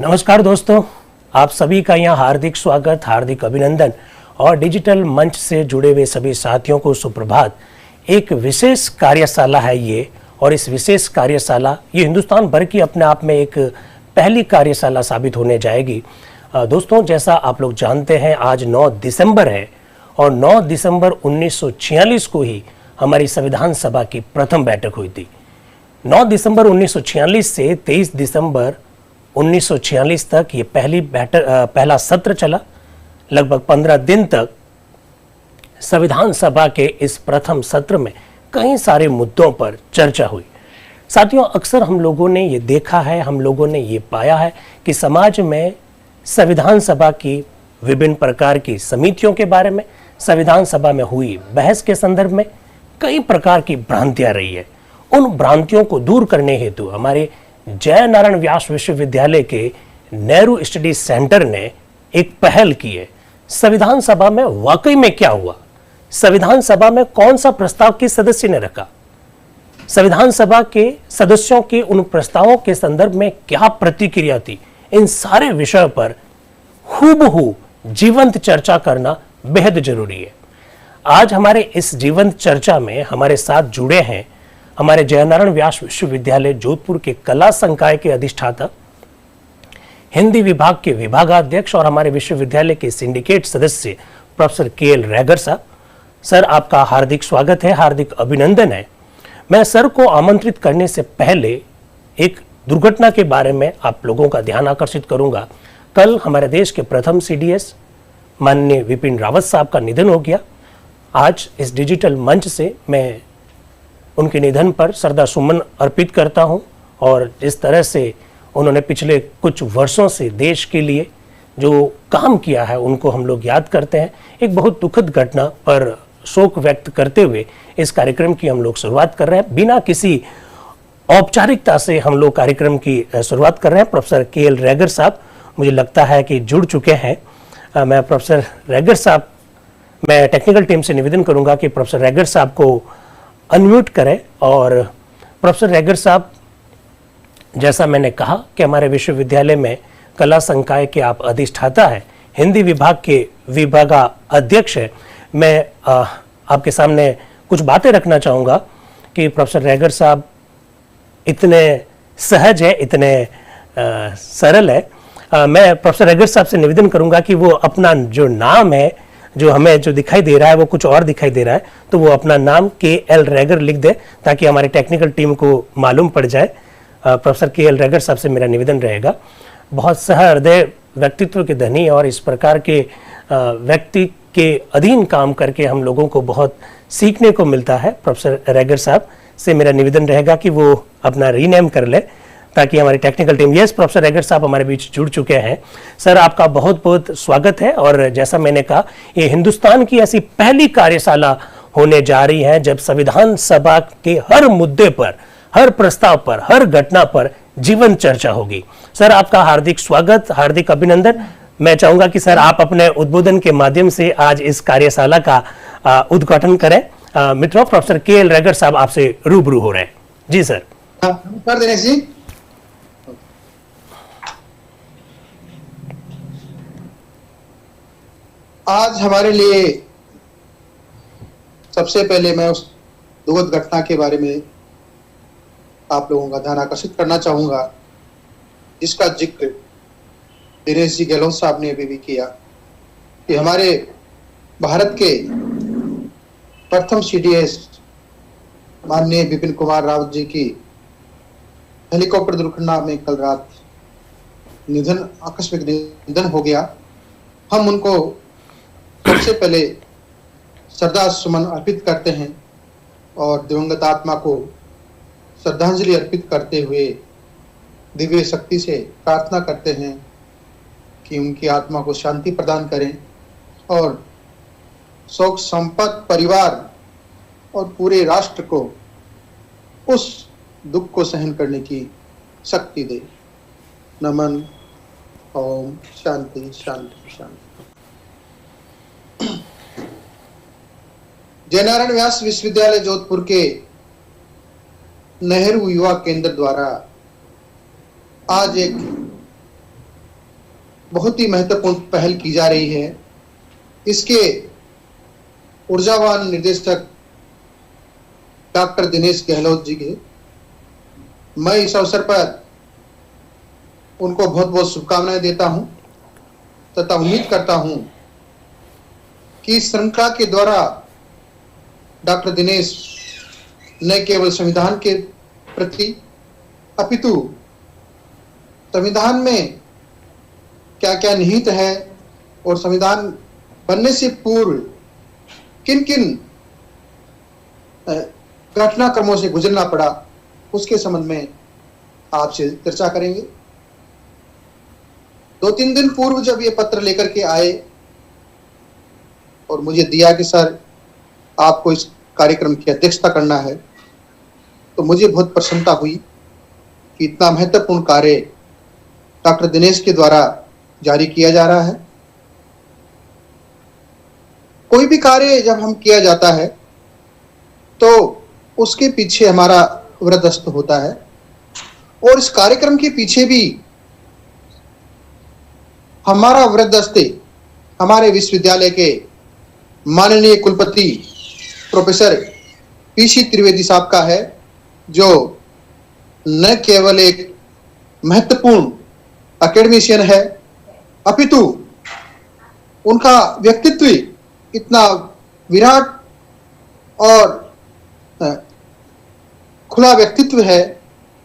नमस्कार दोस्तों, आप सभी का यहाँ हार्दिक स्वागत, हार्दिक अभिनंदन और डिजिटल मंच से जुड़े हुए सभी साथियों को सुप्रभात। एक विशेष कार्यशाला है ये, और इस विशेष कार्यशाला ये हिंदुस्तान भर की अपने आप में एक पहली कार्यशाला साबित होने जाएगी। दोस्तों, जैसा आप लोग जानते हैं आज 9 दिसंबर है और 9 दिसंबर 1946 को ही हमारी संविधान सभा की प्रथम बैठक हुई थी। 9 दिसंबर 1946 से 23 दिसंबर 1946 तक ये पहला सत्र चला। लगभग 15 दिन तक संविधान सभा के इस प्रथम सत्र में कई सारे मुद्दों पर चर्चा हुई। साथियों, अक्सर हम लोगों ने ये देखा है, हम लोगों ने ये पाया है कि समाज में संविधान सभा की विभिन्न प्रकार की समितियों के बारे में, संविधान सभा में हुई बहस के संदर्भ में कई प्रकार की भ्रांतियां रही है। उन भ्रांतियों को दूर करने हेतु हमारे जय नारायण व्यास विश्वविद्यालय के नेहरू स्टडी सेंटर ने एक पहल की है। संविधान सभा में वाकई में क्या हुआ, संविधान सभा में कौन सा प्रस्ताव किस सदस्य ने रखा, संविधान सभा के सदस्यों के उन प्रस्तावों के संदर्भ में क्या प्रतिक्रिया थी, इन सारे विषयों पर हूबहू जीवंत चर्चा करना बेहद जरूरी है। आज हमारे इस जीवंत चर्चा में हमारे साथ जुड़े हैं हमारे जय नारायण व्यास विश्वविद्यालय जोधपुर के कला संकाय के अधिष्ठाता, हिंदी विभाग के विभागाध्यक्ष और हमारे विश्वविद्यालय के सिंडिकेट सदस्य प्रोफेसर के.एल. रैगर साहब। सर, आपका हार्दिक स्वागत है, हार्दिक अभिनंदन है। मैं सर को आमंत्रित करने से पहले एक दुर्घटना के बारे में आप लोगों का ध्यान आकर्षित करूंगा। कल हमारे देश के प्रथम सीडीएस माननीय विपिन रावत साहब का निधन हो गया। आज इस डिजिटल मंच से मैं उनके निधन पर श्रद्धा सुमन अर्पित करता हूं, और जिस तरह से उन्होंने पिछले कुछ वर्षों से देश के लिए जो काम किया है उनको हम लोग याद करते हैं। एक बहुत दुखद घटना पर शोक व्यक्त करते हुए इस कार्यक्रम की हम लोग शुरुआत कर रहे हैं। बिना किसी औपचारिकता से हम लोग कार्यक्रम की शुरुआत कर रहे हैं। Professor KL. रैगर साहब मुझे लगता है कि जुड़ चुके हैं। मैं प्रोफेसर रैगर साहब, मैं टेक्निकल टीम से निवेदन करूंगा कि प्रोफेसर रैगर साहब को अनम्यूट करें। और प्रोफेसर रैगर साहब, जैसा मैंने कहा कि हमारे विश्वविद्यालय में कला संकाय के आप अधिष्ठाता हैं, हिंदी विभाग के विभागाध्यक्ष हैं। मैं आपके सामने कुछ बातें रखना चाहूँगा कि प्रोफेसर रैगर साहब इतने सहज है, इतने सरल है। मैं प्रोफेसर रैगर साहब से निवेदन करूँगा कि वो अपना जो नाम है, जो हमें जो दिखाई दे रहा है वो कुछ और दिखाई दे रहा है, तो वो अपना नाम के.एल. रैगर लिख दे ताकि हमारी टेक्निकल टीम को मालूम पड़ जाए। Professor KL. रैगर साहब से मेरा निवेदन रहेगा। बहुत सहृदय व्यक्तित्व के धनी और इस प्रकार के व्यक्ति के अधीन काम करके हम लोगों को बहुत सीखने को मिलता है। प्रोफेसर रैगर साहब से मेरा निवेदन रहेगा कि वो अपना रीनेम कर ले ताकि हमारी technical team. Yes, professor Raigar साहब हमारे बीच जुड़ चुके हैं। सर, आपका बहुत बहुत स्वागत है। और जैसा मैंने कहा, ये हिंदुस्तान की ऐसी पहली कार्यशाला होने जा रही है जब संविधान सभा के हर मुद्दे पर, हर प्रस्ताव पर, हर घटना पर जीवंत चर्चा होगी। सर, आपका हार्दिक स्वागत, हार्दिक अभिनंदन। मैं चाहूंगा कि सर आप अपने उद्बोधन के माध्यम से आज इस कार्यशाला का उद्घाटन करें। मित्रों, प्रोफेसर के.एल. रैगर साहब आपसे रूबरू हो रहे हैं। जी सर। नमस्कार दिनेश जी। आज हमारे लिए सबसे पहले मैं उस दुखद घटना के बारे में आप लोगों का ध्यान आकर्षित करना चाहूंगा, जिसका जिक्र दिनेश जी गहलोत साहब ने अभी भी किया कि हमारे भारत के प्रथम सीडीएस माननीय विपिन कुमार रावत जी की हेलीकॉप्टर दुर्घटना में कल रात आकस्मिक निधन हो गया। हम उनको सबसे पहले श्रद्धा सुमन अर्पित करते हैं और दिवंगत आत्मा को श्रद्धांजलि अर्पित करते हुए दिव्य शक्ति से प्रार्थना करते हैं कि उनकी आत्मा को शांति प्रदान करें और शोक संपन्न परिवार और पूरे राष्ट्र को उस दुख को सहन करने की शक्ति दे। नमन। ओम शांति शांति शांति। जय नारायण व्यास विश्वविद्यालय जोधपुर के नेहरू युवा केंद्र द्वारा आज एक बहुत ही महत्वपूर्ण पहल की जा रही है। इसके ऊर्जावान निर्देशक डॉक्टर दिनेश गहलोत जी के मैं इस अवसर पर उनको बहुत बहुत शुभकामनाएं देता हूं तथा उम्मीद करता हूं कि इस श्रृंखला के द्वारा डॉक्टर दिनेश न केवल संविधान के प्रति अपितु संविधान में क्या क्या निहित है और संविधान बनने से पूर्व किन किन घटनाक्रमों से गुजरना पड़ा उसके संबंध में आपसे चर्चा करेंगे। 2-3 दिन पूर्व जब ये पत्र लेकर के आए और मुझे दिया कि सर आपको इस कार्यक्रम की अध्यक्षता करना है, तो मुझे बहुत प्रसन्नता हुई कि इतना महत्वपूर्ण कार्य डॉक्टर दिनेश के द्वारा जारी किया जा रहा है। कोई भी कार्य जब हम किया जाता है तो उसके पीछे हमारा वृहदस्त होता है और इस कार्यक्रम के पीछे भी हमारा वृहदस्त हमारे विश्वविद्यालय के माननीय कुलपति प्रोफेसर पीसी त्रिवेदी साहब का है, जो न केवल एक महत्वपूर्ण एकेडमिशियन है अपितु उनका व्यक्तित्व इतना विराट और खुला व्यक्तित्व है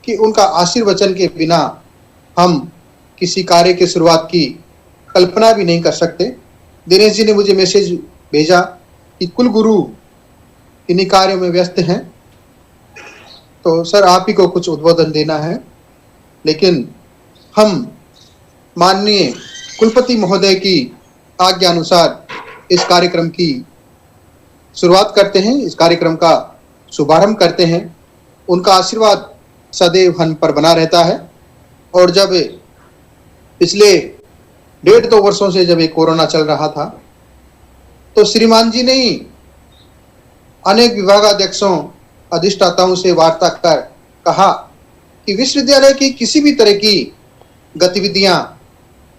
कि उनका आशीर्वचन के बिना हम किसी कार्य की शुरुआत की कल्पना भी नहीं कर सकते। दिनेश जी ने मुझे मैसेज भेजा कि कुलगुरु इन्हीं कार्यों में व्यस्त हैं, तो सर आप ही को कुछ उद्बोधन देना है। लेकिन हम माननीय कुलपति महोदय की आज्ञा अनुसार इस कार्यक्रम की शुरुआत करते हैं, इस कार्यक्रम का शुभारंभ करते हैं। उनका आशीर्वाद सदैव हम पर बना रहता है। और जब पिछले 1.5-2 वर्षों से जब ये कोरोना चल रहा था, तो श्रीमान जी ने ही अनेक विभागाध्यक्षों अधिष्ठाताओं से वार्ता कर कहा कि विश्वविद्यालय की किसी भी तरह की गतिविधियां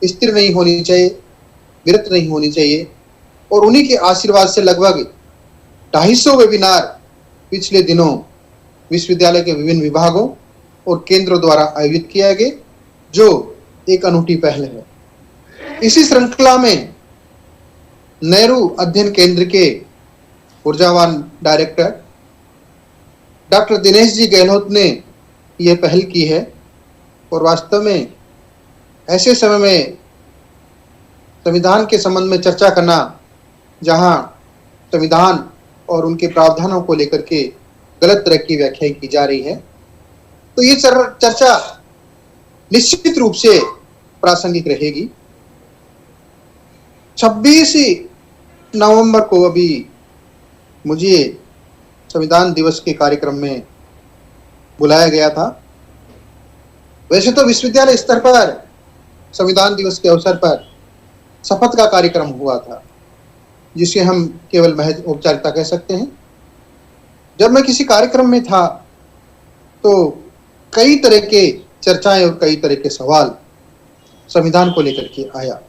स्थिर नहीं होनी चाहिए, विरत नहीं होनी चाहिए। और उन्हीं के आशीर्वाद से लगभग 250 वेबिनार पिछले दिनों विश्वविद्यालय के विभिन्न विभागों और केंद्रों द्वारा आयोजित किया गया, जो एक अनूठी पहल है। इसी श्रृंखला में नेहरू अध्ययन केंद्र के ऊर्जावान डायरेक्टर डॉक्टर दिनेश जी गहलोत ने यह पहल की है। और वास्तव में ऐसे समय में संविधान के संबंध में चर्चा करना, जहां संविधान और उनके प्रावधानों को लेकर के गलत तरह की व्याख्या की जा रही है, तो ये चर्चा निश्चित रूप से प्रासंगिक रहेगी। 26 नवंबर को अभी मुझे संविधान दिवस के कार्यक्रम में बुलाया गया था। वैसे तो विश्वविद्यालय स्तर पर संविधान दिवस के अवसर पर शपथ का कार्यक्रम हुआ था, जिसे हम केवल महज औपचारिकता कह सकते हैं। जब मैं किसी कार्यक्रम में था तो कई तरह के चर्चाएं और कई तरह के सवाल संविधान को लेकर के आया।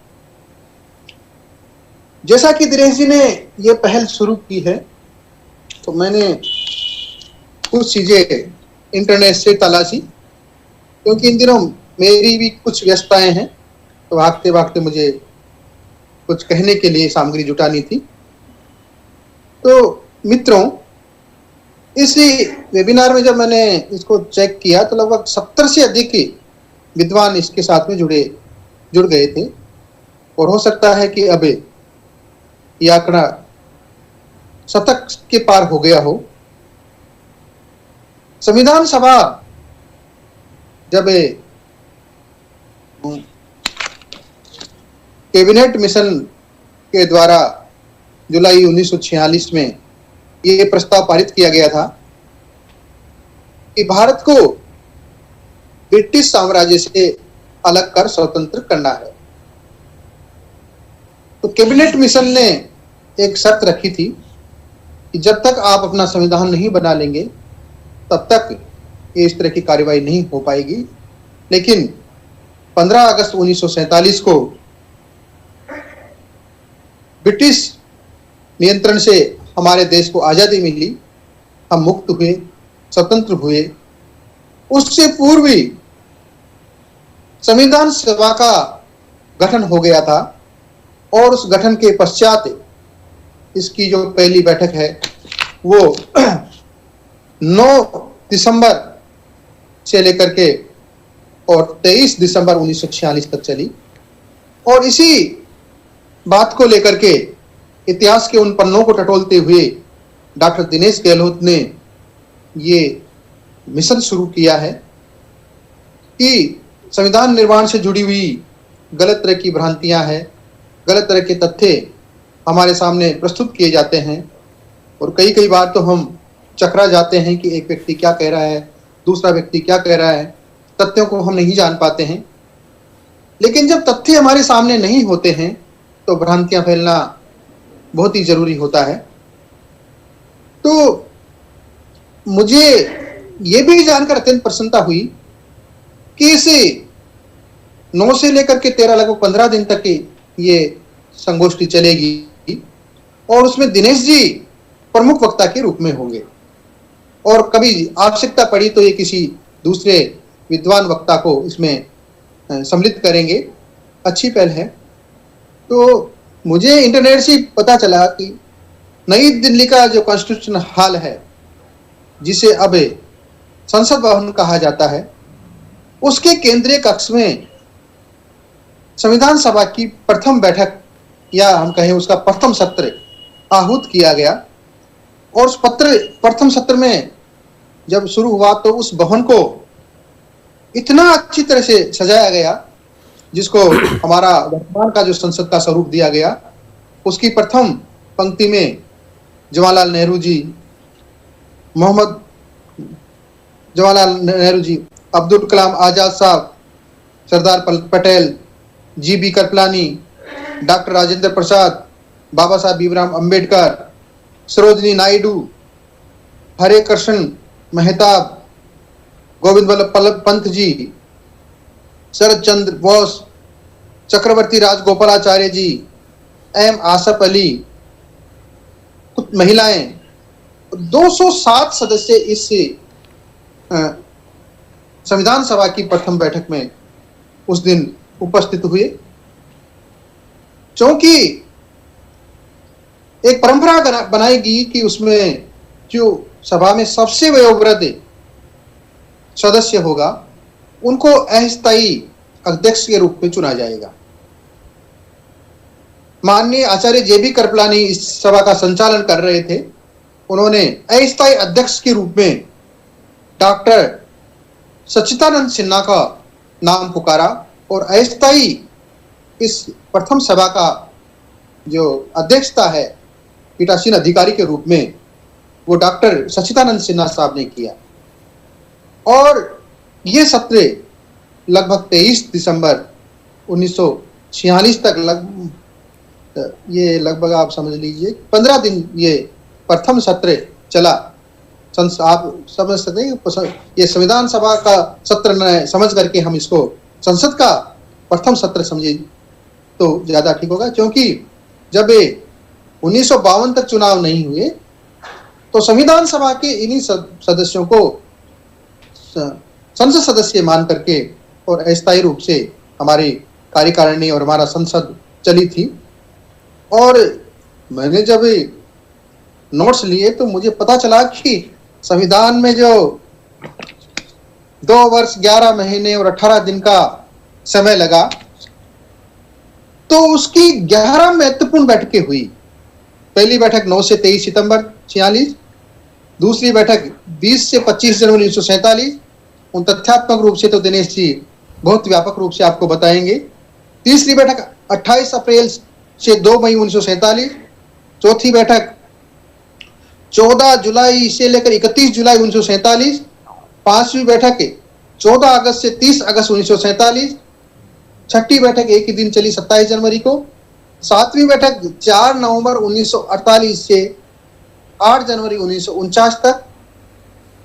जैसा कि दिनेश जी ने यह पहल शुरू की है, तो मैंने कुछ चीजें इंटरनेट से तलाशी, क्योंकि इन दिनों मेरी भी कुछ व्यस्तताएं हैं, तो भागते भागते मुझे कुछ कहने के लिए सामग्री जुटानी थी। तो मित्रों, इस वेबिनार में जब मैंने इसको चेक किया तो लगभग 70 से अधिक विद्वान इसके साथ में जुड़ गए थे। और हो सकता है कि अब यह आंकड़ा 100 के पार हो गया हो। संविधान सभा जब कैबिनेट मिशन के द्वारा जुलाई 1946 में ये प्रस्ताव पारित किया गया था कि भारत को ब्रिटिश साम्राज्य से अलग कर स्वतंत्र करना है, तो कैबिनेट मिशन ने एक शर्त रखी थी कि जब तक आप अपना संविधान नहीं बना लेंगे तब तक ये इस तरह की कार्यवाही नहीं हो पाएगी। लेकिन 15 अगस्त 1947 को ब्रिटिश नियंत्रण से हमारे देश को आज़ादी मिली, हम मुक्त हुए, स्वतंत्र हुए, उससे पूर्व ही संविधान सभा का गठन हो गया था और उस गठन के पश्चात इसकी जो पहली बैठक है वो 9 दिसंबर से लेकर के और 23 दिसंबर 1946 तक चली। और इसी बात को लेकर के इतिहास के उन पन्नों को टटोलते हुए डॉक्टर दिनेश गहलोत ने ये मिशन शुरू किया है कि संविधान निर्माण से जुड़ी हुई गलत तरह की भ्रांतियां हैं, गलत तरह के तथ्य हमारे सामने प्रस्तुत किए जाते हैं और कई बार तो हम चकरा जाते हैं कि एक व्यक्ति क्या कह रहा है, दूसरा व्यक्ति क्या कह रहा है, तथ्यों को हम नहीं जान पाते हैं। लेकिन जब तथ्य हमारे सामने नहीं होते हैं तो भ्रांतियां फैलना बहुत ही जरूरी होता है। तो मुझे ये भी जानकर अत्यंत प्रसन्नता हुई कि इस 9 से लेकर के 13 लगभग 15 दिन तक ये संगोष्ठी चलेगी और उसमें दिनेश जी प्रमुख वक्ता के रूप में होंगे और कभी आवश्यकता पड़ी तो ये किसी दूसरे विद्वान वक्ता को इसमें सम्मिलित करेंगे। अच्छी पहल है। तो मुझे इंटरनेट से पता चला कि नई दिल्ली का जो कॉन्स्टिट्यूशन हॉल है, जिसे अब संसद भवन कहा जाता है, उसके केंद्रीय कक्ष में संविधान सभा की प्रथम बैठक या हम कहें उसका प्रथम सत्र आहूत किया गया। और उस प्रथम सत्र में जब शुरू हुआ तो उस भवन को इतना अच्छी तरह से सजाया गया जिसको हमारा वर्तमान का जो संसद का स्वरूप दिया गया। उसकी प्रथम पंक्ति में जवाहरलाल नेहरू जी, जवाहरलाल नेहरू जी, अब्दुल कलाम आजाद साहब, सरदार पटेल, जी.बी. कृपलानी, डॉक्टर राजेंद्र प्रसाद, बाबा साहब भीमराव अंबेडकर, सरोजिनी नायडू, हरे कृष्ण मेहताब, गोविंद वल्लभ पंत जी, शरद चंद्र बोस, चक्रवर्ती राजगोपालाचार्य जी, एम आसफ अली, कुछ महिलाएं, 207 सदस्य इस संविधान सभा की प्रथम बैठक में उस दिन उपस्थित हुए। क्योंकि एक परंपरा बनाएगी कि उसमें जो सभा में सबसे वयोवृद्ध सदस्य होगा उनको अस्थायी अध्यक्ष के रूप में चुना जाएगा। माननीय आचार्य जे.बी. कृपलानी इस सभा का संचालन कर रहे थे। उन्होंने अस्थायी अध्यक्ष के रूप में डॉक्टर सच्चिदानंद सिन्हा का नाम पुकारा और अस्थायी इस प्रथम सभा का जो अध्यक्षता है पीठासीन अधिकारी के रूप में वो डॉक्टर सच्चिदानंद सिन्हा साहब ने किया। और ये सत्र लगभग 23 दिसंबर 1946 तक लगभग आप समझ लीजिए 15 दिन ये प्रथम सत्र चला। आप समझ सकते हैं ये संविधान सभा का सत्र न समझ करके हम इसको संसद का प्रथम सत्र समझे तो ज्यादा ठीक होगा। क्योंकि जब 1952 तक चुनाव नहीं हुए तो संविधान सभा के इन्हीं सदस्यों को संसद सदस्य मान करके और अस्थायी रूप से हमारी कार्यकारिणी और हमारा संसद चली थी। और मैंने जब नोट्स लिए तो मुझे पता चला कि संविधान में जो 2 वर्ष 11 महीने और 18 दिन का समय लगा तो उसकी 11 महत्वपूर्ण बैठकें हुई। पहली बैठक 9 से 23 सितंबर 46, दूसरी बैठक 20 से 25 जनवरी 1947। उन तथ्यात्मक रूप से तो दिनेश जी बहुत व्यापक रूप से आपको बताएंगे। तीसरी बैठक 28 अप्रैल से 2 मई 1947। चौथी बैठक 14 जुलाई से लेकर 31 जुलाई 1947। पांचवी बैठक 14 अगस्त से 30 अगस्त 1947। छठी बैठक एक ही दिन चली 27 जनवरी को। सातवीं बैठक 4 नवंबर 1948 से 8 जनवरी 1949 तक।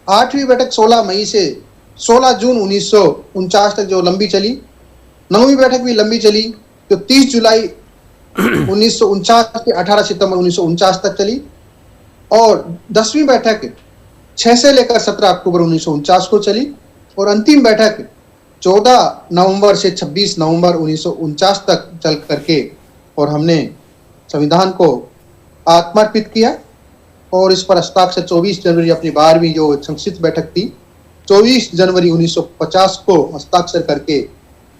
आठवीं बैठक 16 मई से 16 जून 1949 तक जो लंबी चली। नौवीं बैठक भी लंबी चली जो 30 जुलाई 1949 से 18 सितंबर 1949 तक चली, और 10वीं बैठक 6 से लेकर 17 अक्टूबर 1949 को चली, और अंतिम बैठक 14 नवंबर से 26 नवंबर 1949 तक चल करके, और हमने संविधान को आत्मार्पित किया। और इस पर हस्ताक्षर 24 जनवरी अपनी 12वीं जो संक्षिप्त बैठक थी 24 जनवरी 1950 को हस्ताक्षर करके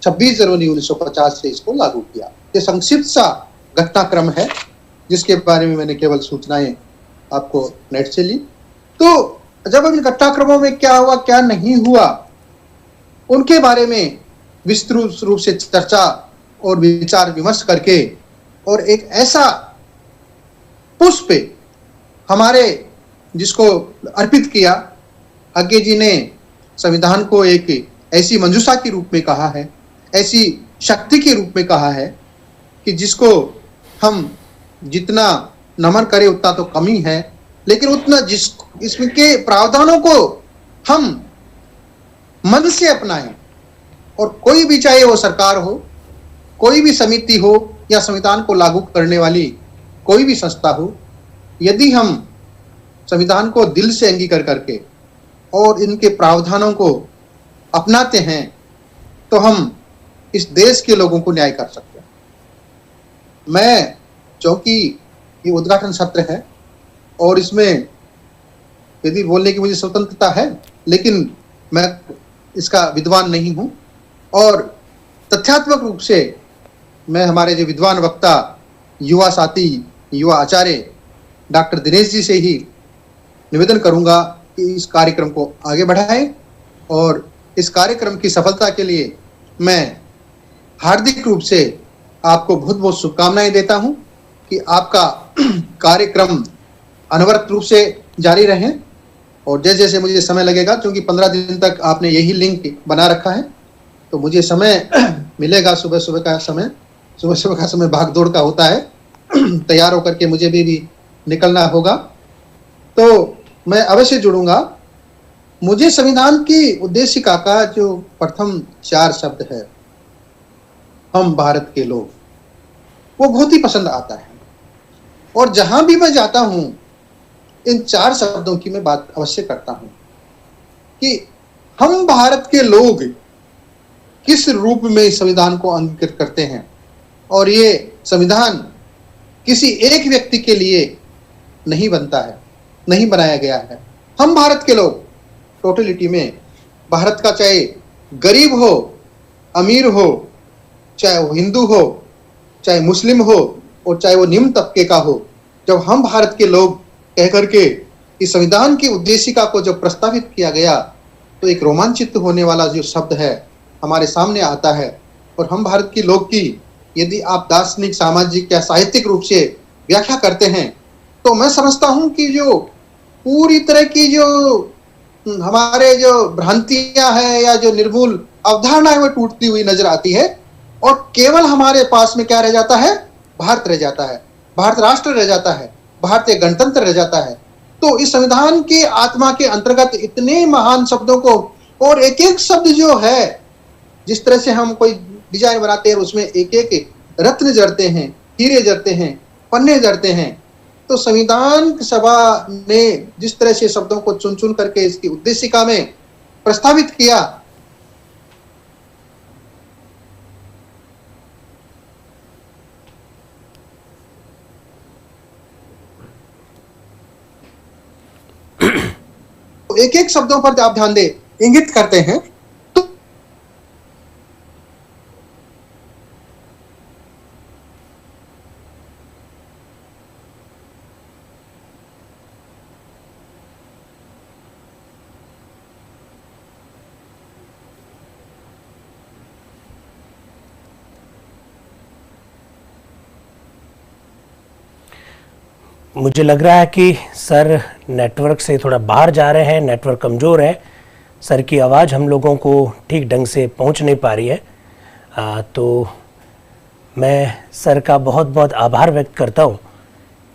26 जनवरी 1950 से इसको लागू किया। ये संक्षिप्त सा घटनाक्रम है जिसके बारे में मैंने केवल सूचनाएं आपको नेट से ली। तो जब इन घटनाक्रमों में क्या हुआ क्या नहीं हुआ उनके बारे में विस्तृत रूप से चर्चा और विचार विमर्श करके, और एक ऐसा पुष्प हमारे जिसको अर्पित किया, आगे जी ने संविधान को एक ऐसी मंजूषा के रूप में कहा है, ऐसी शक्ति के रूप में कहा है कि जिसको हम जितना नमन करें उतना तो कमी है, लेकिन उतना इसके प्रावधानों को हम मन से अपनाएं। और कोई भी, चाहे वो सरकार हो, कोई भी समिति हो, या संविधान को लागू करने वाली कोई भी संस्था हो, यदि हम संविधान को दिल से अंगीकार करके और इनके प्रावधानों को अपनाते हैं तो हम इस देश के लोगों को न्याय कर सकते हैं। मैं, क्योंकि ये उद्घाटन सत्र है और इसमें यदि बोलने की मुझे स्वतंत्रता है, लेकिन मैं इसका विद्वान नहीं हूं, और तथ्यात्मक रूप से मैं हमारे जो विद्वान वक्ता, युवा साथी, युवा आचार्य डॉक्टर दिनेश जी से ही निवेदन करूंगा कि इस कार्यक्रम को आगे बढ़ाएं, और इस कार्यक्रम की सफलता के लिए मैं हार्दिक रूप से आपको बहुत बहुत शुभकामनाएं देता हूं कि आपका कार्यक्रम अनवरत रूप से जारी रहे। और जैसे जैसे मुझे समय लगेगा, क्योंकि 15 दिन तक आपने यही लिंक बना रखा है, तो मुझे समय मिलेगा, सुबह सुबह का समय भाग दौड़ का होता है, तैयार होकर के मुझे भी निकलना होगा, तो मैं अवश्य जुड़ूंगा। मुझे संविधान की उद्देशिका का जो प्रथम 4 शब्द है, हम भारत के लोग, वो बहुत ही पसंद आता है, और जहां भी मैं जाता हूं इन 4 शब्दों की मैं बात अवश्य करता हूं कि हम भारत के लोग किस रूप में संविधान को अंकित करते हैं। और ये संविधान किसी एक व्यक्ति के लिए नहीं बनता है, नहीं बनाया गया है। हम भारत के लोग टोटलिटी में, भारत का चाहे गरीब हो, अमीर हो, चाहे वो हिंदू हो, चाहे मुस्लिम हो, और चाहे वो निम्न तबके का हो, जब हम भारत के लोग कह करके इस संविधान की उद्देशिका को जब प्रस्तावित किया गया, तो एक रोमांचित होने वाला जो शब्द है हमारे सामने आता है। और हम भारत के लोग की यदि आप दार्शनिक, सामाजिक या साहित्यिक रूप से व्याख्या करते हैं, तो मैं समझता हूं कि जो पूरी तरह की जो हमारे जो भ्रांतियां हैं या जो निर्मूल अवधारणाएं वो टूटती हुई नजर आती है, और केवल हमारे पास में क्या रह जाता है, भारत रह जाता है, भारत राष्ट्र रह जाता है, भारतीय गणतंत्र रह जाता है। तो इस संविधान के आत्मा के अंतर्गत इतने महान शब्दों को, और एक एक शब्द जो है, जिस तरह से हम कोई डिजाइन बनाते हैं उसमें एक एक रत्न जड़ते हैं, हीरे जड़ते हैं, पन्ने जड़ते हैं, तो संविधान सभा ने जिस तरह से शब्दों को चुन चुन करके इसकी उद्देशिका में प्रस्तावित किया, तो एक एक शब्दों पर आप ध्यान दें, इंगित करते हैं। तो मुझे लग रहा है कि सर नेटवर्क से थोड़ा बाहर जा रहे हैं, नेटवर्क कमज़ोर है, सर की आवाज़ हम लोगों को ठीक ढंग से पहुंच नहीं पा रही है। तो मैं सर का बहुत बहुत आभार व्यक्त करता हूं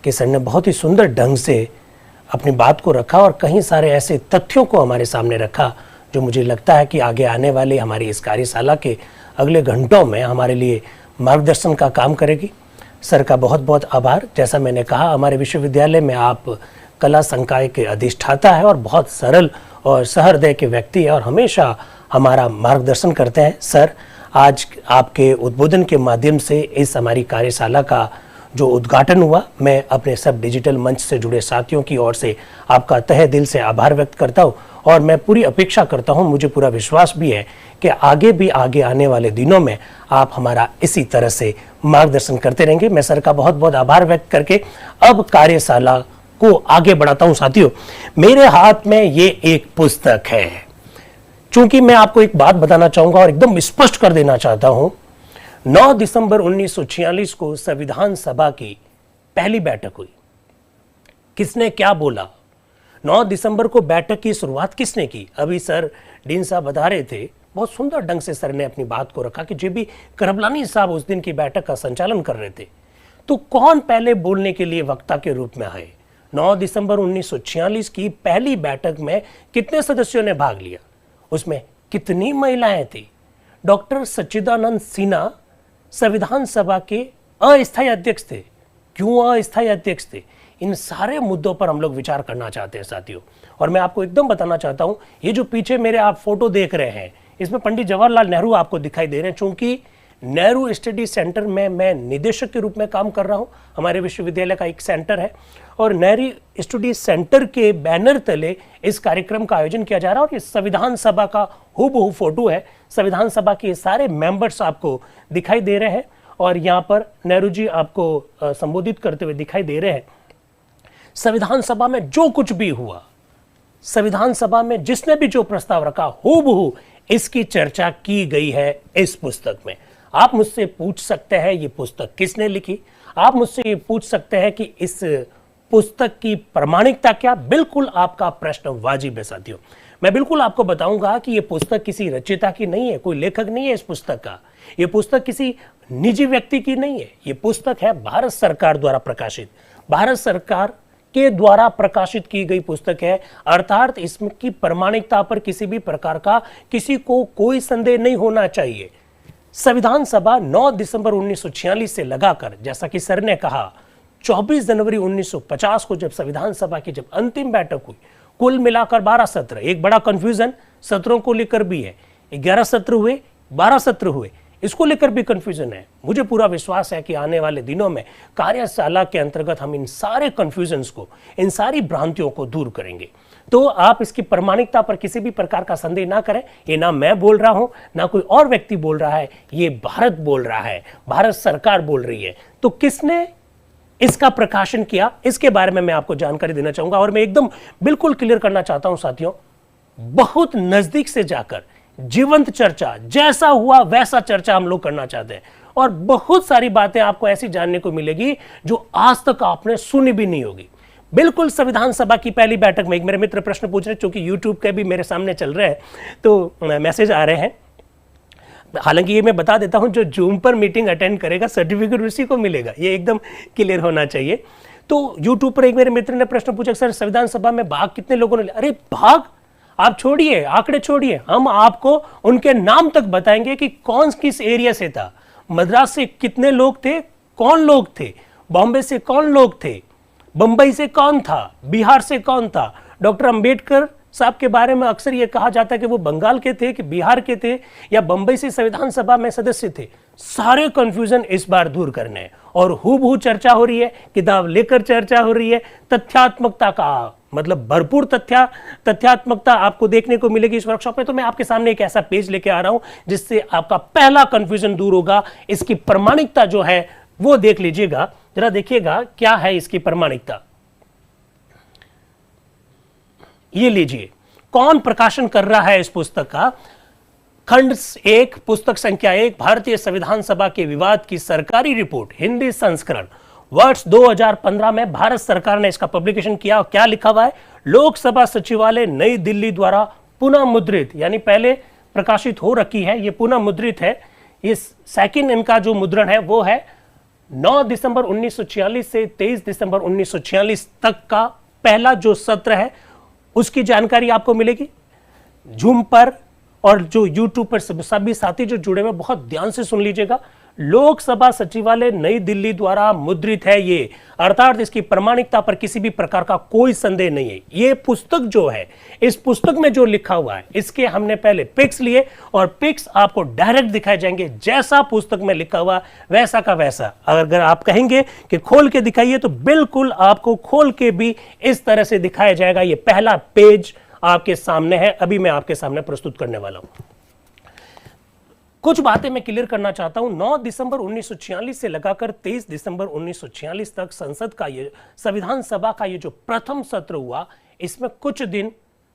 कि सर ने बहुत ही सुंदर ढंग से अपनी बात को रखा और कई सारे ऐसे तथ्यों को हमारे सामने रखा जो मुझे लगता है कि आगे आने वाले हमारी इस कार्यशाला के अगले घंटों में हमारे लिए मार्गदर्शन का काम करेगी। सर का बहुत बहुत आभार। जैसा मैंने कहा, हमारे विश्वविद्यालय में आप कला संकाय के अधिष्ठाता है और बहुत सरल और सहृदय के व्यक्ति है और हमेशा हमारा मार्गदर्शन करते हैं। सर, आज आपके उद्बोधन के माध्यम से इस हमारी कार्यशाला का जो उद्घाटन हुआ, मैं अपने सब डिजिटल मंच से जुड़े साथियों की ओर से आपका तहे दिल से आभार व्यक्त करता हूं और मैं पूरी अपेक्षा करता हूं, मुझे पूरा विश्वास भी है कि आगे आने वाले दिनों में आप हमारा इसी तरह से मार्गदर्शन करते रहेंगे। मैं सर का बहुत बहुत आभार व्यक्त करके अब कार्यशाला को आगे बढ़ाता हूं। साथियों, मेरे हाथ में ये एक पुस्तक है। चूंकि मैं आपको एक बात बताना चाहूंगा और एकदम स्पष्ट कर देना चाहता हूं, 9 दिसंबर 1946 को संविधान सभा की पहली बैठक हुई। किसने क्या बोला? 9 दिसंबर को बैठक की शुरुआत किसने की? अभी सर डीन साहब बता रहे थे, बहुत सुंदर ढंग से सर ने अपनी बात को रखा कि JB करबलानी साहब उस दिन की बैठक का संचालन कर रहे थे। तो कौन पहले बोलने के लिए वक्ता के रूप में आए? 9 दिसंबर 1946 की पहली बैठक में कितने सदस्यों ने भाग लिया? उसमें कितनी महिलाएं थी? डॉक्टर सच्चिदानंद सिन्हा संविधान सभा के अस्थायी अध्यक्ष थे। क्यों अस्थायी अध्यक्ष थे? इन सारे मुद्दों पर हम लोग विचार करना चाहते हैं साथियों। और मैं आपको एकदम बताना चाहता हूं, ये जो पीछे मेरे आप फोटो देख रहे हैं, इसमें पंडित जवाहरलाल नेहरू आपको दिखाई दे रहे हैं। चूंकि नेहरू स्टडी सेंटर में मैं निदेशक के रूप में काम कर रहा हूं, हमारे विश्वविद्यालय का एक सेंटर है और नेहरू स्टडी सेंटर के बैनर तले इस कार्यक्रम का आयोजन किया जा रहा है। और ये संविधान सभा का हूबहू फोटो है। संविधान सभा के सारे मेंबर्स आपको दिखाई दे रहे हैं और यहाँ पर नेहरू जी आपको संबोधित करते हुए दिखाई दे रहे हैं। संविधान सभा में जो कुछ भी हुआ, संविधान सभा में जिसने भी जो प्रस्ताव रखा, हूबहू इसकी चर्चा की गई है इस पुस्तक में। आप मुझसे पूछ सकते हैं ये पुस्तक किसने लिखी, आप मुझसे ये पूछ सकते हैं कि इस पुस्तक की प्रामाणिकता क्या। बिल्कुल आपका प्रश्न वाजिब है साथियों। मैं बिल्कुल आपको बताऊंगा कि ये पुस्तक किसी रचयिता की नहीं है, कोई लेखक नहीं है इस पुस्तक का। ये पुस्तक किसी निजी व्यक्ति की नहीं है। ये पुस्तक है भारत सरकार द्वारा प्रकाशित, भारत सरकार के द्वारा प्रकाशित की गई पुस्तक है। अर्थात इसकी प्रामाणिकता पर किसी भी प्रकार का किसी को कोई संदेह नहीं होना चाहिए। संविधान सभा 9 दिसंबर 1946 से लगाकर, जैसा कि सर ने कहा, 24 जनवरी 1950 को जब संविधान सभा की जब अंतिम बैठक हुई, कुल मिलाकर 12 सत्र। एक बड़ा कंफ्यूजन सत्रों को लेकर भी है। 11 सत्र हुए, 12 सत्र हुए, इसको लेकर भी कंफ्यूजन है। मुझे पूरा विश्वास है कि आने वाले दिनों में कार्यशाला के अंतर्गत हम इन सारे कंफ्यूजन्स को, इन सारी भ्रांतियों को दूर करेंगे। तो आप इसकी प्रामाणिकता पर किसी भी प्रकार का संदेह ना करें। ये ना मैं बोल रहा हूं, ना कोई और व्यक्ति बोल रहा है, ये भारत बोल रहा है, भारत सरकार बोल रही है। तो किसने इसका प्रकाशन किया, इसके बारे में मैं आपको जानकारी देना चाहूंगा। और मैं एकदम बिल्कुल क्लियर करना चाहता हूं साथियों, बहुत नजदीक से जाकर जीवंत चर्चा, जैसा हुआ वैसा चर्चा हम लोग करना चाहते हैं। और बहुत सारी बातें आपको ऐसी जानने को मिलेगी जो आज तक आपने सुनी भी नहीं होगी। बिल्कुल संविधान सभा की पहली बैठक में एक मेरे मित्र प्रश्न पूछ रहे, चूंकि यूट्यूब के भी मेरे सामने चल रहे हैं तो मैसेज आ रहे हैं। हालांकि ये मैं बता देता हूं, जो जूम पर मीटिंग अटेंड करेगा सर्टिफिकेट उसी को मिलेगा, ये एकदम क्लियर होना चाहिए। तो यूट्यूब पर एक मेरे मित्र ने प्रश्न पूछा, सर संविधान सभा में भाग कितने लोगों ने लिया? अरे भाग आप छोड़िए, आंकड़े छोड़िए, हम आपको उनके नाम तक बताएंगे कि कौन किस एरिया से था। मद्रास से कितने लोग थे, कौन लोग थे, बॉम्बे से कौन लोग थे, बंबई से कौन था, बिहार से कौन था। डॉक्टर अंबेडकर साहब के बारे में अक्सर यह कहा जाता है कि वो बंगाल के थे कि बिहार के थे या बंबई से संविधान सभा में सदस्य थे। सारे कंफ्यूजन इस बार दूर करने हैं और हूबहू चर्चा हो रही है, किताब लेकर चर्चा हो रही है। तथ्यात्मकता का मतलब भरपूर तथ्यात्मकता आपको देखने को मिलेगी इस वर्कशॉप में। तो मैं आपके सामने एक ऐसा पेज लेके आ रहा हूं जिससे आपका पहला कंफ्यूजन दूर होगा। इसकी प्रामाणिकता जो है वो देख लीजिएगा, जरा देखिएगा क्या है इसकी प्रामाणिकता। ये लीजिए, कौन प्रकाशन कर रहा है इस पुस्तक का। खंड 1, पुस्तक संख्या 1, भारतीय संविधान सभा के विवाद की सरकारी रिपोर्ट, हिंदी संस्करण, वर्ष 2015 में भारत सरकार ने इसका पब्लिकेशन किया। क्या लिखा हुआ है? लोकसभा सचिवालय नई दिल्ली द्वारा पुनः मुद्रित, यानी पहले प्रकाशित हो रखी है, ये पुनः मुद्रित है। इस सेकंड इनका जो मुद्रण है वो है 9 दिसंबर 1946 से 23 दिसंबर 1946 तक का पहला जो सत्र है उसकी जानकारी आपको मिलेगी। जूम पर और जो यूट्यूब पर सभी साथी जो जुड़े हुए बहुत ध्यान से सुन लीजिएगा। लोकसभा सचिवालय नई दिल्ली द्वारा मुद्रित है ये, अर्थात इसकी प्रामाणिकता पर किसी भी प्रकार का कोई संदेह नहीं है। ये पुस्तक जो है, इस पुस्तक में जो लिखा हुआ है, इसके हमने पहले पिक्स लिए और पिक्स आपको डायरेक्ट दिखाए जाएंगे, जैसा पुस्तक में लिखा हुआ वैसा का वैसा। अगर आप कहेंगे कि खोल के दिखाइए तो बिल्कुल आपको खोल के भी इस तरह से दिखाया जाएगा। ये पहला पेज आपके सामने है, अभी मैं आपके सामने प्रस्तुत करने वाला हूं। कुछ बातें मैं क्लियर करना चाहता हूं। 9 दिसंबर 1946 से लगाकर 23 दिसंबर 1946 तक संसद का ये, संविधान सभा का ये जो प्रथम सत्र हुआ, इसमें कुछ दिन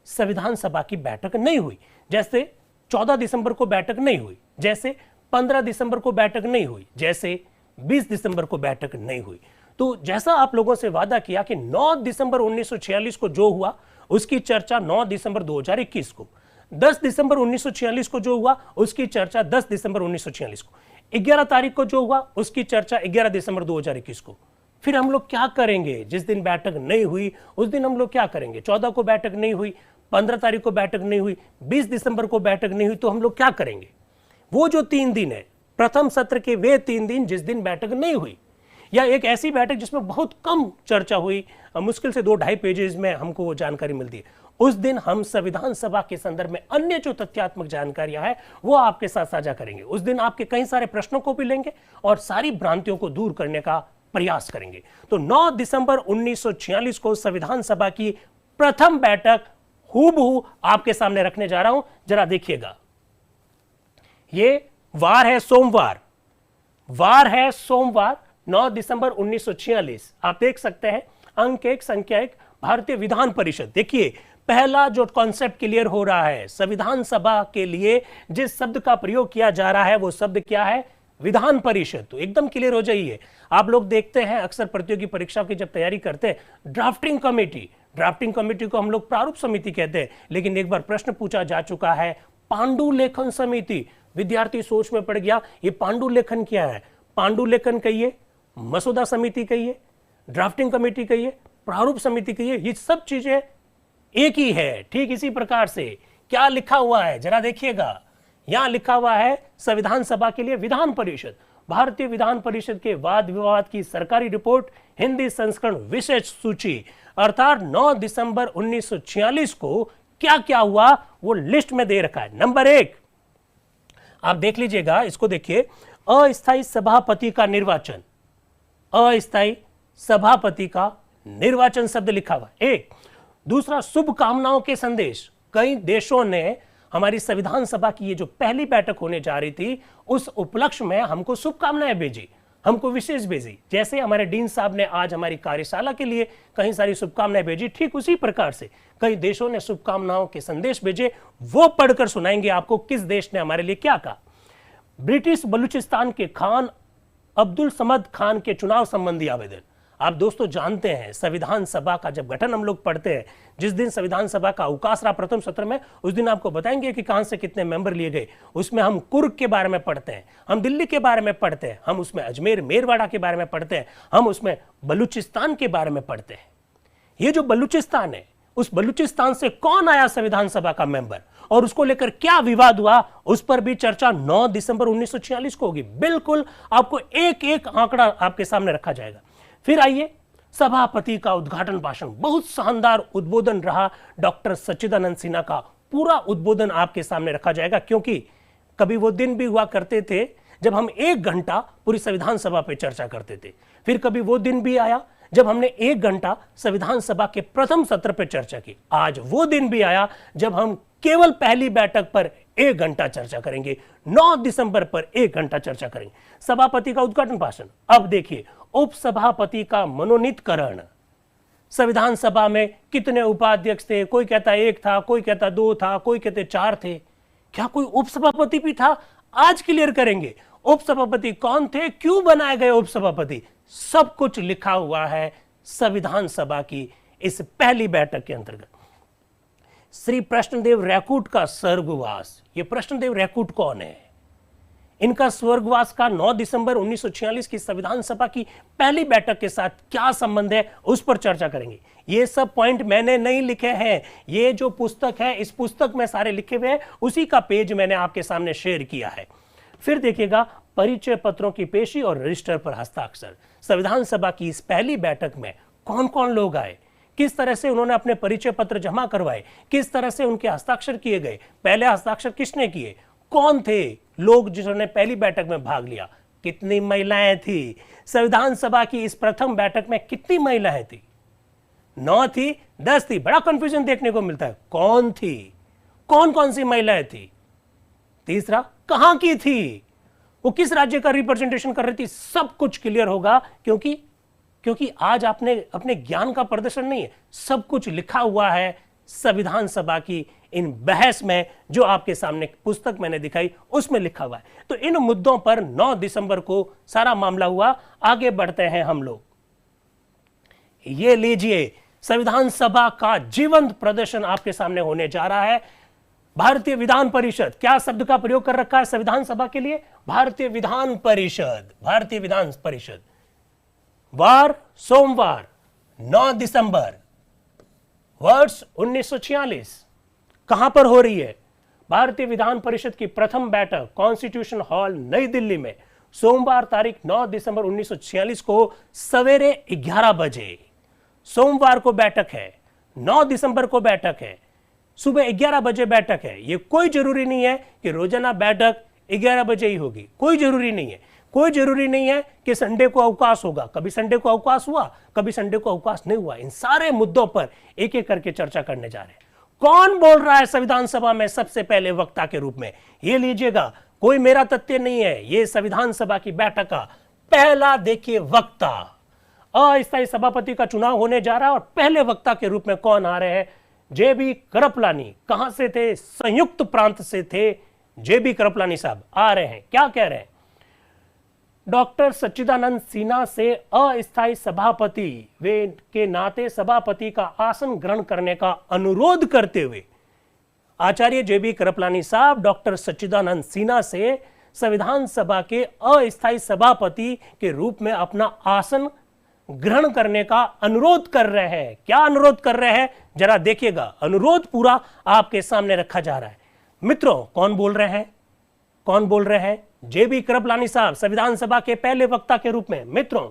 संविधान सभा की बैठक नहीं हुई। जैसे 14 दिसंबर को बैठक नहीं हुई, जैसे 15 दिसंबर को बैठक नहीं हुई, जैसे 20 दिसंबर को बैठक नहीं हुई। तो जैसा आप लोगों से वादा किया कि 9 दिसंबर 1946 को जो हुआ उसकी चर्चा 9 दिसंबर 2021 को, 10 दिसंबर 1946 को जो हुआ उसकी चर्चा 10 दिसंबर 1946 को, 11 तारीख को जो हुआ उसकी चर्चा 11 दिसंबर 2021 को। फिर हम लोग क्या करेंगे? जिस दिन बैठक नहीं हुई उस दिन हम लोग क्या करेंगे? 14 को बैठक नहीं हुई, 15 तारीख को बैठक नहीं हुई, 20 दिसंबर को बैठक नहीं हुई, तो हम लोग क्या करेंगे? वो जो 3 दिन है, प्रथम सत्र के वे 3 दिन जिस दिन बैठक नहीं हुई, या एक ऐसी बैठक जिसमें बहुत कम चर्चा हुई, मुश्किल से 2-2.5 पेजेस में हमको वो जानकारी मिलती है, उस दिन हम संविधान सभा के संदर्भ में अन्य जो तथ्यात्मक जानकारियां हैं वो आपके साथ साझा करेंगे। उस दिन आपके कई सारे प्रश्नों को भी लेंगे और सारी भ्रांतियों को दूर करने का प्रयास करेंगे। तो 9 दिसंबर 1946 को संविधान सभा की प्रथम बैठक हूबहू आपके सामने रखने जा रहा हूं, जरा देखिएगा। ये वार है सोमवार, वार है सोमवार, 9 दिसंबर 1946। आप देख सकते हैं अंक 1 संख्या 1 भारतीय विधान परिषद। देखिए पहला जो कॉन्सेप्ट क्लियर हो रहा है, संविधान सभा के लिए जिस शब्द का प्रयोग किया जा रहा है वो शब्द क्या है? विधान परिषद। तो एकदम क्लियर हो जाइए। आप लोग देखते हैं अक्सर प्रतियोगी परीक्षाओं की जब तैयारी करते हैं, ड्राफ्टिंग कमेटी, ड्राफ्टिंग कमेटी को हम लोग प्रारूप समिति कहते हैं, लेकिन एक बार प्रश्न पूछा जा चुका है पांडुलेखन समिति। विद्यार्थी सोच में पड़ गया ये पांडुलेखन क्या है? पांडुलेखन कहिए, मसौदा समिति कहिए, ड्राफ्टिंग कमेटी कहिए, प्रारूप समिति कहिए, ये सब चीजें एक ही है। ठीक इसी प्रकार से क्या लिखा हुआ है जरा देखिएगा। यहां लिखा हुआ है संविधान सभा के लिए विधान परिषद, भारतीय विधान परिषद के वाद विवाद की सरकारी रिपोर्ट, हिंदी संस्करण विशेष सूची। अर्थात 9 दिसंबर 1946 को क्या क्या हुआ वो लिस्ट में दे रखा है। नंबर 1 आप देख लीजिएगा, इसको देखिए, अस्थायी सभापति का निर्वाचन, अस्थायी सभापति का निर्वाचन शब्द लिखा हुआ है। एक दूसरा, शुभकामनाओं के संदेश। कई देशों ने हमारी संविधान सभा की ये जो पहली बैठक होने जा रही थी उस उपलक्ष्य में हमको शुभकामनाएं भेजी, हमको विशेष भेजी। जैसे हमारे डीन साहब ने आज हमारी कार्यशाला के लिए कई सारी शुभकामनाएं भेजी, ठीक उसी प्रकार से कई देशों ने शुभकामनाओं के संदेश भेजे। वो पढ़कर सुनाएंगे आपको किस देश ने हमारे लिए क्या कहा। ब्रिटिश बलूचिस्तान के खान अब्दुल समद खान के चुनाव संबंधी आवेदन। आप दोस्तों जानते हैं संविधान सभा का जब गठन हम लोग पढ़ते हैं, जिस दिन संविधान सभा का अवकाश रहा प्रथम सत्र में, उस दिन आपको बताएंगे कि कहां से कितने मेंबर लिए गए। उसमें हम कुर्ग के बारे में पढ़ते हैं, हम दिल्ली के बारे में पढ़ते हैं, हम उसमें अजमेर मेरवाड़ा के बारे में पढ़ते हैं, हम उसमें बलूचिस्तान के बारे में पढ़ते हैं। ये जो बलूचिस्तान है, उस बलूचिस्तान से कौन आया संविधान सभा का मेंबर और उसको लेकर क्या विवाद हुआ, उस पर भी चर्चा 9 दिसंबर 1946 को होगी। बिल्कुल आपको एक एक आंकड़ा आपके सामने रखा जाएगा। फिर आइए सभापति का उद्घाटन भाषण, बहुत शानदार उद्बोधन रहा डॉक्टर सच्चिदानंद सिन्हा का। पूरा उद्बोधन आपके सामने रखा जाएगा, क्योंकि कभी वो दिन भी हुआ करते थे जब हम 1 घंटा पूरी संविधान सभा पे चर्चा करते थे। फिर कभी वो दिन भी आया जब हमने 1 घंटा संविधान सभा के प्रथम सत्र पर चर्चा की। आज वो दिन भी आया जब हम केवल पहली बैठक पर 1 घंटा चर्चा करेंगे। 9 दिसंबर पर 1 घंटा चर्चा करेंगे। सभापति का उद्घाटन भाषण। अब देखिए उपसभापति का मनोनीतकरण। संविधान सभा में कितने उपाध्यक्ष थे? कोई कहता 1 था, कोई कहता 2 था, कोई कहते 4 थे। क्या कोई उपसभापति भी था? आज क्लियर करेंगे उपसभापति कौन थे, क्यों बनाए गए उपसभापति, सब कुछ लिखा हुआ है संविधान सभा की इस पहली बैठक के अंतर्गत। श्री कृष्णदेव रैकूट का स्वर्गवास। ये कृष्णदेव रैकूट कौन है? इनका स्वर्गवास का 9 दिसंबर 1946 की संविधान सभा की पहली बैठक के साथ क्या संबंध है, उस पर चर्चा करेंगे। ये सब पॉइंट मैंने नहीं लिखे हैं, ये जो पुस्तक है इस पुस्तक में सारे लिखे हुए हैं, उसी का पेज मैंने आपके सामने शेयर किया है। फिर देखिएगा परिचय पत्रों की पेशी और रजिस्टर पर हस्ताक्षर। संविधान सभा की इस पहली बैठक में कौन कौन लोग आए, किस तरह से उन्होंने अपने परिचय पत्र जमा करवाए, किस तरह से उनके हस्ताक्षर किए गए, पहले हस्ताक्षर किसने किए, कौन थे लोग जिन्होंने पहली बैठक में भाग लिया, कितनी महिलाएं थी, संविधान सभा की इस प्रथम बैठक में कितनी महिलाएं थी, 9 थी, 10 थी, बड़ा कंफ्यूजन देखने को मिलता है, कौन थी, कौन कौन सी महिलाएं थी, तीसरा कहां की थी, वो किस राज्य का रिप्रेजेंटेशन कर रही थी, सब कुछ क्लियर होगा। क्योंकि आज आपने अपने ज्ञान का प्रदर्शन नहीं है, सब कुछ लिखा हुआ है संविधान सभा की इन बहस में, जो आपके सामने पुस्तक मैंने दिखाई उसमें लिखा हुआ है। तो इन मुद्दों पर 9 दिसंबर को सारा मामला हुआ। आगे बढ़ते हैं हम लोग। ये लीजिए, संविधान सभा का जीवंत प्रदर्शन आपके सामने होने जा रहा है। भारतीय विधान परिषद, क्या शब्द का प्रयोग कर रखा है संविधान सभा के लिए, भारतीय विधान परिषद, भारतीय विधान परिषद। वार सोमवार 9 दिसंबर वर्ष 1946। कहां पर हो रही है? भारतीय विधान परिषद की प्रथम बैठक कॉन्स्टिट्यूशन हॉल नई दिल्ली में सोमवार तारीख 9 दिसंबर 1946 को सवेरे 11 बजे, सोमवार को बैठक है, 9 दिसंबर को बैठक है, सुबह 11 बजे बैठक है। यह कोई जरूरी नहीं है कि रोजाना बैठक 11 बजे ही होगी, कोई जरूरी नहीं है। कोई जरूरी नहीं है कि संडे को अवकाश होगा, कभी संडे को अवकाश हुआ, कभी संडे को अवकाश नहीं हुआ। इन सारे मुद्दों पर एक एक करके चर्चा करने जा रहे हैं। कौन बोल रहा है संविधान सभा में सबसे पहले वक्ता के रूप में? ये लीजिएगा, कोई मेरा तथ्य नहीं है, ये संविधान सभा की बैठक का पहला देखिए वक्ता। अस्थायी सभापति का चुनाव होने जा रहा है और पहले वक्ता के रूप में कौन आ रहे हैं? जेबी कृपलानी। कहां से थे? संयुक्त प्रांत से थे जेबी कृपलानी साहब आ रहे हैं। क्या कह रहे हैं? डॉक्टर सच्चिदानंद सिन्हा से अस्थायी सभापति वे के नाते सभापति का आसन ग्रहण करने का अनुरोध करते हुए आचार्य जेबी कृपलानी साहब डॉक्टर सच्चिदानंद सिन्हा से संविधान सभा के अस्थायी सभापति के रूप में अपना आसन ग्रहण करने का अनुरोध कर रहे हैं। क्या अनुरोध कर रहे हैं जरा देखिएगा, अनुरोध पूरा आपके सामने रखा जा रहा है। मित्रों, कौन बोल रहे हैं? कौन बोल रहे हैं? जेबी कृपलानी साहब संविधान सभा के पहले वक्ता के रूप में। मित्रों,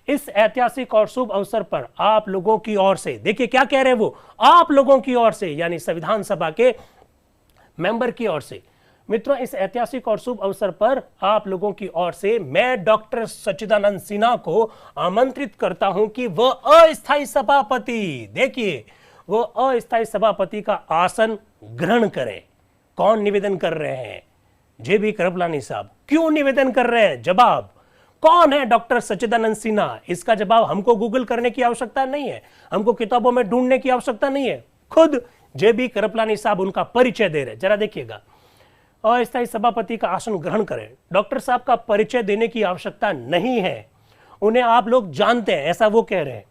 इस ऐतिहासिक और शुभ अवसर पर आप लोगों की ओर से, देखिए क्या कह रहे हैं वो, आप लोगों की ओर से यानी संविधान सभा के मेंबर की ओर से। मित्रों, इस ऐतिहासिक और शुभ अवसर पर आप लोगों की ओर से मैं डॉक्टर सच्चिदानंद सिन्हा को आमंत्रित करता हूं कि वह अस्थायी सभापति, देखिए वह अस्थायी सभापति का आसन ग्रहण करें। कौन निवेदन कर रहे हैं? जेबी कृपलानी साहब। क्यों निवेदन कर रहे हैं? जवाब, कौन है डॉक्टर सच्चिदानंद सिन्हा? इसका जवाब हमको गूगल करने की आवश्यकता नहीं है, हमको किताबों में ढूंढने की आवश्यकता नहीं है, खुद जेबी कृपलानी साहब उनका परिचय दे रहे। जरा देखिएगा, अस्थायी सभापति का आसन ग्रहण करें। डॉक्टर साहब का परिचय देने की आवश्यकता नहीं है, उन्हें आप लोग जानते हैं, ऐसा वो कह रहे हैं।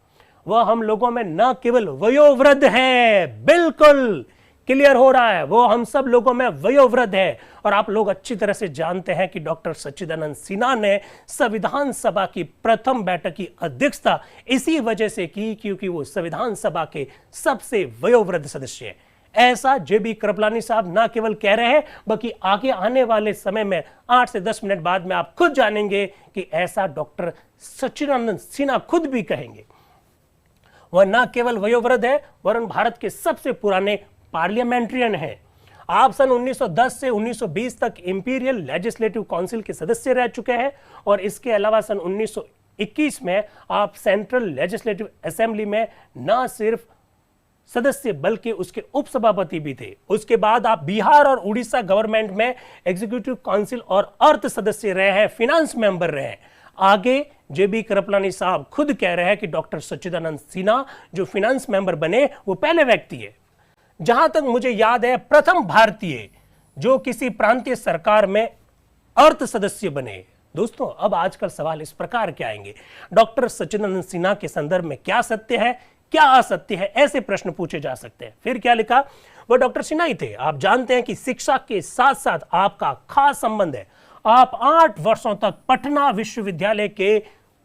वह हम लोगों में न केवल वयोवृद्ध है, बिल्कुल क्लियर हो रहा है, वो हम सब लोगों में वयोवृद्ध है। और आप लोग अच्छी तरह से जानते हैं कि डॉक्टर सच्चिदानंद सिन्हा ने संविधान सभा की प्रथम बैठक की अध्यक्षता इसी वजह से की क्योंकि वो संविधान सभा के सबसे वयोवृद्ध सदस्य हैं। ऐसा जेबी कृपलानी साहब ना केवल कह रहे हैं बल्कि आगे आने वाले समय में 8 से 10 मिनट बाद में आप खुद जानेंगे कि ऐसा डॉक्टर सच्चिदानंद सिन्हा खुद भी कहेंगे। वह ना केवल वयोवृद्ध है वरन भारत के सबसे पुराने पार्लियामेंट्रियन है। आप सन 1910 से 1920 तक इंपीरियल लेजिस्लेटिव काउंसिल के सदस्य रह चुके हैं और इसके अलावा सन 1921 में आप सेंट्रल लेजिस्लेटिव असेंबली में न सिर्फ सदस्य बल्कि उसके उपसभापति भी थे। उसके बाद आप बिहार और उड़ीसा गवर्नमेंट में एग्जीक्यूटिव काउंसिल और अर्थ सदस्य रहे हैं, फिनेंस मेंबर रहे हैं। आगे जेबी कृपलानी साहब खुद कह रहे हैं कि डॉक्टर सच्चिदानंद सिन्हा जो फिनेंस मेंबर बने वो पहले व्यक्ति है, जहां तक मुझे याद है प्रथम भारतीय जो किसी प्रांतीय सरकार में अर्थ सदस्य बने। दोस्तों, अब आजकल सवाल इस प्रकार के आएंगे, डॉक्टर सच्चिदानंद सिन्हा के संदर्भ में क्या सत्य है क्या असत्य है, ऐसे प्रश्न पूछे जा सकते हैं। फिर क्या लिखा? वह डॉक्टर सिन्हा ही थे। आप जानते हैं कि शिक्षा के साथ साथ आपका खास संबंध है। आप 8 वर्षों तक पटना विश्वविद्यालय के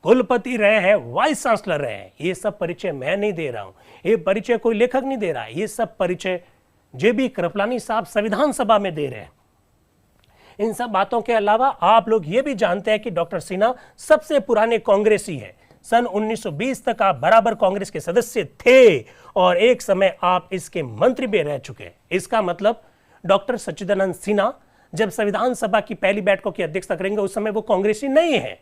कुलपति रहे हैं, वाइस चांसलर रहे हैं। ये सब परिचय मैं नहीं दे रहा हूं, ये परिचय कोई लेखक नहीं दे रहा है, ये सब परिचय जेबी कृपलानी साहब संविधान सभा में दे रहे हैं। इन सब बातों के अलावा आप लोग ये भी जानते हैं कि डॉक्टर सिन्हा सबसे पुराने कांग्रेसी है। सन 1920 तक आप बराबर कांग्रेस के सदस्य थे और एक समय आप इसके मंत्री भी रह चुके हैं। इसका मतलब डॉक्टर सच्चिदानंद सिन्हा जब संविधान सभा की पहली बैठकों की अध्यक्षता करेंगे उस समय वो कांग्रेसी नहीं है,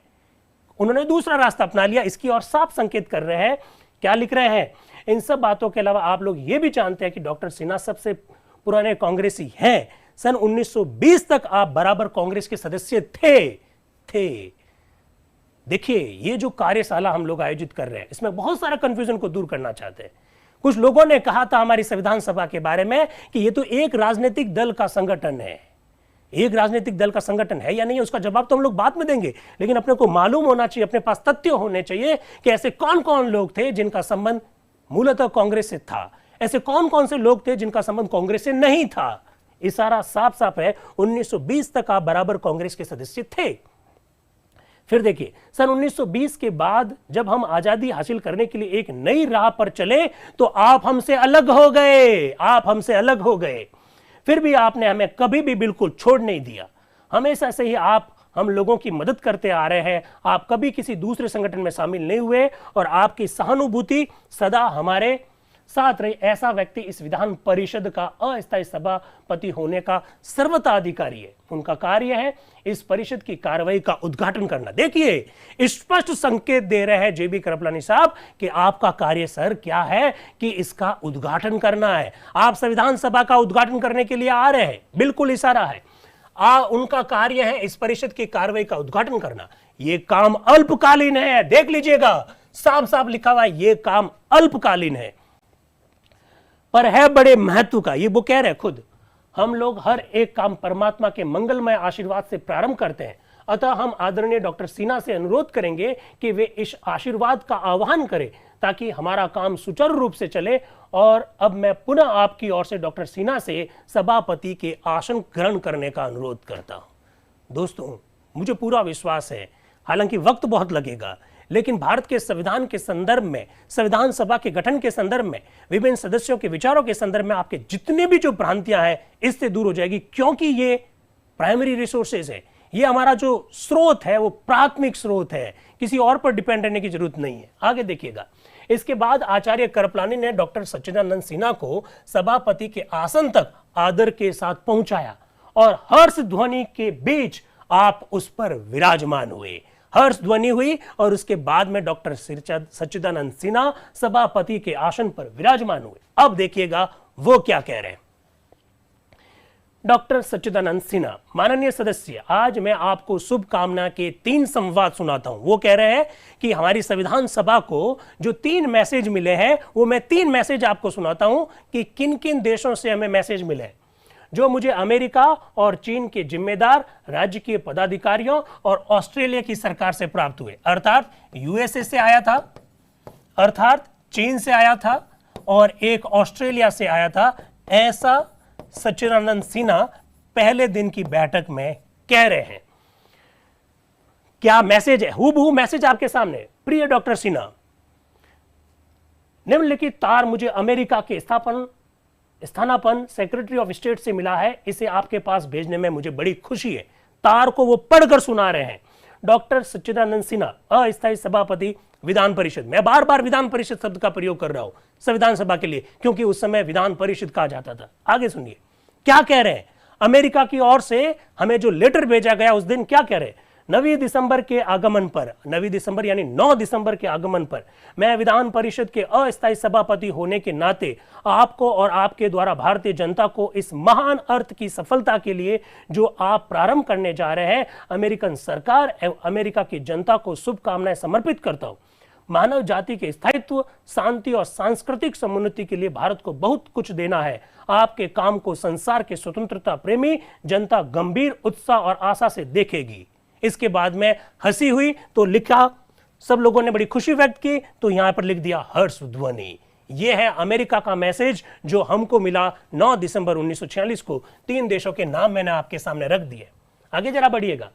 उन्होंने दूसरा रास्ता अपना लिया। इसकी और साफ संकेत कर रहे हैं। क्या लिख रहे हैं? इन सब बातों के अलावा आप लोग ये भी जानते हैं कि डॉक्टर सिन्हा सबसे पुराने कांग्रेसी हैं। सन 1920 तक आप बराबर कांग्रेस के सदस्य थे। देखिए, ये जो कार्यशाला हम लोग आयोजित कर रहे हैं इसमें बहुत सारा कंफ्यूजन को दूर करना चाहते हैं। कुछ लोगों ने कहा था हमारी संविधान सभा के बारे में कि ये तो एक राजनीतिक दल का संगठन है। एक राजनीतिक दल का संगठन है या नहीं, उसका जवाब तो हम लोग बाद में देंगे, लेकिन अपने को मालूम होना चाहिए, अपने पास तथ्य होने चाहिए कि ऐसे कौन कौन लोग थे जिनका संबंध मूलतः कांग्रेस से था, ऐसे कौन कौन से लोग थे जिनका संबंध कांग्रेस से नहीं था। इशारा साफ साफ है, 1920 तक आप बराबर कांग्रेस के सदस्य थे। फिर देखिए, सन 1920 के बाद जब हम आजादी हासिल करने के लिए एक नई राह पर चले तो आप हमसे अलग हो गए। फिर भी आपने हमें कभी भी बिल्कुल छोड़ नहीं दिया। हमेशा से ही आप हम लोगों की मदद करते आ रहे हैं। आप कभी किसी दूसरे संगठन में शामिल नहीं हुए और आपकी सहानुभूति सदा हमारे साथ रही। ऐसा व्यक्ति इस विधान परिषद का अस्थायी सभापति होने का सर्वथा अधिकारी है। उनका कार्य है इस परिषद की कार्रवाई का उद्घाटन करना। देखिए, स्पष्ट संकेत दे रहे हैं जेबी कृपलानी साहब कि आपका कार्य सर क्या है कि इसका उद्घाटन करना है। आप संविधान सभा का उद्घाटन करने के लिए आ रहे हैं, बिल्कुल इशारा है। उनका कार्य है इस परिषद की कार्रवाई का उद्घाटन करना। यह काम अल्पकालीन है, देख लीजिएगा, साफ साफ लिखा हुआ है, यह काम अल्पकालीन है पर है बड़े महत्व का। ये वो कह रहे हैं खुद। हम लोग हर एक काम परमात्मा के मंगलमय आशीर्वाद से प्रारंभ करते हैं। अतः हम आदरणीय डॉक्टर सिन्हा से अनुरोध करेंगे कि वे इस आशीर्वाद का आह्वान करें ताकि हमारा काम सुचारू रूप से चले। और अब मैं पुनः आपकी ओर से डॉक्टर सिन्हा से सभापति के आसन ग्रहण करने का अनुरोध करता हूं। दोस्तों, मुझे पूरा विश्वास है, हालांकि वक्त बहुत लगेगा, लेकिन भारत के संविधान के संदर्भ में, संविधान सभा के गठन के संदर्भ में, विभिन्न सदस्यों के विचारों के संदर्भ में आपके जितने भी जो भ्रांतियां हैं इससे दूर हो जाएगी, क्योंकि ये प्राइमरी रिसोर्सेज है। ये हमारा जो स्रोत है वो प्राथमिक स्रोत है, किसी और पर डिपेंड रहने की जरूरत नहीं है। आगे देखिएगा, इसके बाद आचार्य कृपलानी ने डॉक्टर सच्चिदानंद सिन्हा को सभापति के आसन तक आदर के साथ पहुंचाया और हर्ष ध्वनि के बीच आप उस पर विराजमान हुए। हर्ष ध्वनि हुई और उसके बाद में डॉक्टर सच्चिदानंद सिन्हा सभापति के आसन पर विराजमान हुए। अब देखिएगा वो क्या कह रहे हैं। डॉक्टर सच्चिदानंद सिन्हा, माननीय सदस्य, आज मैं आपको शुभकामना के 3 संवाद सुनाता हूं। वो कह रहे हैं कि हमारी संविधान सभा को जो 3 मैसेज मिले हैं वो मैं 3 मैसेज आपको सुनाता हूं कि किन किन देशों से हमें मैसेज मिले, जो मुझे अमेरिका और चीन के जिम्मेदार राज्य के पदाधिकारियों और ऑस्ट्रेलिया की सरकार से प्राप्त हुए। अर्थात यूएसए से आया था, अर्थात चीन से आया था और एक ऑस्ट्रेलिया से आया था। ऐसा सच्चिदानंद सिन्हा पहले दिन की बैठक में कह रहे हैं। क्या मैसेज है? हूबहू मैसेज आपके सामने। प्रिय डॉक्टर सिन्हा, निम्नलिखित तार मुझे अमेरिका के स्थानापन्न सेक्रेटरी ऑफ स्टेट से मिला है। इसे आपके पास भेजने में मुझे बड़ी खुशी है। तार को वो पढ़कर सुना रहे हैं। डॉक्टर सच्चिदानंद सिन्हा, अस्थायी सभापति विधान परिषद। मैं बार बार विधान परिषद शब्द का प्रयोग कर रहा हूं संविधान सभा के लिए, क्योंकि उस समय विधान परिषद कहा जाता था। आगे सुनिए क्या कह रहे हैं। अमेरिका की ओर से हमें जो लेटर भेजा गया उस दिन क्या कह रहे हैं। 9 दिसंबर के आगमन पर, 9 दिसंबर यानी 9 दिसंबर के आगमन पर मैं विधान परिषद के अस्थायी सभापति होने के नाते आपको और आपके द्वारा भारतीय जनता को इस महान अर्थ की सफलता के लिए जो आप प्रारंभ करने जा रहे हैं, अमेरिकन सरकार एवं अमेरिका की जनता को शुभकामनाएं समर्पित करता हूं। मानव जाति के स्थायित्व, शांति और सांस्कृतिक समुन्नति के लिए भारत को बहुत कुछ देना है। आपके काम को संसार के स्वतंत्रता प्रेमी जनता गंभीर उत्साह और आशा से देखेगी। इसके बाद में हंसी हुई तो लिखा, सब लोगों ने बड़ी खुशी व्यक्त की, तो यहां पर लिख दिया हर्ष ध्वनि। यह है अमेरिका का मैसेज जो हमको मिला 9 दिसंबर 1946 को। 3 देशों के नाम मैंने आपके सामने रख दिए। आगे जरा बढ़िएगा।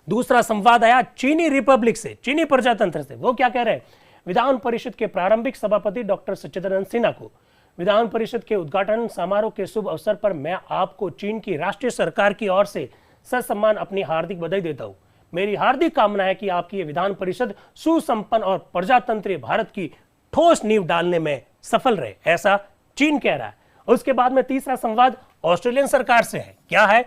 दूसरा संवाद आया चीनी रिपब्लिक से, चीनी प्रजातंत्र से। वो क्या कह रहे हैं। विधान परिषद के प्रारंभिक सभापति डॉक्टर सच्चिदानंद सिन्हा को विधान परिषद के उद्घाटन समारोह के शुभ अवसर पर मैं आपको चीन की राष्ट्रीय सरकार की ओर से ससम्मान अपनी हार्दिक बधाई देता हूं। मेरी हार्दिक कामना है कि आपकी ये विधान परिषद सुसंपन्न और प्रजातंत्रीय भारत की ठोस नींव डालने में सफल रहे, ऐसा चीन कह रहा है। उसके बाद में तीसरा संवाद ऑस्ट्रेलियन सरकार से है। क्या है?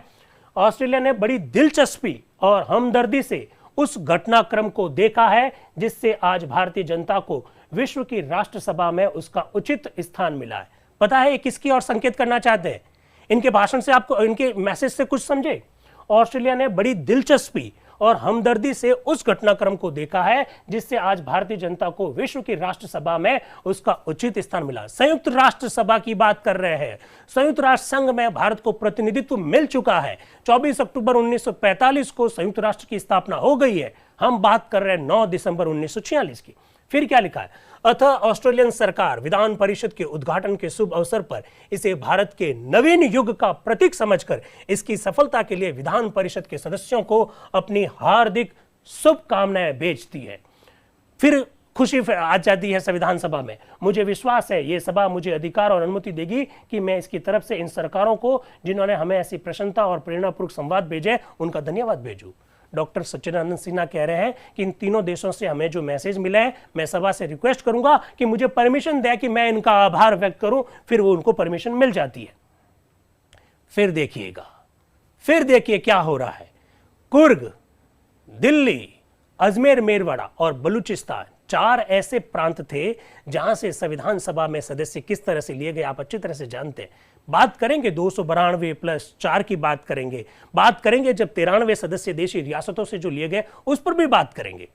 ऑस्ट्रेलिया ने बड़ी दिलचस्पी और हमदर्दी से उस घटनाक्रम को देखा है जिससे आज भारतीय जनता को विश्व की राष्ट्र सभा में उसका उचित स्थान मिला है। पता है ये किसकी ओर संकेत करना चाहते हैं? इनके भाषण से आपको, इनके मैसेज से कुछ समझे? ऑस्ट्रेलिया ने बड़ी दिलचस्पी और हमदर्दी से उस घटनाक्रम को देखा है जिससे आज भारतीय जनता को विश्व की राष्ट्र सभा में उसका उचित स्थान मिला। संयुक्त राष्ट्र सभा की बात कर रहे हैं। संयुक्त राष्ट्र संघ में भारत को प्रतिनिधित्व मिल चुका है। 24 अक्टूबर 1945 को संयुक्त राष्ट्र की स्थापना हो गई है। हम बात कर रहे हैं 9 दिसंबर 1946 की। फिर क्या लिखा है? अतः ऑस्ट्रेलियन सरकार विधान परिषद के उद्घाटन के शुभ अवसर पर इसे भारत के नवीन युग का प्रतीक समझकर इसकी सफलता के लिए विधान परिषद के सदस्यों को अपनी हार्दिक शुभकामनाएं भेजती है। फिर खुशी आ जाती है संविधान सभा में। मुझे विश्वास है ये सभा मुझे अधिकार और अनुमति देगी कि मैं इसकी तरफ से इन सरकारों को जिन्होंने हमें ऐसी प्रसन्नता और प्रेरणापूर्वक संवाद भेजे उनका धन्यवाद भेजूं। डॉक्टर सच्चिदानंद सिन्हा कह रहे हैं कि इन तीनों देशों से हमें जो मैसेज मिला है, मैं सभा से रिक्वेस्ट करूंगा कि मुझे परमिशन दे कि मैं इनका आभार व्यक्त करूं। फिर वो उनको परमिशन मिल जाती है। फिर देखिए क्या हो रहा है। कुर्ग, दिल्ली, अजमेर, मेरवाड़ा और बलूचिस्तान 4 ऐसे प्रांत थे जहां से संविधान सभा में सदस्य किस तरह से लिए गए आप अच्छी तरह से जानते हैं। बात करेंगे 292 प्लस 4 की बात करेंगे जब 93 सदस्य देशी रियासतों से जो लिए गए उस पर भी बात करेंगे।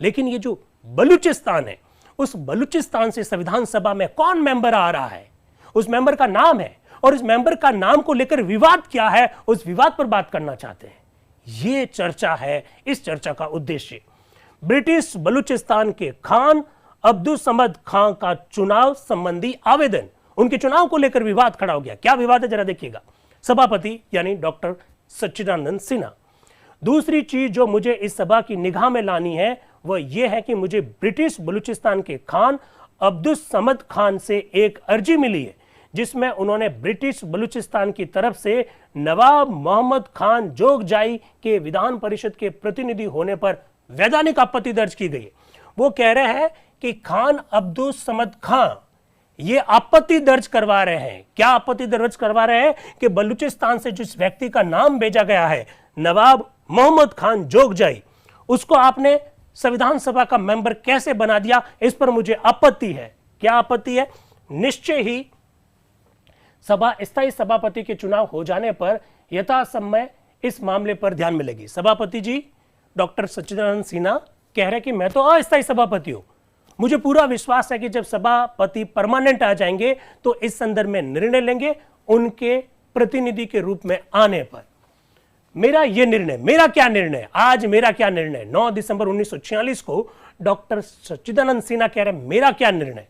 लेकिन ये जो बलूचिस्तान है, उस बलूचिस्तान से संविधान सभा में कौन मेंबर आ रहा है, उस मेंबर का नाम है और इस मेंबर का नाम को लेकर विवाद क्या है, उस विवाद पर बात करना चाहते हैं। ये चर्चा है, इस चर्चा का उद्देश्य ब्रिटिश बलूचिस्तान के खान अब्दुल समद खान का चुनाव संबंधी आवेदन, उनके चुनाव को लेकर विवाद खड़ा हो गया। क्या विवाद है जरा देखिएगा। सभापति यानी डॉक्टर सच्चिदानंद सिन्हा। दूसरी चीज जो मुझे इस सभा की निगाह में लानी है वह यह है कि मुझे ब्रिटिश बलूचिस्तान के खान अब्दुल समद खान से एक अर्जी मिली है जिसमें उन्होंने ब्रिटिश बलूचिस्तान की तरफ से नवाब मोहम्मद खान जोगजाई के विधान परिषद के प्रतिनिधि होने पर वैधानिक आपत्ति दर्ज की गई है। वो कह रहे हैं कि खान अब्दुल समद खान ये आपत्ति दर्ज करवा रहे हैं। क्या आपत्ति दर्ज करवा रहे हैं? कि बलूचिस्तान से जिस व्यक्ति का नाम भेजा गया है नवाब मोहम्मद खान जोगजाई, उसको आपने संविधान सभा का मेंबर कैसे बना दिया, इस पर मुझे आपत्ति है। क्या आपत्ति है? निश्चय ही सभा स्थायी सभापति के चुनाव हो जाने पर यथासमय इस मामले पर ध्यान मिलेगी। सभापति जी डॉक्टर सच्चिदानंद सिन्हा कह रहे कि मैं तो अस्थायी सभापति हूं, मुझे पूरा विश्वास है कि जब सभापति परमानेंट आ जाएंगे तो इस संदर्भ में निर्णय लेंगे उनके प्रतिनिधि के रूप में आने पर। मेरा क्या निर्णय आज मेरा क्या निर्णय 9 दिसंबर 1946 को डॉक्टर सच्चिदानंद सिन्हा कह रहे मेरा क्या निर्णय?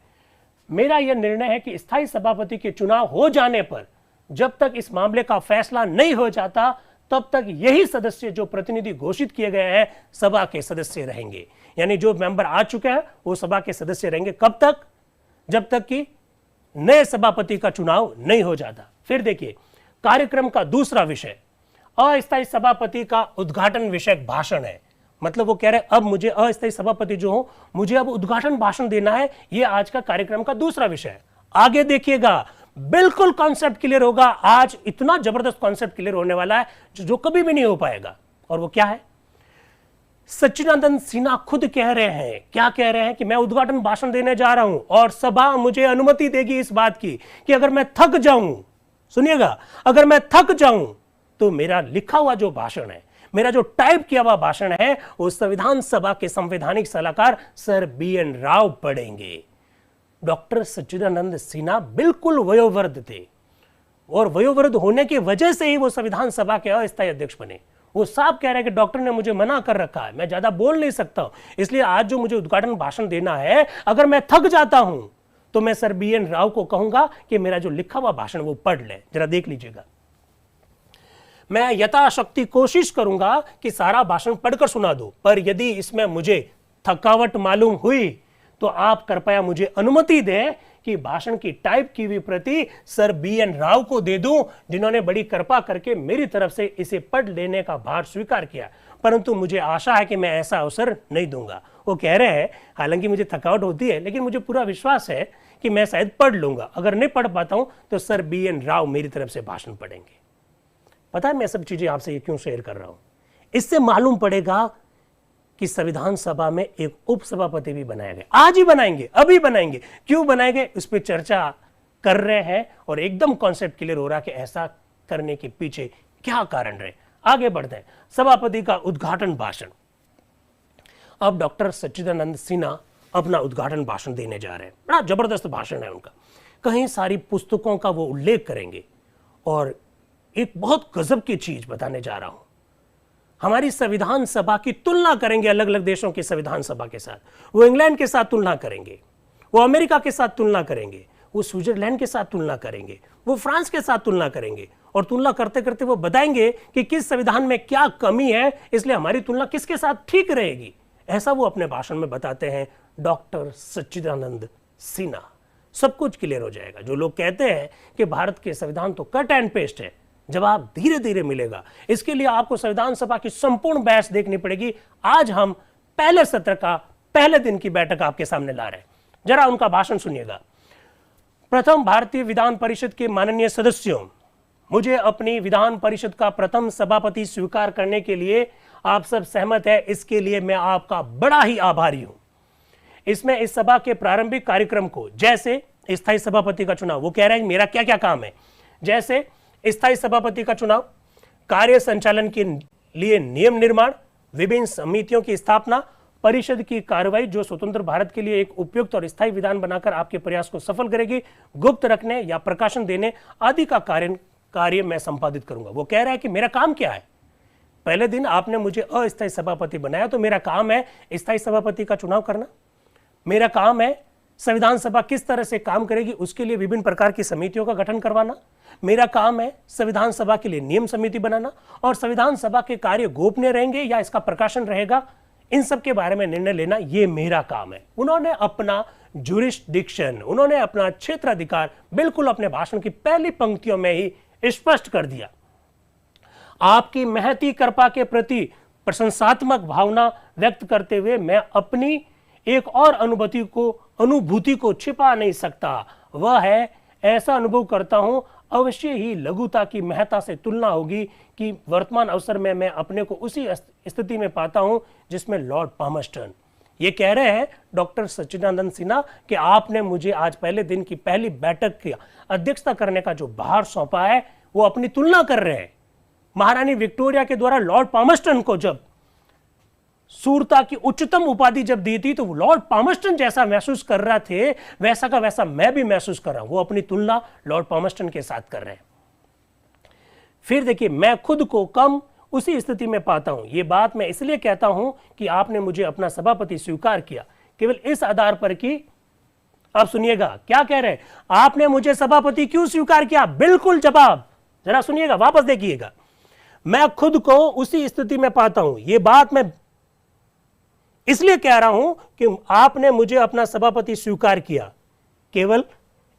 मेरा यह निर्णय है कि स्थायी सभापति के चुनाव हो जाने पर जब तक इस मामले का फैसला नहीं हो जाता तब तक यही सदस्य जो प्रतिनिधि घोषित किए गए हैं सभा के सदस्य रहेंगे। यानी जो मेंबर आ चुके हैं वो सभा के सदस्य रहेंगे। कब तक? जब तक कि नए सभापति का चुनाव नहीं हो जाता। फिर देखिए कार्यक्रम का दूसरा विषय अस्थायी सभापति का उद्घाटन विषयक भाषण है। मतलब वो कह रहे हैं अब मुझे अस्थायी सभापति जो हो मुझे अब उद्घाटन भाषण देना है। ये आज का कार्यक्रम का दूसरा विषय है। आगे देखिएगा बिल्कुल कॉन्सेप्ट क्लियर होगा। आज इतना जबरदस्त कॉन्सेप्ट क्लियर होने वाला है जो कभी भी नहीं हो पाएगा। और वो क्या है? सच्चिदानंद सिन्हा खुद कह रहे हैं, क्या कह रहे हैं कि मैं उद्घाटन भाषण देने जा रहा हूं और सभा मुझे अनुमति देगी इस बात की कि अगर मैं थक जाऊं, सुनिएगा, अगर मैं थक जाऊं तो मेरा लिखा हुआ जो भाषण है, मेरा जो टाइप किया हुआ भाषण है वो संविधान सभा के संवैधानिक सलाहकार सर BN राव पढ़ेंगे। डॉक्टर सच्चिदानंद सिन्हा बिल्कुल वयोवृद्ध थे और वयोवृद्ध होने की वजह से ही वो संविधान सभा के अस्थायी अध्यक्ष बने। वो साफ कह रहे हैं कि डॉक्टर ने मुझे मना कर रखा है, मैं ज्यादा बोल नहीं सकता हूं, इसलिए आज जो मुझे उद्घाटन भाषण देना है अगर मैं थक जाता हूं तो मैं सर BN राव को कहूंगा कि मेरा जो लिखा हुआ भाषण वो पढ़ ले। जरा देख लीजिएगा। मैं यथाशक्ति कोशिश करूंगा कि सारा भाषण पढ़कर सुना दो, पर यदि इसमें मुझे थकावट मालूम हुई तो आप कृपया मुझे अनुमति दें कि भाषण की टाइप की हुई प्रति सर BN राव को दे दूं, जिन्होंने बड़ी कृपा करके मेरी तरफ से इसे पढ़ लेने का भार स्वीकार किया, परंतु मुझे आशा है कि मैं ऐसा अवसर नहीं दूंगा। वो कह रहे हैं, हालांकि मुझे थकावट होती है लेकिन मुझे पूरा विश्वास है कि मैं शायद पढ़ लूंगा। अगर नहीं पढ़ पाता हूं तो सर BN राव मेरी तरफ से भाषण पढ़ेंगे। पता है मैं सब चीजें आपसे ये क्यों शेयर कर रहा हूं? इससे मालूम पड़ेगा कि संविधान सभा में एक उपसभापति भी बनाया गया। आज ही बनाएंगे, अभी बनाएंगे। क्यों बनाएंगे उस पर चर्चा कर रहे हैं और एकदम कॉन्सेप्ट क्लियर हो रहा है कि ऐसा करने के पीछे क्या कारण रहे। आगे बढ़ते हैं। सभापति का उद्घाटन भाषण। अब डॉक्टर सच्चिदानंद सिन्हा अपना उद्घाटन भाषण देने जा रहे हैं। बड़ा जबरदस्त भाषण है उनका। कहीं सारी पुस्तकों का वो उल्लेख करेंगे और एक बहुत गजब की चीज बताने जा रहा हूं। हमारी संविधान सभा की तुलना करेंगे अलग अलग देशों की संविधान सभा के साथ। वो इंग्लैंड के साथ तुलना करेंगे, वो अमेरिका के साथ तुलना करेंगे, वो स्विट्जरलैंड के साथ तुलना करेंगे, वो फ्रांस के साथ तुलना करेंगे और तुलना करते करते वो बताएंगे कि किस संविधान में क्या कमी है, इसलिए हमारी तुलना किसके साथ ठीक रहेगी। ऐसा वो अपने भाषण में बताते हैं डॉक्टर सच्चिदानंद सिन्हा। सब कुछ क्लियर हो जाएगा। जो लोग कहते हैं कि भारत के संविधान तो कट एंड पेस्ट है, जवाब धीरे धीरे मिलेगा। इसके लिए आपको संविधान सभा की संपूर्ण बहस देखनी पड़ेगी। आज हम पहले सत्र का पहले दिन की बैठक आपके सामने ला रहे हैं। जरा उनका भाषण सुनिएगा। प्रथम भारतीय विधान परिषद के माननीय सदस्यों, मुझे अपनी विधान परिषद का प्रथम सभापति स्वीकार करने के लिए आप सब सहमत है, इसके लिए मैं आपका बड़ा ही आभारी हूं। इसमें इस सभा के प्रारंभिक कार्यक्रम को, जैसे स्थायी सभापति का चुनाव, वो कह रहे हैं मेरा क्या क्या काम है, जैसे स्थायी सभापति का चुनाव, कार्य संचालन के लिए नियम निर्माण, विभिन्न समितियों की स्थापना, परिषद की कार्रवाई जो स्वतंत्र भारत के लिए एक उपयुक्त और स्थायी विधान बनाकर आपके प्रयास को सफल करेगी, गुप्त रखने या प्रकाशन देने आदि का कार्य मैं संपादित करूंगा। वो कह रहा है कि मेरा काम क्या है। पहले दिन आपने मुझे अस्थायी सभापति बनाया, तो मेरा काम है स्थायी सभापति का चुनाव करना। मेरा काम है संविधान सभा किस तरह से काम करेगी उसके लिए विभिन्न प्रकार की समितियों का गठन करवाना। मेरा काम है संविधान सभा के लिए नियम समिति बनाना और संविधान सभा के कार्य गोपनीय रहेंगे या इसका प्रकाशन रहेगा, इन सब के बारे में निर्णय लेना, ये मेरा काम है। उन्होंने अपना ज्यूरिसडिक्शन, उन्होंने अपना क्षेत्राधिकार बिल्कुल अपने भाषण की पहली पंक्तियों में ही स्पष्ट कर दिया। आपकी महती कृपा के प्रति प्रशंसात्मक भावना व्यक्त करते हुए मैं अपनी एक और अनुभूति को छिपा नहीं सकता। वह है, ऐसा अनुभव करता हूं अवश्य ही लघुता की महत्ता से तुलना होगी कि वर्तमान अवसर में मैं अपने को उसी स्थिति में पाता हूं जिसमें लॉर्ड पामस्टन। ये कह रहे हैं डॉक्टर सच्चिदानंद सिन्हा कि आपने मुझे आज पहले दिन की पहली बैठक की अध्यक्षता करने का जो भार सौंपा है, वो अपनी तुलना कर रहे हैं। महारानी विक्टोरिया के द्वारा लॉर्ड पामस्टन को जब सूरता की उच्चतम उपाधि जब दी थी, तो लॉर्ड पामस्टन जैसा महसूस कर रहा थे, वैसा का वैसा मैं भी महसूस कर रहा हूं। वो अपनी तुलना लॉर्ड पामस्टन के साथ कर रहे हैं। फिर देखिए, मैं खुद को कम उसी स्थिति में पाता हूं। यह बात मैं इसलिए कहता हूं कि आपने मुझे अपना सभापति स्वीकार किया केवल इस आधार पर कि, अब सुनिएगा क्या कह रहे हैं, आपने मुझे सभापति क्यों स्वीकार किया? बिल्कुल जवाब जरा सुनिएगा, वापस देखिएगा। मैं खुद को उसी स्थिति में पाता हूं। यह बात मैं इसलिए कह रहा हूं कि आपने मुझे अपना सभापति स्वीकार किया केवल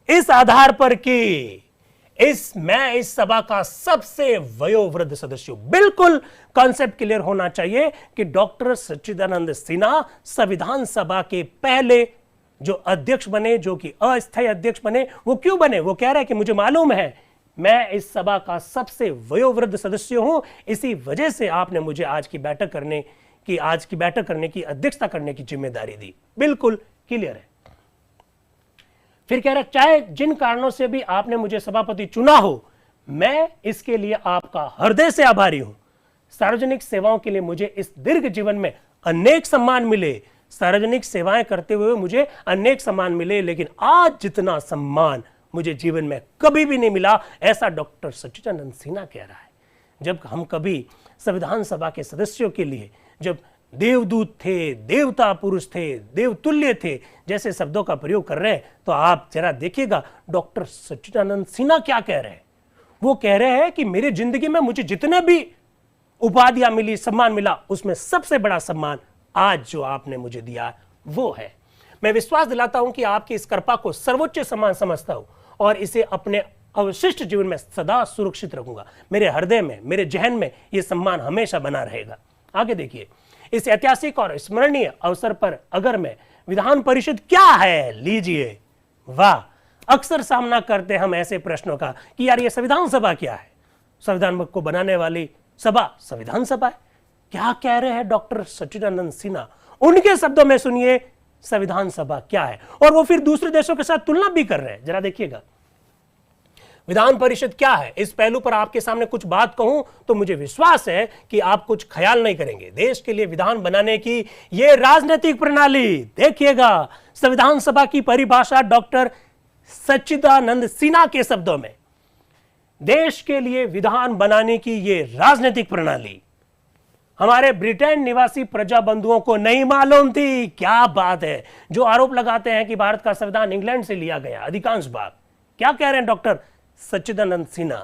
इस आधार पर कि मैं इस सभा का सबसे वयोवृद्ध सदस्य हूं। बिल्कुल कॉन्सेप्ट क्लियर होना चाहिए कि डॉक्टर सच्चिदानंद सिन्हा संविधान सभा के पहले जो अध्यक्ष बने, जो कि अस्थायी अध्यक्ष बने, वो क्यों बने? वो कह रहे हैं कि मुझे मालूम है मैं इस सभा का सबसे वयोवृद्ध सदस्य हूं, इसी वजह से आपने मुझे आज की बैठक करने की अध्यक्षता करने की जिम्मेदारी दी। बिल्कुल क्लियर है। फिर कह रहा, चाहे जिन कारणों से भी आपने मुझे सभापति चुना हो, मैं इसके लिए आपका हृदय से आभारी हूं। सार्वजनिक सेवाओं के लिए मुझे इस दीर्घ जीवन में अनेक सम्मान मिले, सार्वजनिक सेवाएं करते हुए मुझे अनेक सम्मान मिले, लेकिन आज जितना सम्मान मुझे जीवन में कभी भी नहीं मिला, ऐसा डॉक्टर सच्चिदानंद सिन्हा कह रहा है। जब हम कभी संविधान सभा के सदस्यों के लिए जब देवदूत थे, देवता पुरुष थे, देवतुल्य थे जैसे शब्दों का प्रयोग कर रहे हैं, तो आप जरा देखिएगा डॉक्टर सच्चिदानंद सिन्हा क्या कह रहे हैं। वो कह रहे हैं कि मेरी जिंदगी में मुझे जितने भी उपाधियां मिली, सम्मान मिला, उसमें सबसे बड़ा सम्मान आज जो आपने मुझे दिया वो है। मैं विश्वास दिलाता हूं कि आपकी इस कृपा को सर्वोच्च सम्मान समझता हूं और इसे अपने अवशिष्ट जीवन में सदा सुरक्षित रखूंगा। मेरे हृदय में, मेरे जहन में यह सम्मान हमेशा बना रहेगा। आगे देखिए, इस ऐतिहासिक और स्मरणीय अवसर पर अगर मैं विधान परिषद क्या है, लीजिए, वाह, अक्सर सामना करते हम ऐसे प्रश्नों का कि यार ये संविधान सभा क्या है? संविधान को बनाने वाली सभा संविधान सभा है। क्या कह रहे हैं डॉक्टर सच्चिदानंद सिन्हा? उनके शब्दों में सुनिए, संविधान सभा क्या है, और वो फिर दूसरे देशों के साथ तुलना भी कर रहे हैं। जरा देखिएगा, विधान परिषद क्या है। इस पहलू पर आपके सामने कुछ बात कहूं तो मुझे विश्वास है कि आप कुछ ख्याल नहीं करेंगे। देश के लिए विधान बनाने की यह राजनीतिक प्रणाली, देखिएगा, संविधान सभा की परिभाषा डॉक्टर सच्चिदानंद सिन्हा के शब्दों में, देश के लिए विधान बनाने की यह राजनीतिक प्रणाली हमारे ब्रिटेन निवासी प्रजा बंधुओं को नहीं मालूम थी। क्या बात है! जो आरोप लगाते हैं कि भारत का संविधान इंग्लैंड से लिया गया, अधिकांश भाग, क्या कह रहे हैं डॉक्टर सच्चिदानंद सिन्हा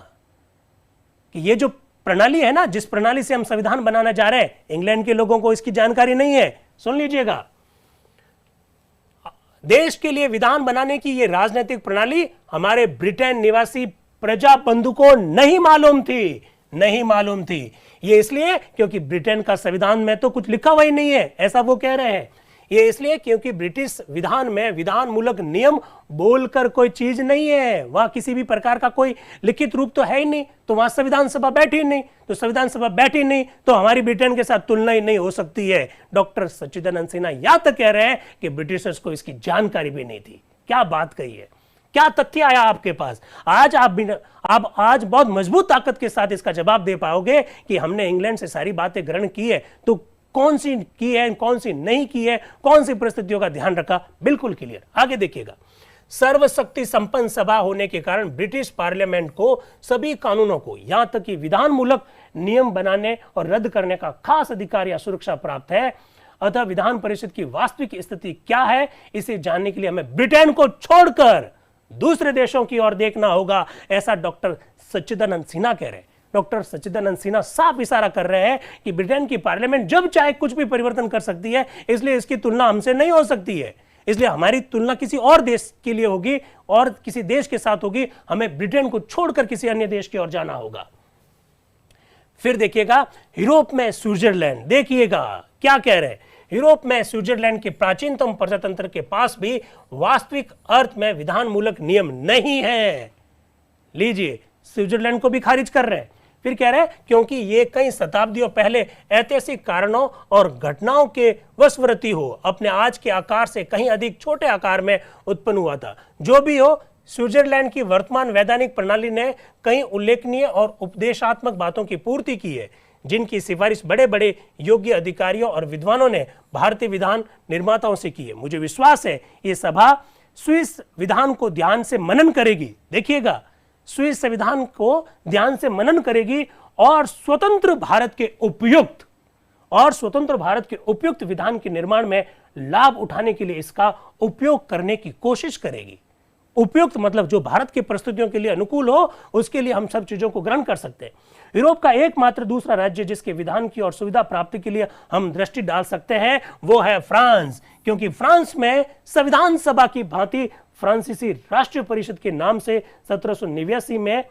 कि ये जो प्रणाली है ना, जिस प्रणाली से हम संविधान बनाना जा रहे हैं, इंग्लैंड के लोगों को इसकी जानकारी नहीं है। सुन लीजिएगा, देश के लिए विधान बनाने की यह राजनीतिक प्रणाली हमारे ब्रिटेन निवासी प्रजा बंधु को नहीं मालूम थी। नहीं मालूम थी ये इसलिए क्योंकि ब्रिटेन का संविधान में तो कुछ लिखा हुआ ही नहीं है, ऐसा वो कह रहे हैं। ये इसलिए क्योंकि ब्रिटिश विधान में विधान मूलक नियम बोलकर कोई चीज नहीं है, वहां किसी भी प्रकार का कोई लिखित रूप तो है ही नहीं, तो वहां संविधान सभा बैठी नहीं, तो संविधान सभा बैठी नहीं तो हमारी ब्रिटेन के साथ तुलना ही नहीं हो सकती है। डॉक्टर सच्चिदानंद सिन्हा यहां तक कह रहे हैं कि ब्रिटिशर्स को इसकी जानकारी भी नहीं थी। क्या बात कही है, क्या तथ्य आया आपके पास? आज आप आज बहुत मजबूत ताकत के साथ इसका जवाब दे पाओगे कि हमने इंग्लैंड से सारी बातें ग्रहण की है, तो कौन सी की है, कौन सी नहीं की है, कौन सी परिस्थितियों का ध्यान रखा, बिल्कुल क्लियर। आगे देखिएगा, सर्वशक्ति संपन्न सभा होने के कारण ब्रिटिश पार्लियामेंट को सभी कानूनों को, यहां तक कि विधान मूलक नियम बनाने और रद्द करने का खास अधिकार या सुरक्षा प्राप्त है। अतः विधान परिषद की वास्तविक स्थिति क्या है, इसे जानने के लिए हमें ब्रिटेन को छोड़कर दूसरे देशों की ओर देखना होगा, ऐसा डॉक्टर सच्चिदानंद सिन्हा कह रहे हैं। डॉक्टर सच्चिदानंद सिन्हा साफ इशारा कर रहे हैं कि ब्रिटेन की पार्लियामेंट जब चाहे कुछ भी परिवर्तन कर सकती है, इसलिए इसकी तुलना हमसे नहीं हो सकती है। इसलिए हमारी तुलना किसी और देश के लिए होगी और किसी देश के साथ होगी, हमें ब्रिटेन को छोड़कर किसी अन्य देश की ओर जाना होगा। फिर देखिएगा, यूरोप में स्विट्जरलैंड, देखिएगा क्या कह रहे हैं। यूरोप में स्विट्जरलैंड के प्राचीनतम प्रजातंत्र के पास भी वास्तविक अर्थ में विधान मूलक नियम नहीं है। लीजिए, स्विट्जरलैंड को भी खारिज कर रहे हैं। फिर कह रहे हैं क्योंकि ये कई शताब्दियों पहले ऐतिहासिक कारणों और घटनाओं के वशवर्ती हो, अपने आज के आकार से कहीं अधिक छोटे आकार में उत्पन्न हुआ था। जो भी हो, स्विट्जरलैंड की वर्तमान वैधानिक प्रणाली ने कई उल्लेखनीय और उपदेशात्मक बातों की पूर्ति की है, जिनकी सिफारिश बड़े बड़े योग्य अधिकारियों और विद्वानों ने भारतीय विधान निर्माताओं से की है। मुझे विश्वास है ये सभा स्विस विधान को ध्यान से मनन करेगी। देखिएगा, स्विस संविधान को ध्यान से मनन करेगी और स्वतंत्र भारत के उपयुक्त विधान के निर्माण में लाभ उठाने के लिए इसका उपयोग करने की कोशिश करेगी। उपयुक्त मतलब जो भारत की परिस्थितियों के लिए अनुकूल हो, उसके लिए हम सब चीजों को ग्रहण कर सकते हैं। यूरोप का एकमात्र दूसरा राज्य जिसके विधान की और सुविधा प्राप्ति के लिए हम दृष्टि डाल सकते हैं वो है फ्रांस, क्योंकि फ्रांस में संविधान सभा की भांति फ्रांसीसी राष्ट्रीय परिषद के नाम से 1789 में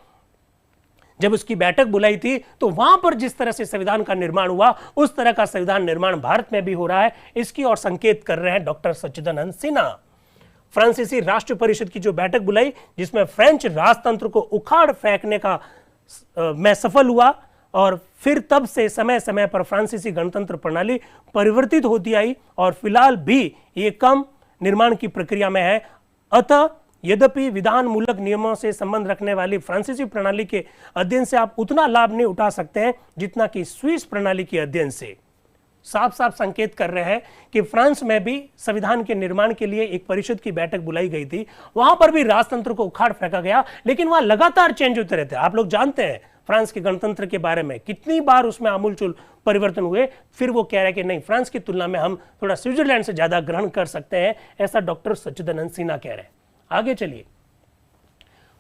जब उसकी बैठक बुलाई थी, तो वहां पर जिस तरह से संविधान का निर्माण हुआ, उस तरह का संविधान निर्माण भारत में भी हो रहा है। इसकी ओर संकेत कर रहे हैं डॉक्टर सच्चिदानंद सिन्हा। फ्रांसीसी राष्ट्रीय परिषद की जो बैठक बुलाई, जिसमें फ्रेंच राजतंत्र को उखाड़ फेंकने का में सफल हुआ, और फिर तब से समय समय पर फ्रांसीसी गणतंत्र प्रणाली परिवर्तित होती आई और फिलहाल भी ये कम निर्माण की प्रक्रिया में है। अतः यद्यपि विधान मूलक नियमों से संबंध रखने वाली फ्रांसीसी प्रणाली के अध्ययन से आप उतना लाभ नहीं उठा सकते हैं जितना कि स्विस प्रणाली के अध्ययन से। साफ साफ संकेत कर रहे हैं कि फ्रांस में भी संविधान के निर्माण के लिए एक परिषद की बैठक बुलाई गई थी, वहां पर भी राजतंत्र को उखाड़ फेंका गया, लेकिन वहां लगातार चेंज होते रहते हैं। आप लोग जानते हैं फ्रांस के गणतंत्र के बारे में कितनी बार उसमें आमूलचूल परिवर्तन हुए। फिर वो कह रहे हैं कि नहीं, फ्रांस की तुलना में हम थोड़ा स्विट्जरलैंड से ज्यादा ग्रहण कर सकते हैं, ऐसा डॉक्टर सच्चिदानंद सिन्हा कह रहे हैं। आगे चलिए,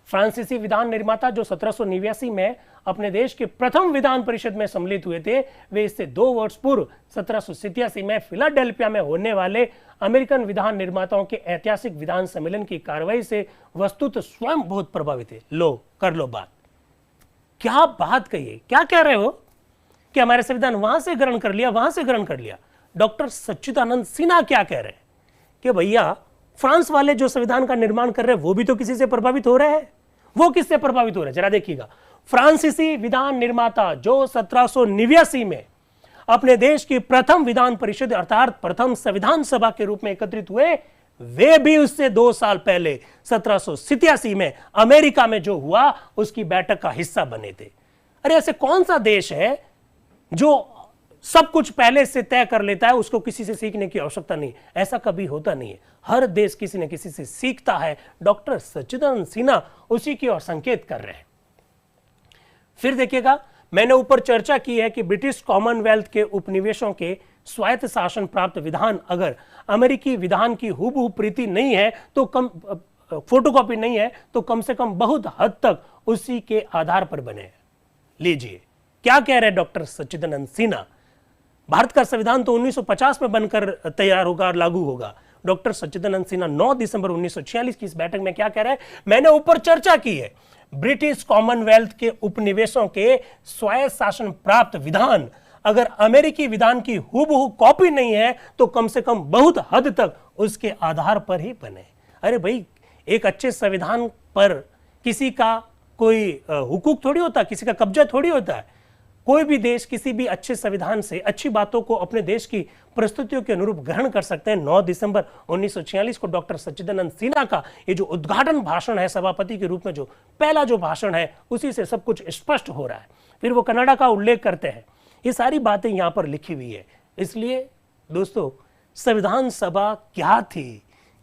फ्रांसीसी विधान निर्माता जो 1789 में अपने देश के प्रथम विधान परिषद में सम्मिलित हुए थे, वे इससे 2 वर्ष पूर्व 1787 में फिलाडेल्फिया में होने वाले अमेरिकन विधान निर्माताओं के ऐतिहासिक विधान सम्मेलन की कार्रवाई से वस्तुतः स्वयं बहुत प्रभावित थे। लो कर लो बात, क्या बात कही है, क्या कह रहे हो कि हमारे संविधान वहां से ग्रहण कर लिया, वहां से ग्रहण कर लिया। डॉक्टर सच्चिदानंद सिन्हा क्या कह रहे हैं कि भैया फ्रांस वाले जो संविधान का निर्माण कर रहे हैं वो भी तो किसी से प्रभावित हो रहे हैं। वो किससे प्रभावित हो रहे हैं जरा देखिएगा। फ्रांसीसी विधान निर्माता जो 1789 में अपने देश की प्रथम विधान परिषद अर्थात प्रथम संविधान सभा के रूप में एकत्रित हुए, वे भी उससे 2 साल पहले 1787 में अमेरिका में जो हुआ उसकी बैठक का हिस्सा बने थे। अरे ऐसे कौन सा देश है जो सब कुछ पहले से तय कर लेता है, उसको किसी से सीखने की आवश्यकता नहीं। ऐसा कभी होता नहीं है, हर देश किसी न किसी से सीखता है। डॉक्टर सच्चिदानंद सिन्हा उसी की ओर संकेत कर रहे हैं। फिर देखिएगा, मैंने ऊपर चर्चा की है कि ब्रिटिश कॉमनवेल्थ के उपनिवेशों के स्वायत्त शासन प्राप्त विधान अगर अमेरिकी विधान की हूबहू प्रति नहीं है तो कम फोटोकॉपी नहीं है तो कम से कम बहुत हद तक उसी के आधार पर बने। लीजिए क्या कह रहे हैं डॉक्टर सच्चिदानंद सिन्हा। भारत का संविधान तो 1950 में बनकर तैयार होगा और लागू होगा। डॉक्टर सच्चिदानंद सिन्हा 9 दिसंबर 1946 की इस बैठक में क्या कह रहे हैं, मैंने ऊपर चर्चा की है, ब्रिटिश कॉमनवेल्थ के उपनिवेशों के स्वायत्त शासन प्राप्त विधान अगर अमेरिकी विधान की हूबहू कॉपी नहीं है तो कम से कम बहुत हद तक उसके आधार पर ही बने। अरे भाई, एक अच्छे संविधान पर किसी का कोई हुकूक थोड़ी होता, किसी का कब्जा थोड़ी होता है। कोई भी देश किसी भी अच्छे संविधान से अच्छी बातों को अपने देश की परिस्थितियों के अनुरूप ग्रहण कर सकते हैं। 9 दिसंबर 1946 को डॉक्टर सच्चिदानंद सिन्हा का ये जो उद्घाटन भाषण है सभापति के रूप में, जो पहला जो भाषण है, उसी से सब कुछ स्पष्ट हो रहा है। फिर वो कनाडा का उल्लेख करते हैं। ये सारी बातें यहां पर लिखी हुई है। इसलिए दोस्तों, संविधान सभा क्या थी,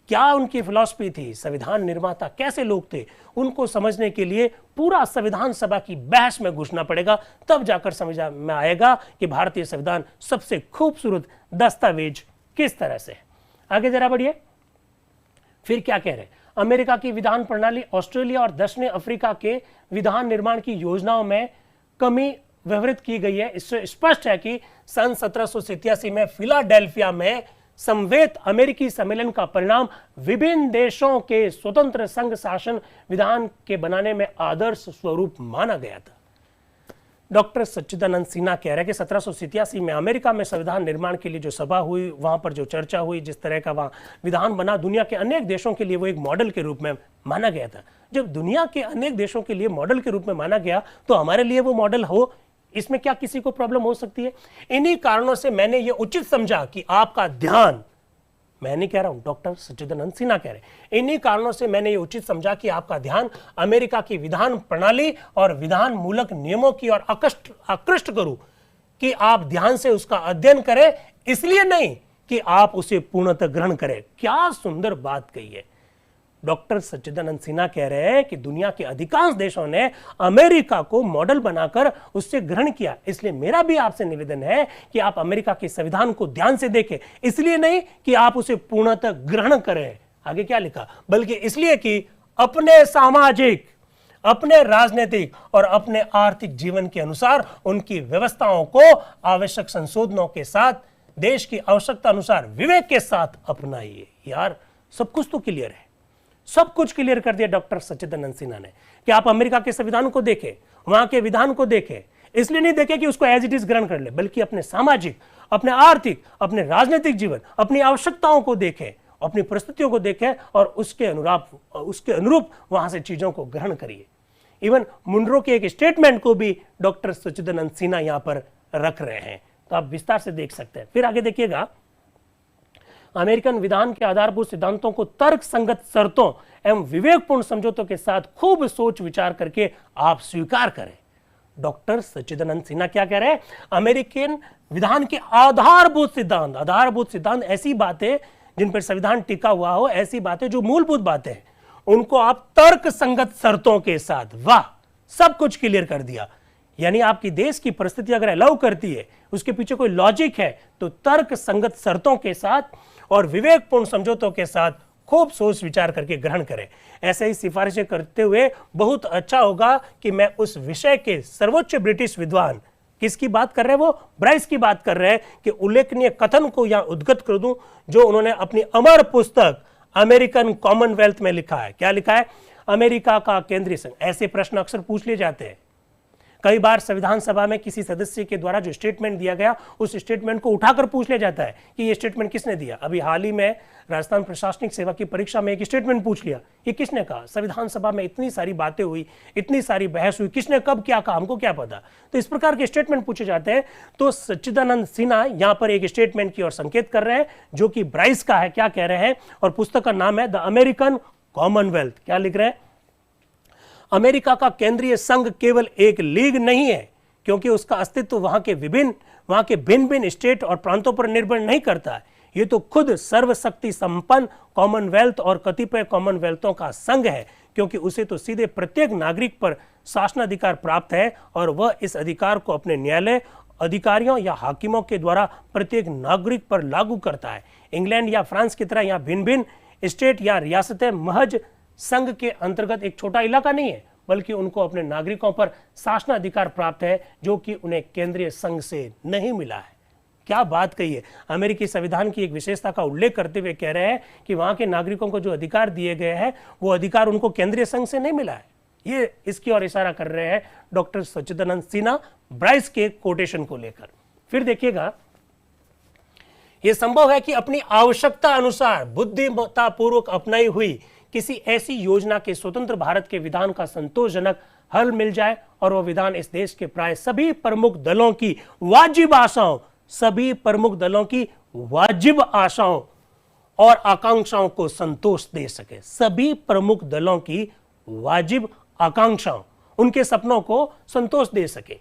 क्या उनकी फिलॉसफी थी, संविधान निर्माता कैसे लोग थे, उनको समझने के लिए पूरा संविधान सभा की बहस में घुसना पड़ेगा, तब जाकर समझ में आएगा कि भारतीय संविधान सबसे खूबसूरत दस्तावेज किस तरह से है। आगे जरा बढ़िए। फिर क्या कह रहे हैं, अमेरिका की विधान प्रणाली ऑस्ट्रेलिया और दक्षिण अफ्रीका के विधान निर्माण की योजनाओं में कमी विवृत की गई है। इससे स्पष्ट है कि सन 1787 में फिलाडेल्फिया में समवेत अमेरिकी सम्मेलन का परिणाम विभिन्न देशों के स्वतंत्र संघ शासन विधान के बनाने में आदर्श स्वरूप माना गया था। डॉक्टर सच्चिदानंद सिन्हा कह रहे हैं कि 1787 में अमेरिका में संविधान निर्माण के लिए जो सभा हुई, वहां पर जो चर्चा हुई, जिस तरह का वहां विधान बना, दुनिया के अनेक देशों के लिए वो एक मॉडल के रूप में माना गया था। जब दुनिया के अनेक देशों के लिए मॉडल के रूप में माना गया तो हमारे लिए वो मॉडल हो, इसमें क्या किसी को प्रॉब्लम हो सकती है? इन्हीं कारणों से मैंने ये उचित समझा कि आपका ध्यान, मैं नहीं कह रहा हूं, डॉक्टर सच्चिदानंद सिन्हा कह रहे हैं, इन्हीं कारणों से मैंने ये उचित समझा कि आपका ध्यान अमेरिका की विधान प्रणाली और विधान मूलक नियमों की ओर आकृष्ट करूं, कि आप ध्यान से उसका अध्ययन करें, इसलिए नहीं कि आप उसे पूर्णतः ग्रहण करें। क्या सुंदर बात कही है। डॉक्टर सच्चिदानंद सिन्हा कह रहे हैं कि दुनिया के अधिकांश देशों ने अमेरिका को मॉडल बनाकर उससे ग्रहण किया, इसलिए मेरा भी आपसे निवेदन है कि आप अमेरिका के संविधान को ध्यान से देखें, इसलिए नहीं कि आप उसे पूर्णतः ग्रहण करें। आगे क्या लिखा, बल्कि इसलिए कि अपने सामाजिक, अपने राजनीतिक और अपने आर्थिक जीवन के अनुसार उनकी व्यवस्थाओं को आवश्यक संशोधनों के साथ, देश की आवश्यकता अनुसार विवेक के साथ अपनाइए। यार, सब कुछ तो क्लियर है, सब कुछ क्लियर कर दिया डॉक्टर सच्चिदानंद सिन्हा ने कि आप अमेरिका के संविधान को देखें, वहां के विधान को देखें, इसलिए नहीं देखें कि उसको एज इट इज ग्रहण कर ले, बल्कि अपने सामाजिक, अपने आर्थिक, अपने राजनीतिक जीवन, अपनी आवश्यकताओं को देखें, अपनी परिस्थितियों को देखें और उसके अनुरूप वहां से चीजों को ग्रहण करिए। इवन मुनरो के एक स्टेटमेंट को भी डॉक्टर सच्चिदानंद सिन्हा यहां पर रख रहे हैं, तो आप विस्तार से देख सकते हैं। फिर आगे देखिएगा, अमेरिकन विधान के आधारभूत सिद्धांतों को तर्क संगत शर्तों एवं विवेकपूर्ण समझौतों के साथ खूब सोच विचार करके आप स्वीकार करें। डॉक्टर सच्चिदानंद सिन्हा क्या कह रहे हैं, अमेरिकन विधान के आधारभूत सिद्धांत ऐसी बातें जिन पर संविधान टिका हुआ हो, ऐसी बातें जो मूलभूत बातें हैं, उनको आप तर्क संगत शर्तों के साथ, वाह, सब कुछ क्लियर कर दिया। यानी आपकी देश की परिस्थिति अगर अलाउ करती है, उसके पीछे कोई लॉजिक है, तो तर्क संगत शर्तों के साथ और विवेकपूर्ण समझौतों के साथ खूब सोच विचार करके ग्रहण करें। ऐसे ही सिफारिशें करते हुए बहुत अच्छा होगा कि मैं उस विषय के सर्वोच्च ब्रिटिश विद्वान, किसकी बात कर रहे हैं, वो ब्राइस की बात कर रहे हैं, कि उल्लेखनीय कथन को यहां उद्गत कर दूं जो उन्होंने अपनी अमर पुस्तक अमेरिकन कॉमनवेल्थ में लिखा है। क्या लिखा है? अमेरिका का केंद्रीय संघ। ऐसे प्रश्न अक्सर पूछ लिए जाते हैं। कई बार संविधान सभा में किसी सदस्य के द्वारा जो स्टेटमेंट दिया गया, उस स्टेटमेंट को उठाकर पूछ लिया जाता है कि ये स्टेटमेंट किसने दिया। अभी हाल ही में राजस्थान प्रशासनिक सेवा की परीक्षा में एक स्टेटमेंट पूछ लिया, ये किसने कहा। संविधान सभा में इतनी सारी बातें हुई, इतनी सारी बहस हुई, किसने कब क्या कहा, हमको क्या पता। तो इस प्रकार के स्टेटमेंट पूछे जाते हैं। तो सच्चिदानंद सिन्हा यहां पर एक स्टेटमेंट की ओर संकेत कर रहे हैं जो कि ब्राइस का है। क्या कह रहे हैं? और पुस्तक का नाम है द अमेरिकन कॉमनवेल्थ। क्या लिख रहे हैं? अमेरिका का केंद्रीय संघ केवल एक लीग नहीं है, क्योंकि उसका अस्तित्व वहां के भिन्न भिन्न स्टेट और प्रांतों पर निर्भर नहीं करता है। ये तो खुद सर्वशक्ति संपन्न कॉमनवेल्थ और कतिपय कॉमनवेल्थों का संघ है, क्योंकि उसे तो सीधे प्रत्येक नागरिक पर शासनाधिकार प्राप्त है और वह इस अधिकार को अपने न्यायालय अधिकारियों या हाकिमों के द्वारा प्रत्येक नागरिक पर लागू करता है। इंग्लैंड या फ्रांस की तरह यहाँ भिन्न भिन्न स्टेट या रियासतें महज संघ के अंतर्गत एक छोटा इलाका नहीं है, बल्कि उनको अपने नागरिकों पर शासनाधिकार प्राप्त है, जो कि उन्हें केंद्रीय संघ से नहीं मिला है। क्या बात कही है। अमेरिकी संविधान की एक विशेषता का उल्लेख करते हुए कह रहे हैं कि वहां के नागरिकों को जो अधिकार दिए गए हैं, वो अधिकार उनको केंद्रीय संघ से नहीं मिला है। ये इसकी ओर इशारा कर रहे हैं डॉक्टर सच्चिदानंद सिन्हा ब्राइस के कोटेशन को लेकर। फिर देखिएगा, यह संभव है कि अपनी आवश्यकता अनुसार बुद्धिमत्तापूर्वक अपनाई हुई किसी ऐसी योजना के स्वतंत्र भारत के विधान का संतोषजनक हल मिल जाए और वह विधान इस देश के प्राय सभी प्रमुख दलों की वाजिब आशाओं और आकांक्षाओं को संतोष दे सके। सभी प्रमुख दलों की वाजिब आकांक्षाओं, उनके सपनों को संतोष दे सके।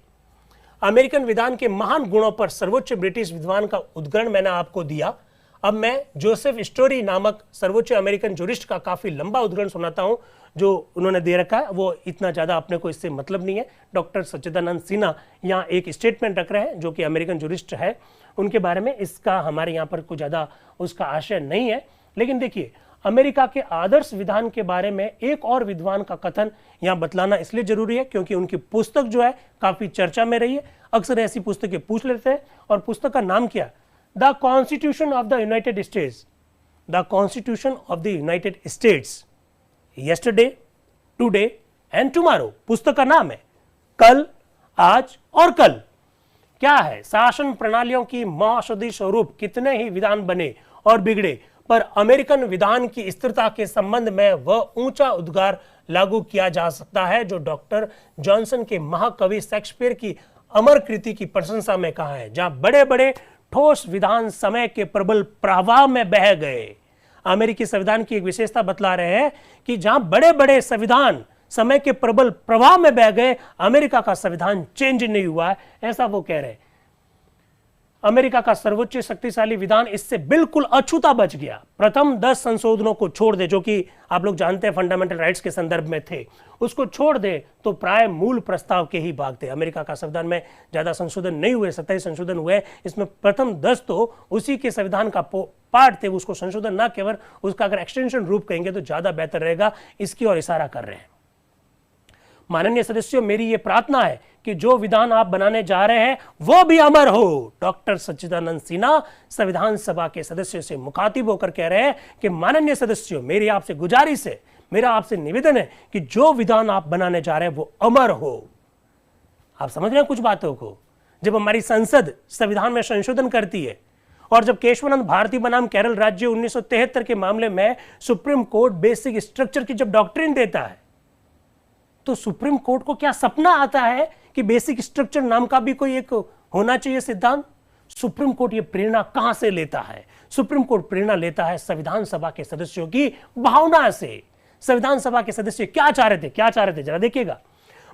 अमेरिकन विधान के महान गुणों पर सर्वोच्च ब्रिटिश विद्वान का उद्धरण मैंने आपको दिया। अब मैं जोसेफ स्टोरी नामक सर्वोच्च अमेरिकन जुरिस्ट का काफी लंबा उद्धरण सुनाता हूं जो उन्होंने दे रखा है। वो इतना ज्यादा अपने को इससे मतलब नहीं है। डॉक्टर सच्चिदानंद सिन्हा यहाँ एक स्टेटमेंट रख रहे हैं जो कि अमेरिकन जुरिस्ट है, उनके बारे में इसका हमारे यहाँ पर कुछ ज्यादा उसका आशय नहीं है। लेकिन देखिए, अमेरिका के आदर्श विधान के बारे में एक और विद्वान का कथन यहाँ बतलाना इसलिए जरूरी है क्योंकि उनकी पुस्तक जो है काफी चर्चा में रही है। अक्सर ऐसी पुस्तकें पूछ लेते हैं। और पुस्तक का नाम क्या? The constitution of the United states. The constitution of the United states, yesterday, today and tomorrow पुस्तक का नाम है। कल, आज और कल। क्या है? शासन प्रणालियों की महाऔषधि स्वरूप कितने ही विधान बने और बिगड़े, पर अमेरिकन विधान की स्थिरता के संबंध में वह ऊंचा उद्गार लागू किया जा सकता है जो डॉक्टर जॉनसन के महाकवि शेक्सपियर की अमर कृति की प्रशंसा में कहा है, जहां बड़े बड़े ठोस विधान समय के प्रबल प्रवाह में बह गए। अमेरिकी संविधान की एक विशेषता बतला रहे हैं कि जहां बड़े बड़े संविधान समय के प्रबल प्रवाह में बह गए, अमेरिका का संविधान चेंज नहीं हुआ है, ऐसा वो कह रहे हैं। अमेरिका का सर्वोच्च शक्तिशाली विधान इससे बिल्कुल अछूता बच गया। प्रथम 10 संशोधनों को छोड़ दे, जो कि आप लोग जानते हैं फंडामेंटल राइट्स के संदर्भ में थे, उसको छोड़ दे तो प्राय मूल प्रस्ताव के ही भाग थे। अमेरिका का संविधान में ज्यादा संशोधन नहीं हुए, 27 संशोधन हुए। इसमें प्रथम 10 तो उसी के संविधान का पार्ट थे, उसको संशोधन ना केवल उसका अगर एक्सटेंशन रूप कहेंगे तो ज्यादा बेहतर रहेगा, इसकी ओर इशारा कर रहे हैं। माननीय सदस्यों, मेरी यह प्रार्थना है कि जो विधान आप बनाने जा रहे हैं वो भी अमर हो। डॉक्टर सच्चिदानंद सिन्हा संविधान सभा के सदस्यों से मुखातिब होकर कह रहे हैं कि माननीय सदस्यों, मेरी आपसे गुजारिश है, मेरा आपसे निवेदन है कि जो विधान आप बनाने जा रहे हैं वो अमर हो। आप समझ रहे हैं कुछ बातों को? जब हमारी संसद संविधान में संशोधन करती है और जब केशवानंद भारती बनाम केरल राज्य 1973 के मामले में सुप्रीम कोर्ट बेसिक स्ट्रक्चर की जब डॉक्ट्रिन देता है, तो सुप्रीम कोर्ट को क्या सपना आता है कि बेसिक स्ट्रक्चर नाम का भी कोई एक होना चाहिए सिद्धांत? सुप्रीम कोर्ट ये प्रेरणा कहां से लेता है? सुप्रीम कोर्ट प्रेरणा लेता है संविधान सभा के सदस्यों की भावना से। संविधान सभा के सदस्य क्या चाह रहे थे जरा देखिएगा।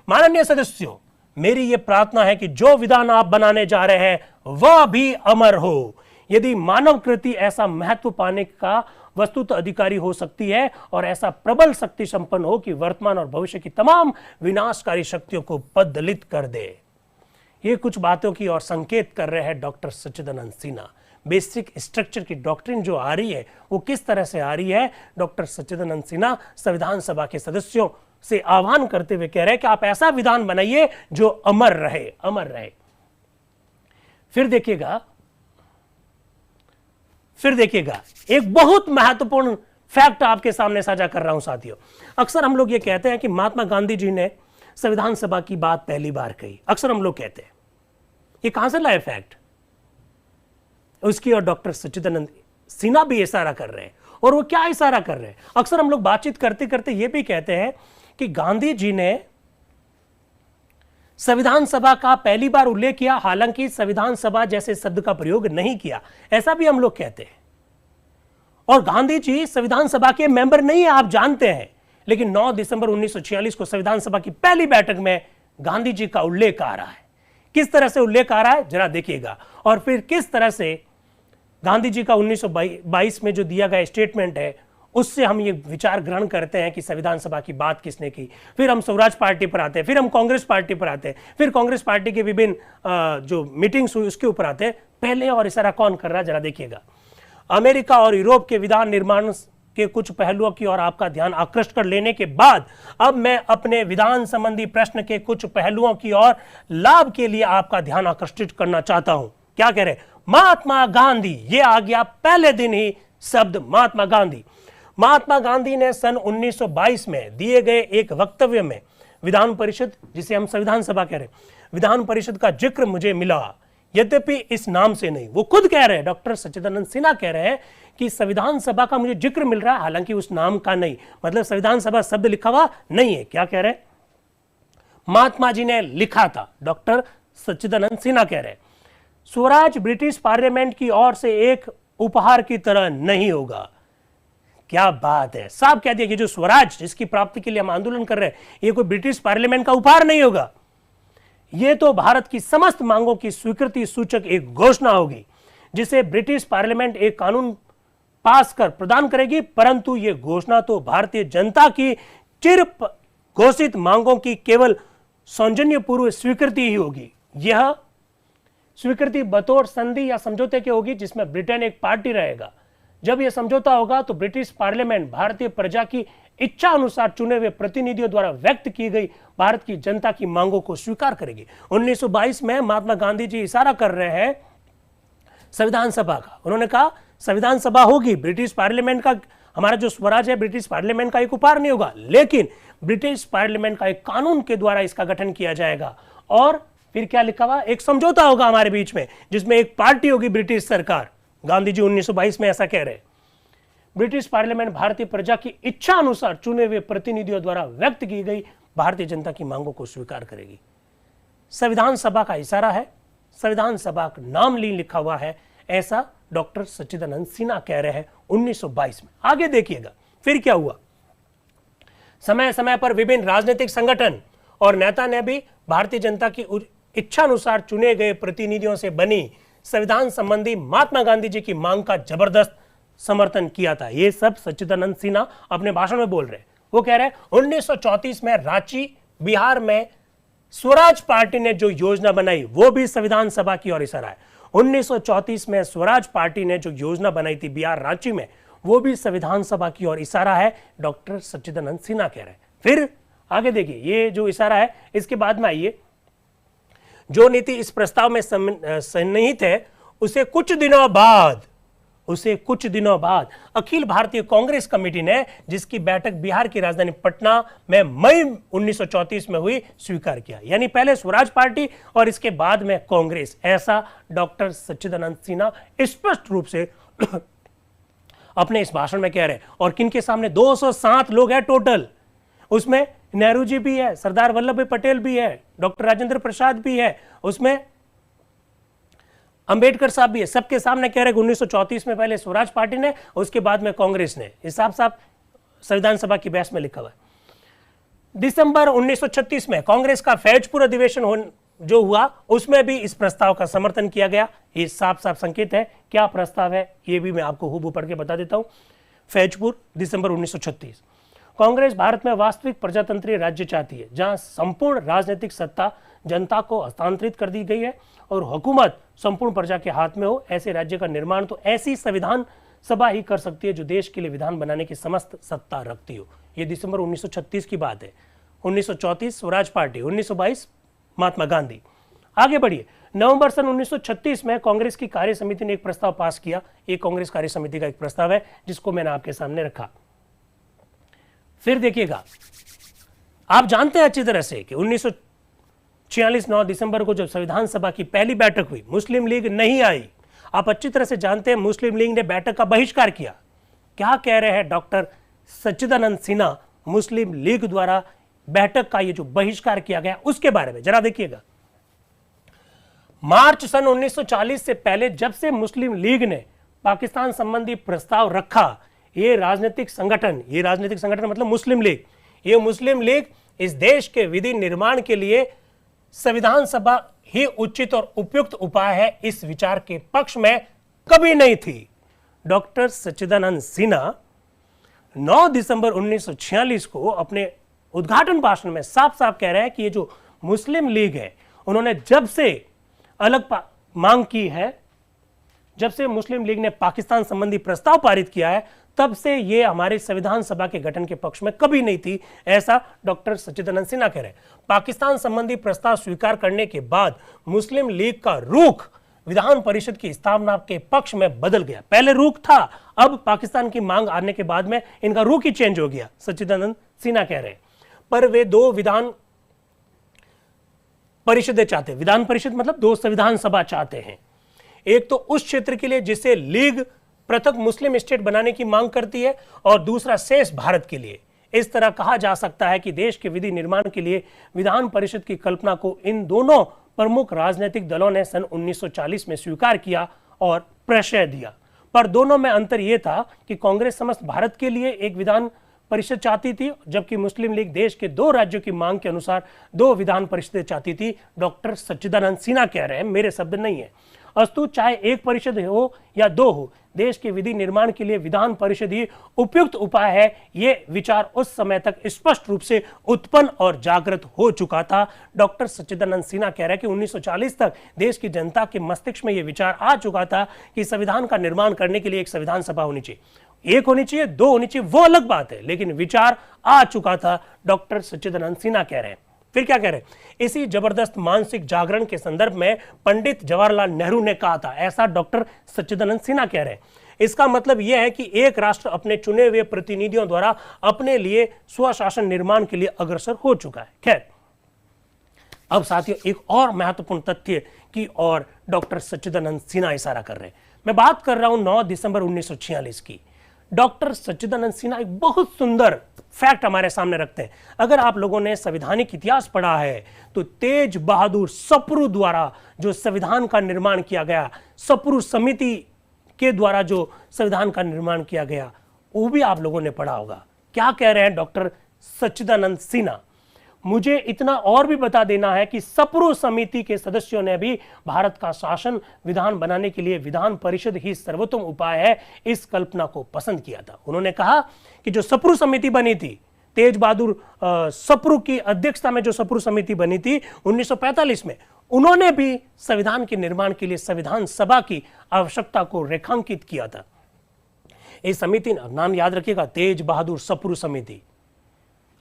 माननीय सदस्यों, मेरी यह प्रार्थना है कि जो विधान आप बनाने जा रहे हैं वह भी अमर हो। यदि मानव कृति ऐसा महत्व पाने का वस्तुतः अधिकारी हो सकती है और ऐसा प्रबल शक्ति संपन्न हो कि वर्तमान और भविष्य की तमाम विनाशकारी शक्तियों को पददलित कर दे। ये कुछ बातों की और संकेत कर रहे हैं डॉक्टर सच्चिदानंद सिन्हा। बेसिक स्ट्रक्चर की डॉक्ट्रिन जो आ रही है वो किस तरह से आ रही है, डॉक्टर सच्चिदानंद सिन्हा संविधान सभा के सदस्यों से आह्वान करते हुए कह रहे हैं कि आप ऐसा विधान बनाइए जो अमर रहे, अमर रहे। फिर देखिएगा एक बहुत महत्वपूर्ण फैक्ट आपके सामने साझा कर रहा हूं साथियों। अक्सर हम लोग ये कहते हैं कि महात्मा गांधी जी ने संविधान सभा की बात पहली बार कही, अक्सर हम लोग कहते हैं। ये कहां से लाए फैक्ट? उसकी और डॉक्टर सच्चिदानंद सिन्हा भी इशारा कर रहे हैं। और वो क्या इशारा कर रहे हैं? अक्सर हम लोग बातचीत करते करते ये भी कहते हैं कि गांधी जी ने संविधान सभा का पहली बार उल्लेख किया, हालांकि संविधान सभा जैसे शब्द का प्रयोग नहीं किया, ऐसा भी हम लोग कहते हैं। और गांधी जी संविधान सभा के मेंबर नहीं है, आप जानते हैं, लेकिन 9 दिसंबर 1946 को संविधान सभा की पहली बैठक में गांधी जी का उल्लेख आ रहा है। किस तरह से उल्लेख आ रहा है जरा देखिएगा। और फिर किस तरह से गांधी जी का 1922 में जो दिया गया स्टेटमेंट है उससे हम ये विचार ग्रहण करते हैं कि संविधान सभा की बात किसने की। फिर हम स्वराज पार्टी पर आते हैं, फिर हम कांग्रेस पार्टी पर आते हैं, फिर कांग्रेस पार्टी के विभिन्न जो मीटिंग्स हुई उसके ऊपर आते हैं। पहले और इशारा कौन कर रहा है जरा देखिएगा। अमेरिका और यूरोप के विधान निर्माण के कुछ पहलुओं की ओर आपका ध्यान आकृष्ट कर लेने के बाद अब मैं अपने विधान संबंधी प्रश्न के कुछ पहलुओं की ओर लाभ के लिए आपका ध्यान आकर्षित करना चाहता हूं। क्या कह रहे? महात्मा गांधी। ये आ गया पहले दिन ही शब्द महात्मा गांधी। महात्मा गांधी ने सन 1922 में दिए गए एक वक्तव्य में विधान परिषद, जिसे हम संविधान सभा कह रहे हैं, विधान परिषद का जिक्र मुझे मिला, यद्यपि इस नाम से नहीं। वो खुद कह रहे हैं, डॉक्टर सच्चिदानंद सिन्हा कह रहे हैं कि संविधान सभा का मुझे जिक्र मिल रहा है, हालांकि उस नाम का नहीं, मतलब संविधान सभा शब्द लिखा हुआ नहीं है। क्या कह रहे हैं? महात्मा जी ने लिखा था, डॉक्टर सच्चिदानंद सिन्हा कह रहे हैं, स्वराज ब्रिटिश पार्लियामेंट की ओर से एक उपहार की तरह नहीं होगा। क्या बात है, साहब कह दिया कि जो स्वराज जिसकी प्राप्ति के लिए हम आंदोलन कर रहे हैं, ये कोई ब्रिटिश पार्लियामेंट का उपहार नहीं होगा, ये तो भारत की समस्त मांगों की स्वीकृति सूचक एक घोषणा होगी जिसे ब्रिटिश पार्लियामेंट एक कानून पास कर प्रदान करेगी, परंतु यह घोषणा तो भारतीय जनता की चिर घोषित मांगों की केवल सौजन्यपूर्व स्वीकृति ही होगी। यह स्वीकृति बतौर संधि या समझौते की होगी जिसमें ब्रिटेन एक पार्टी रहेगा। जब यह समझौता होगा तो ब्रिटिश पार्लियामेंट भारतीय प्रजा की इच्छा अनुसार चुने हुए प्रतिनिधियों द्वारा व्यक्त की गई भारत की जनता की मांगों को स्वीकार करेगी। 1922 में महात्मा गांधी जी इशारा कर रहे हैं संविधान सभा का। उन्होंने कहा संविधान सभा होगी, ब्रिटिश पार्लियामेंट का, हमारा जो स्वराज है ब्रिटिश पार्लियामेंट का एक उपहार नहीं होगा, लेकिन ब्रिटिश पार्लियामेंट का एक कानून के द्वारा इसका गठन किया जाएगा। और फिर क्या लिखा हुआ? एक समझौता होगा हमारे बीच में जिसमें एक पार्टी होगी ब्रिटिश सरकार। गांधी जी 1922 में ऐसा कह रहे हैं। ब्रिटिश पार्लियामेंट भारतीय प्रजा की इच्छा अनुसार चुने हुए प्रतिनिधियों द्वारा व्यक्त की गई भारतीय जनता की मांगों को स्वीकार करेगी। संविधान सभा का इशारा है, संविधान सभा का नाम लिखा हुआ है, ऐसा डॉक्टर सच्चिदानंद सिन्हा कह रहे हैं 1922 में। आगे देखिएगा फिर क्या हुआ। समय समय पर विभिन्न राजनीतिक संगठन और नेता ने भी भारतीय जनता की इच्छा अनुसार चुने गए प्रतिनिधियों से बनी संविधान संबंधी महात्मा गांधी जी की मांग का जबरदस्त समर्थन किया था। ये सब सच्चिदानंद सिन्हा अपने भाषण में बोल रहे हैं। वो कह रहे हैं 1934 में रांची बिहार में स्वराज पार्टी ने जो योजना बनाई वो भी संविधान सभा की ओर इशारा है। 1934 में स्वराज पार्टी ने जो योजना बनाई थी बिहार रांची में, वो भी संविधान सभा की ओर इशारा है, डॉक्टर सच्चिदानंद सिन्हा कह रहे हैं। फिर आगे देखिए, ये जो इशारा है इसके बाद में आइए, जो नीति इस प्रस्ताव में सन्निहित है उसे कुछ दिनों बाद अखिल भारतीय कांग्रेस कमेटी ने, जिसकी बैठक बिहार की राजधानी पटना में मई 1934 में हुई, स्वीकार किया। यानी पहले स्वराज पार्टी और इसके बाद में कांग्रेस, ऐसा डॉक्टर सच्चिदानंद सिन्हा स्पष्ट रूप से अपने इस भाषण में कह रहे हैं। और किनके सामने? 207 लोग हैं टोटल, उसमें नेहरू जी भी है, सरदार वल्लभ भाई पटेल भी है, डॉक्टर राजेंद्र प्रसाद भी है, उसमें अंबेडकर साहब भी है। सबके सामने कह रहे हैं 1934 में पहले स्वराज पार्टी ने, उसके बाद में कांग्रेस ने। इस साफ संविधान सभा की बहस में लिखा हुआ है। दिसंबर 1936 में कांग्रेस का फैजपुर अधिवेशन जो हुआ उसमें भी इस प्रस्ताव का समर्थन किया गया। ये साफ संकेत है क्या प्रस्ताव है, ये भी मैं आपको हूबहू पढ़ के बता देता हूं। फैजपुर, दिसंबर 1936। कांग्रेस भारत में वास्तविक प्रजातंत्रीय राज्य चाहती है जहां संपूर्ण राजनीतिक सत्ता जनता को हस्तांतरित कर दी गई है और हुकूमत संपूर्ण प्रजा के हाथ में हो। ऐसे राज्य का निर्माण तो ऐसी संविधान सभा ही कर सकती है जो देश के लिए विधान बनाने की समस्त सत्ता रखती हो। ये दिसंबर 1936 की बात है। 1934 स्वराज पार्टी, 1922 महात्मा गांधी। आगे बढ़िए, नवंबर सन 1936 में कांग्रेस की कार्य समिति ने एक प्रस्ताव पास किया। ये कांग्रेस कार्य समिति का एक प्रस्ताव है जिसको मैंने आपके सामने रखा। फिर देखिएगा, आप जानते हैं अच्छी तरह से कि 1946 9 दिसंबर को जब संविधान सभा की पहली बैठक हुई, मुस्लिम लीग नहीं आई। आप अच्छी तरह से जानते हैं मुस्लिम लीग ने बैठक का बहिष्कार किया। क्या कह रहे हैं डॉक्टर सच्चिदानंद सिन्हा मुस्लिम लीग द्वारा बैठक का ये जो बहिष्कार किया गया उसके बारे में, जरा देखिएगा। मार्च सन 1940 से पहले जब से मुस्लिम लीग ने पाकिस्तान संबंधी प्रस्ताव रखा, ये राजनीतिक संगठन मतलब मुस्लिम लीग, ये मुस्लिम लीग इस देश के विधि निर्माण के लिए संविधान सभा ही उचित और उपयुक्त उपाय है, इस विचार के पक्ष में कभी नहीं थी। डॉक्टर सच्चिदानंद सिन्हा 9 दिसंबर 1946 को अपने उद्घाटन भाषण में साफ साफ कह रहे हैं कि ये जो मुस्लिम लीग है, उन्होंने जब से अलग मांग की है, जब से मुस्लिम लीग ने पाकिस्तान संबंधी प्रस्ताव पारित किया है, तब से ये हमारे संविधान सभा के गठन के पक्ष में कभी नहीं थी, ऐसा डॉक्टर सच्चिदानंद सिन्हा कह रहे हैं। पाकिस्तान संबंधी प्रस्ताव स्वीकार करने के बाद मुस्लिम लीग का रुख विधान परिषद की स्थापना के पक्ष में बदल गया। पहले रुख था, अब पाकिस्तान की मांग आने के बाद में इनका रुख ही चेंज हो गया, सच्चिदानंद सिन्हा कह रहे हैं। पर वे 2 विधान परिषदें चाहते हैं। विधान परिषद मतलब 2 संविधान सभा चाहते हैं। एक तो उस क्षेत्र के लिए जिसे लीग पृथक मुस्लिम स्टेट बनाने की मांग करती है, और दूसरा शेष भारत के लिए। इस तरह कहा जा सकता है कि देश के विधि निर्माण के लिए विधान परिषद की कल्पना को इन दोनों प्रमुख राजनीतिक दलों ने सन 1940 में स्वीकार किया और प्रश्रय दिया। पर दोनों में अंतर यह था कि कांग्रेस समस्त भारत के लिए एक विधान परिषद चाहती थी, जबकि मुस्लिम लीग देश के 2 राज्यों की मांग के अनुसार 2 विधान परिषदें चाहती थी। डॉक्टर सच्चिदानंद सिन्हा कह रहे हैं, मेरे शब्द नहीं है। अस्तु चाहे एक परिषद हो या 2 हो, देश के विधि निर्माण के लिए विधान परिषद ही उपयुक्त उपाय है, ये विचार उस समय तक स्पष्ट रूप से उत्पन्न और जागृत हो चुका था। डॉक्टर सच्चिदानंद सिन्हा कह रहे हैं कि 1940 तक देश की जनता के मस्तिष्क में यह विचार आ चुका था कि संविधान का निर्माण करने के लिए एक संविधान सभा होनी चाहिए। 1 होनी चाहिए, 2 होनी चाहिए, वो अलग बात है, लेकिन विचार आ चुका था, डॉक्टर सच्चिदानंद सिन्हा कह रहे हैं। फिर क्या कह रहे हैं, इसी जबरदस्त मानसिक जागरण के संदर्भ में पंडित जवाहरलाल नेहरू ने कहा था, ऐसा डॉक्टर सच्चिदानंद सिन्हा कह रहे हैं। इसका मतलब यह है कि एक राष्ट्र अपने चुने हुए प्रतिनिधियों द्वारा अपने लिए स्वशासन निर्माण के लिए अग्रसर हो चुका है। खैर, अब साथियों एक और महत्वपूर्ण तथ्य की और डॉक्टर सच्चिदानंद सिन्हा इशारा कर रहे हैं। मैं बात कर रहा हूं 9 दिसंबर 1946 की। डॉक्टर सच्चिदानंद सिन्हा एक बहुत सुंदर फैक्ट हमारे सामने रखते हैं। अगर आप लोगों ने संवैधानिक इतिहास पढ़ा है तो तेज बहादुर सप्रू द्वारा जो संविधान का निर्माण किया गया, सप्रू समिति के द्वारा जो संविधान का निर्माण किया गया, वो भी आप लोगों ने पढ़ा होगा। क्या कह रहे हैं डॉक्टर सच्चिदानंद सिन्हा, मुझे इतना और भी बता देना है कि सप्रू समिति के सदस्यों ने भी भारत का शासन विधान बनाने के लिए विधान परिषद ही सर्वोत्तम उपाय है, इस कल्पना को पसंद किया था। उन्होंने कहा कि जो सप्रू समिति बनी थी, तेज बहादुर सप्रू की अध्यक्षता में जो सप्रू समिति बनी थी 1945 में, उन्होंने भी संविधान के निर्माण के लिए संविधान सभा की आवश्यकता को रेखांकित किया था। इस समिति, नाम याद रखिएगा, तेज बहादुर सप्रू समिति।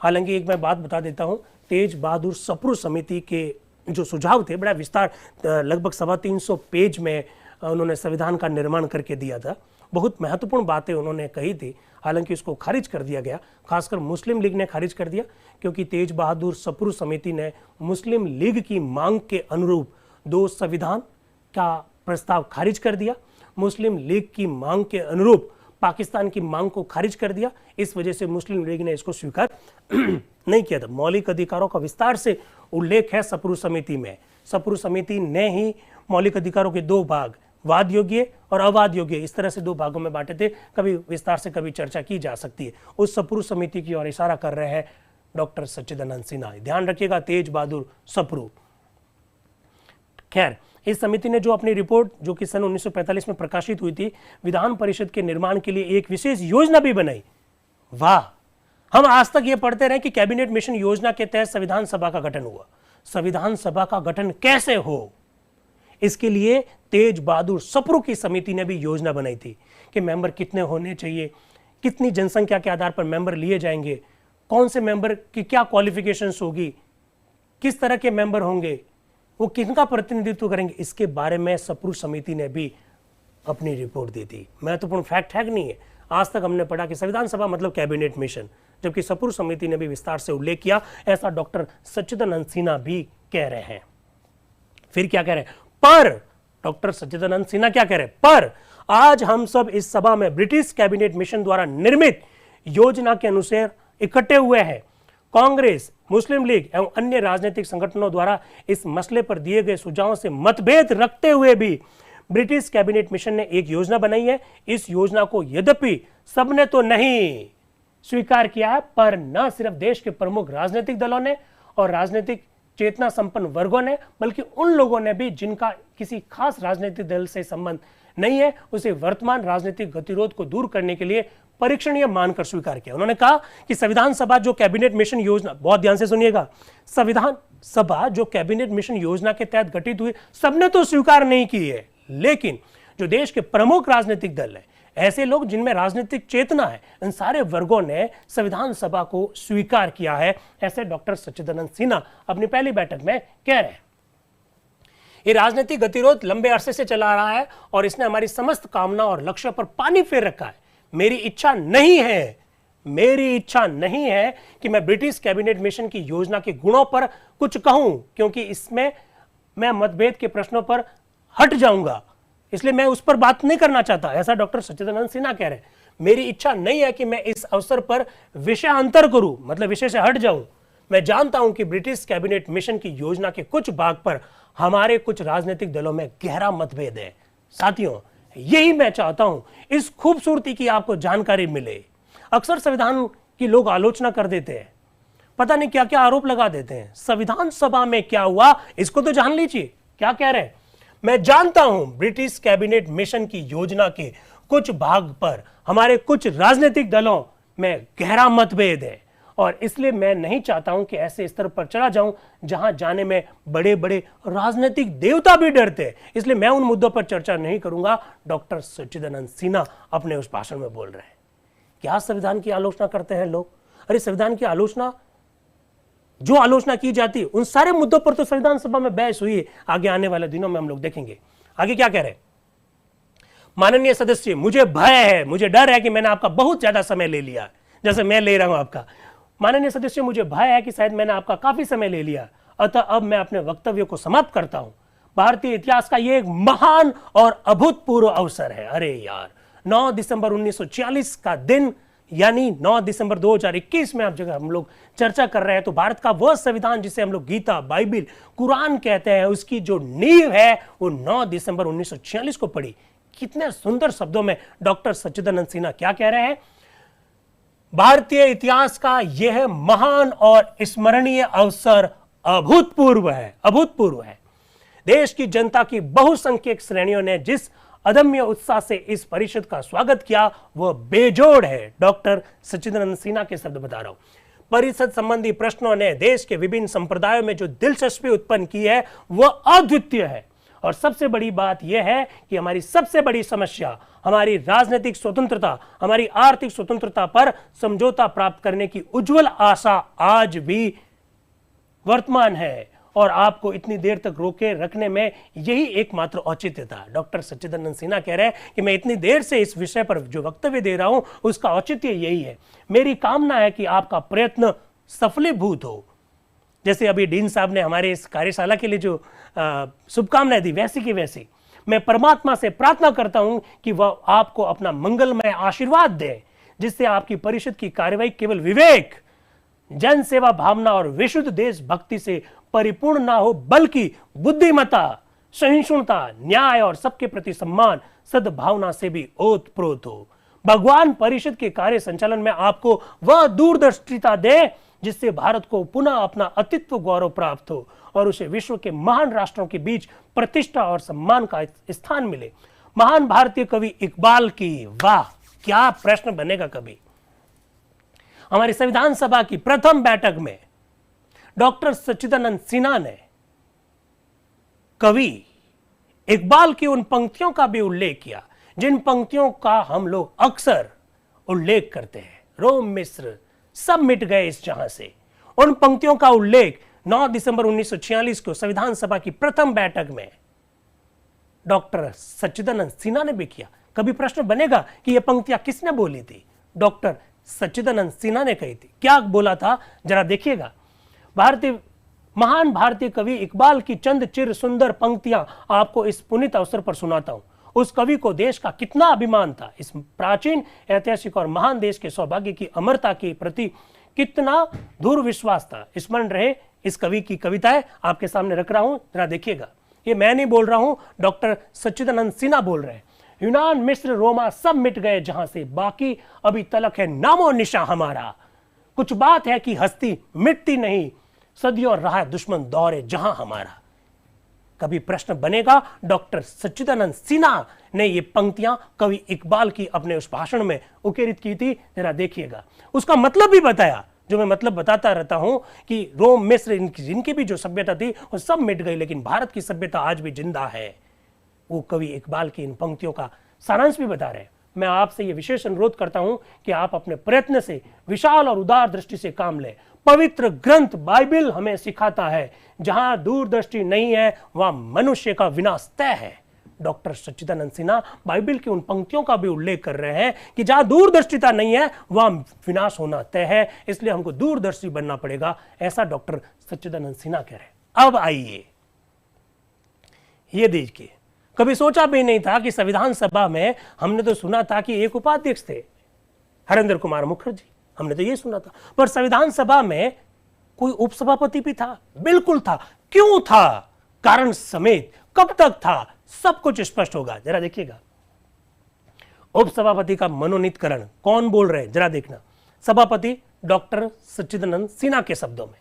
हालांकि एक मैं बात बता देता हूं, तेज बहादुर सप्रू समिति के जो सुझाव थे बड़ा विस्तार, लगभग 350 पेज में उन्होंने संविधान का निर्माण करके दिया था। बहुत महत्वपूर्ण बातें उन्होंने कही थी, हालांकि उसको खारिज कर दिया गया, खासकर मुस्लिम लीग ने खारिज कर दिया, क्योंकि तेज बहादुर सप्रू समिति ने मुस्लिम लीग की मांग के अनुरूप 2 संविधान का प्रस्ताव खारिज कर दिया। मुस्लिम लीग की मांग के अनुरूप पाकिस्तान की मांग को खारिज कर दिया। इस वजह से मुस्लिम लीग ने इसको स्वीकार नहीं किया था। मौलिक अधिकारों का विस्तार से उल्लेख है सप्रू समिति में। सप्रू समिति ने ही मौलिक अधिकारों के 2 भाग, वाद योग्य और अवाद योग्य, इस तरह से 2 भागों में बांटे थे। कभी विस्तार से कभी चर्चा की जा सकती है। उस सप्रू समिति की ओर इशारा कर रहे हैं डॉक्टर सच्चिदानंद सिन्हा। ध्यान रखिएगा, तेज बहादुर सप्रू। खैर, इस समिति ने जो अपनी रिपोर्ट, जो कि सन 1945 में प्रकाशित हुई थी, विधान परिषद के निर्माण के लिए एक विशेष योजना भी बनाई। वाह, हम आज तक ये पढ़ते रहे कि कैबिनेट मिशन योजना के तहत संविधान सभा का गठन हुआ। संविधान सभा का गठन कैसे हो, इसके लिए तेज बहादुर सप्रू की समिति ने भी योजना बनाई थी कि मेंबर कितने होने चाहिए, कितनी जनसंख्या के आधार पर मेंबर लिए जाएंगे, कौन से मेंबर की क्या क्वालिफिकेशंस होगी, किस तरह के मेंबर होंगे, वो किनका प्रतिनिधित्व करेंगे, इसके बारे में सप्रू समिति ने भी अपनी रिपोर्ट दी थी। महत्वपूर्ण फैक्ट है कि नहीं है? आज तक हमने पढ़ा कि संविधान सभा मतलब कैबिनेट मिशन, जबकि सप्रू समिति ने भी विस्तार से उल्लेख किया, ऐसा डॉक्टर सच्चिदानंद सिन्हा भी कह रहे हैं। फिर क्या कह रहे हैं? पर डॉक्टर सच्चिदानंद सिन्हा क्या कह रहे हैं? पर आज हम सब इस सभा में ब्रिटिश कैबिनेट मिशन द्वारा निर्मित योजना के अनुसार इकट्ठे हुए हैं। कांग्रेस, मुस्लिम लीग एवं अन्य राजनीतिक संगठनों द्वारा इस मसले पर दिए गए सुझावों से मतभेद रखते हुए भी ब्रिटिश कैबिनेट मिशन ने एक योजना बनाई है। इस योजना को यद्यपि सबने तो नहीं स्वीकार किया है, पर न सिर्फ देश के प्रमुख राजनीतिक दलों ने और राजनीतिक चेतना संपन्न वर्गों ने, बल्कि उन लोगों ने भी जिनका किसी खास राजनीतिक दल से संबंध नहीं है, उसे वर्तमान राजनीतिक गतिरोध को दूर करने के लिए परीक्षणीय मानकर स्वीकार किया। उन्होंने कहा कि संविधान सभा जो कैबिनेट मिशन योजना, बहुत ध्यान से सुनिएगा, संविधान सभा जो कैबिनेट मिशन योजना के तहत गठित हुई, सबने तो स्वीकार नहीं की है, लेकिन जो देश के प्रमुख राजनीतिक दल है, ऐसे लोग जिनमें राजनीतिक चेतना है, इन सारे वर्गों ने संविधान सभा को स्वीकार किया है, ऐसे डॉक्टर सच्चिदानंद सिन्हा अपनी पहली बैठक में कह रहे हैं। ये राजनीतिक गतिरोध लंबे अरसे से चला आ रहा है और इसने हमारी समस्त कामना और लक्ष्य पर पानी फेर रखा है। मेरी इच्छा नहीं है कि मैं ब्रिटिश कैबिनेट मिशन की योजना के गुणों पर कुछ कहूं, क्योंकि इसमें मैं मतभेद के प्रश्नों पर हट जाऊंगा, इसलिए मैं उस पर बात नहीं करना चाहता, ऐसा डॉक्टर सच्चिदानंद सिन्हा कह रहे हैं। मेरी इच्छा नहीं है कि मैं इस अवसर पर विषयांतर करूं, मतलब विषय से हट जाऊं। मैं जानता हूं कि ब्रिटिश कैबिनेट मिशन की योजना के कुछ भाग पर हमारे कुछ राजनीतिक दलों में गहरा मतभेद है। साथियों, यही मैं चाहता हूं, इस खूबसूरती की आपको जानकारी मिले। अक्सर संविधान की लोग आलोचना कर देते हैं, पता नहीं क्या क्या आरोप लगा देते हैं। संविधान सभा में क्या हुआ इसको तो जान लीजिए, क्या कह रहे हैं। मैं जानता हूं ब्रिटिश कैबिनेट मिशन की योजना के कुछ भाग पर हमारे कुछ राजनीतिक दलों में गहरा मतभेद है और इसलिए मैं नहीं चाहता हूं कि ऐसे स्तर पर चला जाऊं जहां जाने में बड़े बड़े राजनीतिक देवता भी डरते हैं, इसलिए मैं उन मुद्दों पर चर्चा नहीं करूंगा। डॉक्टर सच्चिदानंद सिन्हा अपने उस भाषण में बोल रहे हैं। क्या संविधान की आलोचना करते हैं लोग? अरे संविधान की आलोचना, जो आलोचना की जाती है उन सारे मुद्दों पर तो संविधान सभा में बहस हुई है। आगे आने वाले दिनों में हम लोग देखेंगे। आगे क्या कह रहे हैं? माननीय सदस्य, मुझे भय है, मुझे डर है कि मैंने आपका बहुत ज्यादा समय ले लिया, जैसे मैं ले रहा हूं आपका। माननीय सदस्य, मुझे भय है कि शायद मैंने आपका काफी समय ले लिया, अतः अब मैं अपने वक्तव्य को समाप्त करता हूं। भारतीय इतिहास का यह एक महान और अभूतपूर्व अवसर है। अरे यार, 9 दिसंबर 1946 का दिन, यानी 9 दिसंबर 2021 में आप जगह हम लोग चर्चा कर रहे हैं, तो भारत का वह संविधान जिसे हम लोग गीता, बाइबिल, कुरान कहते हैं, उसकी जो नींव है वो 9 दिसंबर 1946 को पड़ी। कितने सुंदर शब्दों में डॉक्टर सच्चिदानंद सिन्हा क्या कह रहे हैं? भारतीय इतिहास का यह महान और स्मरणीय अवसर अभूतपूर्व है। देश की जनता की बहुसंख्यक श्रेणियों ने जिस अदम्य उत्साह से इस परिषद का स्वागत किया वह बेजोड़ है। डॉक्टर सच्चिदानंद सिन्हा के शब्द बता रहा हूं। परिषद संबंधी प्रश्नों ने देश के विभिन्न संप्रदायों में जो दिलचस्पी उत्पन्न की है वह अद्वितीय है। और सबसे बड़ी बात यह है कि हमारी सबसे बड़ी समस्या, हमारी राजनीतिक स्वतंत्रता, हमारी आर्थिक स्वतंत्रता पर समझौता प्राप्त करने की उज्जवल आशा आज भी वर्तमान है और आपको इतनी देर तक रोके रखने में यही एकमात्र औचित्य था। डॉक्टर सच्चिदानंद सिन्हा कह रहे हैं कि मैं इतनी देर से इस विषय पर जो वक्तव्य दे रहा हूं उसका औचित्य यही है। मेरी कामना है कि आपका प्रयत्न सफलीभूत हो। जैसे अभी डीन साहब ने हमारे इस कार्यशाला के लिए जो शुभकामनाएं दी, वैसी की वैसी मैं परमात्मा से प्रार्थना करता हूं कि वह आपको अपना मंगलमय आशीर्वाद दे, जिससे आपकी परिषद की कार्यवाही केवल विवेक, जन सेवा भावना और विशुद्ध देशभक्ति से परिपूर्ण ना हो, बल्कि बुद्धिमत्ता, सहिष्णुता, न्याय और सबके प्रति सम्मान, सद्भावना से भी ओतप्रोत हो। भगवान परिषद के कार्य संचालन में आपको वह दूरदर्शिता दे जिससे भारत को पुनः अपना अस्तित्व गौरव प्राप्त हो और उसे विश्व के महान राष्ट्रों के बीच प्रतिष्ठा और सम्मान का स्थान मिले। महान भारतीय कवि इकबाल की, वाह क्या प्रश्न बनेगा कभी। हमारी संविधान सभा की प्रथम बैठक में डॉक्टर सच्चिदानंद सिन्हा ने कवि इकबाल की उन पंक्तियों का भी उल्लेख किया जिन पंक्तियों का हम लोग अक्सर उल्लेख करते हैं। रोम मिस्र सब मिट गए इस जहां से। उन पंक्तियों का उल्लेख 9 दिसंबर 1946 को संविधान सभा की प्रथम बैठक में डॉक्टर सच्चिदानंद सिन्हा ने भी किया। कभी प्रश्न बनेगा कि यह पंक्तियां किसने बोली थी? डॉक्टर सच्चिदानंद सिन्हा ने कही थी। क्या बोला था जरा देखिएगा। महान भारतीय कवि इकबाल की चंद चिर सुंदर पंक्तियां आपको इस पुनीत अवसर पर सुनाता हूं। उस कवि को देश का कितना अभिमान था, इस प्राचीन ऐतिहासिक और महान देश के सौभाग्य की अमरता के प्रति कितना दूर विश्वास था। स्मरण रहे, इस कवि की कविताएं आपके सामने रख रहा हूं, जरा देखिएगा। ये मैं नहीं बोल रहा हूं, डॉक्टर सच्चिदानंद सिन्हा बोल रहे हैं। यूनान मिस्र रोमा सब मिट गए जहां से, बाकी अभी तलक है नामो निशा हमारा। कुछ बात है कि हस्ती मिटती नहीं, सदियों रहा दुश्मन दौरे जहां हमारा। कभी प्रश्न बनेगा, डॉक्टर सच्चिदानंद सिन्हा ने ये पंक्तियां कवि इकबाल की अपने उस भाषण में उकेरित की थी। जरा देखिएगा, उसका मतलब भी बताया, जो मैं मतलब बताता रहता हूं कि रोम मिस्र जिनकी भी जो सभ्यता थी वो सब मिट गई, लेकिन भारत की सभ्यता आज भी जिंदा है। वो कवि इकबाल की इन पंक्तियों का सारांश भी बता रहे हैं। मैं आपसे ये विशेष अनुरोध करता हूं कि आप अपने प्रयत्न से विशाल और उदार दृष्टि से काम लें। पवित्र ग्रंथ बाइबल हमें सिखाता है, जहां दूरदृष्टि नहीं है वहां मनुष्य का विनाश तय है। डॉक्टर सच्चिदानंद सिन्हा बाइबल की उन पंक्तियों का भी उल्लेख कर रहे हैं कि जहां दूरदर्शिता नहीं है वहां विनाश होना तय है, इसलिए हमको दूरदर्शी बनना पड़ेगा, ऐसा डॉक्टर सच्चिदानंद सिन्हा कह रहे हैं। अब आइए, ये देखिए, कभी सोचा भी नहीं था कि संविधान सभा में, हमने तो सुना था कि एक उपाध्यक्ष थे हरेंद्र कुमार मुखर्जी, हमने तो ये सुना था, पर संविधान सभा में कोई उपसभापति भी था? बिल्कुल था। क्यों था? कारण समेत, कब तक था, सब कुछ स्पष्ट होगा। जरा देखिएगा, उपसभापति का मनोनीतकरण कौन बोल रहे हैं, जरा देखना। सभापति डॉक्टर सच्चिदानंद सिन्हा के शब्दों में,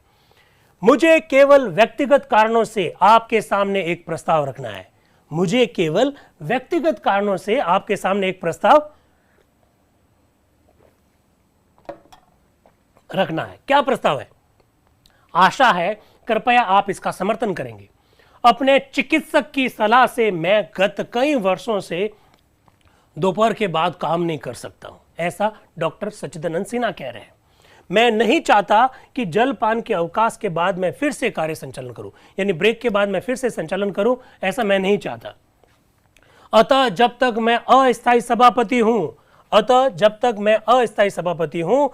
मुझे केवल व्यक्तिगत कारणों से आपके सामने एक प्रस्ताव रखना है। मुझे केवल व्यक्तिगत कारणों से आपके सामने एक प्रस्ताव रखना है। क्या प्रस्ताव है? आशा है कृपया आप इसका समर्थन करेंगे। अपने चिकित्सक की सलाह से मैं गत कई वर्षों से दोपहर के बाद काम नहीं कर सकता हूं, ऐसा डॉक्टर सच्चिदानंद सिन्हा कह रहे हैं। मैं नहीं चाहता कि जलपान के अवकाश के बाद मैं फिर से कार्य संचालन करूं, यानी ब्रेक के बाद मैं फिर से संचालन करूं, ऐसा मैं नहीं चाहता। अतः जब तक मैं अस्थायी सभापति हूं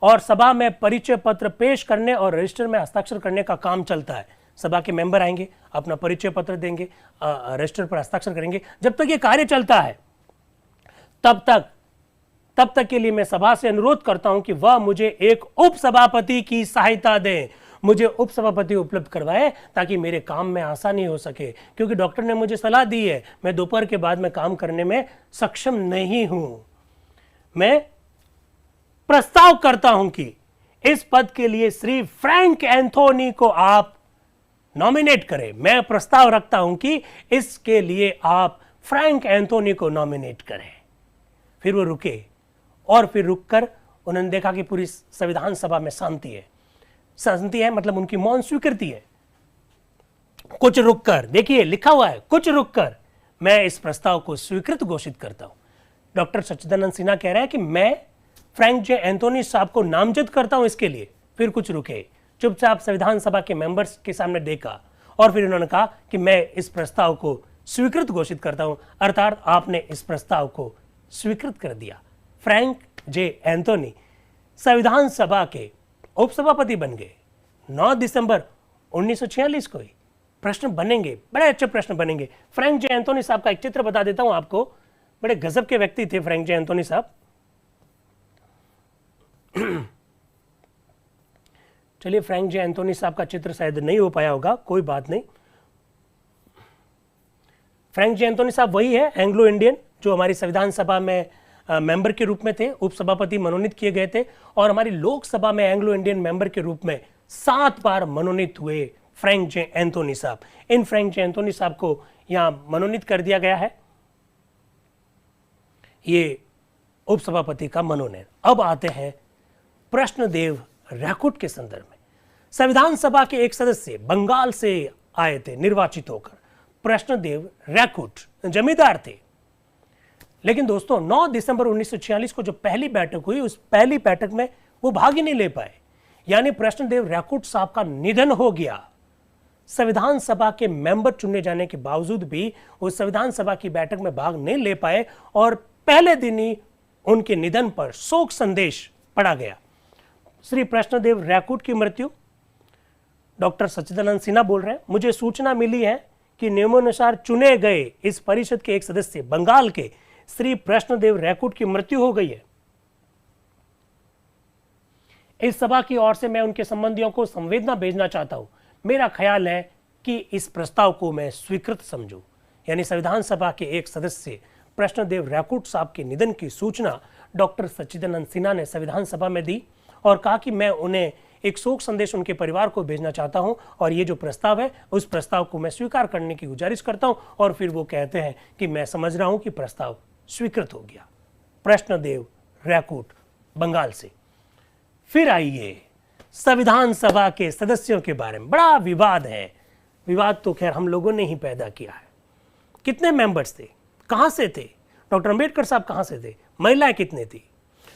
और सभा में परिचय पत्र पेश करने और रजिस्टर में हस्ताक्षर करने का काम चलता है, सभा के मेंबर आएंगे, अपना परिचय पत्र देंगे, रजिस्टर पर हस्ताक्षर करेंगे, जब तक ये कार्य चलता है तब तक के लिए मैं सभा से अनुरोध करता हूं कि वह मुझे एक उपसभापति की सहायता दें, मुझे उपसभापति उपलब्ध करवाएं ताकि मेरे काम में आसानी हो सके, क्योंकि डॉक्टर ने मुझे सलाह दी है, मैं दोपहर के बाद में काम करने में सक्षम नहीं हूं। मैं प्रस्ताव करता हूं कि इस पद के लिए श्री फ्रैंक एंथोनी को आप नॉमिनेट करें। मैं प्रस्ताव रखता हूं कि इसके लिए आप फ्रैंक एंथोनी को नॉमिनेट करें। फिर वो रुके और फिर रुककर उन्होंने देखा कि पूरी संविधान सभा में शांति है, मतलब उनकी मौन स्वीकृति है। कुछ रुककर, देखिए लिखा हुआ है, कुछ रुककर मैं इस प्रस्ताव को स्वीकृत घोषित करता हूं। डॉक्टर सच्चिदानंद सिन्हा कह रहे हैं कि मैं फ्रैंक जे एंथोनी साहब को नामजद करता हूं इसके लिए। फिर कुछ रुके, चुपचाप संविधान सभा के मेंबर्स के सामने देखा और फिर उन्होंने कहा कि मैं इस प्रस्ताव को स्वीकृत घोषित करता हूं, अर्थात आपने इस प्रस्ताव को स्वीकृत कर दिया। फ्रैंक जे एंथोनी संविधान सभा के उपसभापति बन गए 9 दिसंबर 1946 को ही। प्रश्न बनेंगे, बड़े अच्छे प्रश्न बनेंगे। फ्रैंक जे एंथोनी साहब का एक चित्र बता देता हूं आपको, बड़े गजब के व्यक्ति थे फ्रैंक जे एंथोनी साहब। चलिए, फ्रैंक जे एंथोनी साहब का चित्र शायद नहीं हो पाया होगा, कोई बात नहीं। फ्रैंक जे एंथोनी साहब वही है एंग्लो इंडियन जो हमारी संविधान सभा में मेंबर के रूप में थे, उपसभापति मनोनीत किए गए थे, और हमारी लोकसभा में एंग्लो इंडियन मेंबर के रूप में 7 बार मनोनीत हुए फ्रैंक जे एंथोनी साहब। इन फ्रैंक जे एंथोनी साहब को यहां मनोनीत कर दिया गया है, ये उपसभापति का मनोनयन। अब आते हैं प्रश्नदेव रैकुट के संदर्भ में। संविधान सभा के एक सदस्य बंगाल से आए थे निर्वाचित होकर, प्रश्नदेव रैकुट जमींदार थे। लेकिन दोस्तों 9 दिसंबर 1946 को जो पहली बैठक हुई, उस पहली बैठक में वो भाग ही नहीं ले पाए, यानी प्रश्नदेव रैकुट साहब का निधन हो गया। संविधान सभा के मेंबर चुने जाने के बावजूद भी वो संविधान सभा की बैठक में भाग नहीं ले पाए और पहले दिन ही उनके निधन पर शोक संदेश पढ़ा गया। श्री प्रश्नदेव रैकुट की मृत्यु, डॉक्टर सच्चिदानंद सिन्हा बोल रहे हैं, मुझे सूचना मिली है कि नियमानुसार चुने गए इस परिषद के एक सदस्य बंगाल के श्री प्रश्नदेव रैकुट की मृत्यु हो गई है। इस सभा की ओर से मैं उनके संबंधियों को संवेदना भेजना चाहता हूं। मेरा ख्याल है कि इस प्रस्ताव को मैं स्वीकृत समझूं। यानी संविधान सभा के एक सदस्य प्रश्नदेव रैकुट साहब के निधन की सूचना डॉक्टर सच्चिदानंद सिन्हा ने संविधान सभा में दी और कहा कि मैं उन्हें एक शोक संदेश उनके परिवार को भेजना चाहता हूं और ये जो प्रस्ताव है उस प्रस्ताव को मैं स्वीकार करने की गुजारिश करता हूं। और फिर वो कहते हैं कि मैं समझ रहा हूं कि प्रस्ताव स्वीकृत हो गया। प्रश्नदेव रैकुट बंगाल से। फिर आइए संविधान सभा के सदस्यों के बारे में बड़ा विवाद है। विवाद तो खैर हम लोगों ने ही पैदा किया है। कितने मेंबर्स थे, कहां से थे, डॉक्टर अंबेडकर साहब कहां से थे, महिलाएं कितनी थी।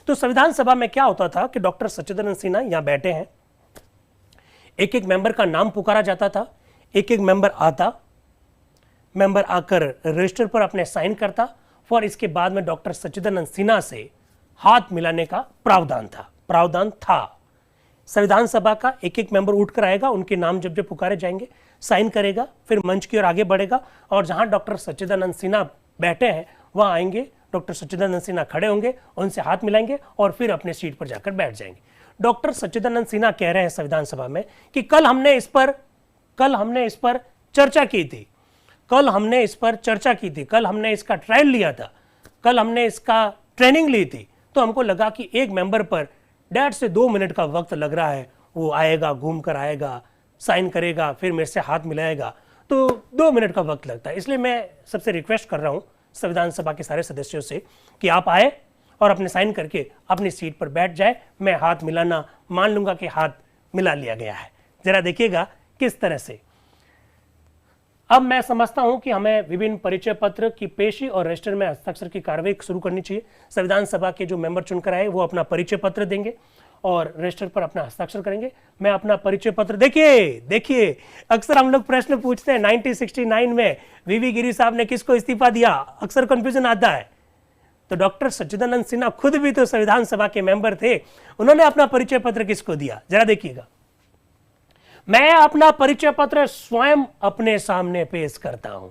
तो संविधान सभा में क्या होता था कि डॉक्टर सच्चिदानंद सिन्हा यहां बैठे हैं, एक एक मेंबर का नाम पुकारा जाता था, एक एक मेंबर आता, मेंबर आकर रजिस्टर पर अपने साइन करता और इसके बाद में डॉक्टर सच्चिदानंद सिन्हा से हाथ मिलाने का प्रावधान था। संविधान सभा का एक एक मेंबर उठकर आएगा, उनके नाम जब जब पुकारे जाएंगे साइन करेगा, फिर मंच की ओर आगे बढ़ेगा और जहां डॉक्टर सच्चिदानंद सिन्हा बैठे हैं वहां आएंगे, डॉक्टर सच्चिदानंद सिन्हा खड़े होंगे, उनसे हाथ मिलाएंगे और फिर अपने सीट पर जाकर बैठ जाएंगे। डॉक्टर सच्चिदानंद सिन्हा कह रहे हैं संविधान सभा में कि कल हमने इस पर चर्चा की थी, कल हमने इसका ट्रायल लिया था, कल हमने इसका ट्रेनिंग ली थी, तो हमको लगा कि एक मेंबर पर 1.5 से 2 मिनट का वक्त लग रहा है। वो आएगा, घूम कर आएगा, साइन करेगा, फिर मेरे से हाथ मिलाएगा, तो 2 मिनट का वक्त लगता है। इसलिए मैं सबसे रिक्वेस्ट कर रहा हूं संविधान सभा के सारे सदस्यों से कि आप आए और अपने साइन करके अपनी सीट पर बैठ जाए। मैं हाथ मिलाना मान लूंगा कि हाथ मिला लिया गया है। जरा देखिएगा किस तरह से। अब मैं समझता हूं कि हमें विभिन्न परिचय पत्र की पेशी और रजिस्टर में हस्ताक्षर की कार्रवाई शुरू करनी चाहिए। संविधान सभा के जो मेंबर चुनकर आए वो अपना परिचय पत्र देंगे और रजिस्टर पर अपना हस्ताक्षर करेंगे। मैं अपना परिचय पत्र, देखिए अक्सर हम लोग प्रश्न पूछते हैं 1969 में वीवी गिरी साहब ने किसको इस्तीफा दिया, अक्सर कंफ्यूजन आता है। तो डॉक्टर सच्चिदानंद सिन्हा खुद भी तो संविधान सभा के मेंबर थे, उन्होंने अपना परिचय पत्र किसको दिया, जरा देखिएगा। मैं अपना परिचय पत्र स्वयं अपने सामने पेश करता हूं।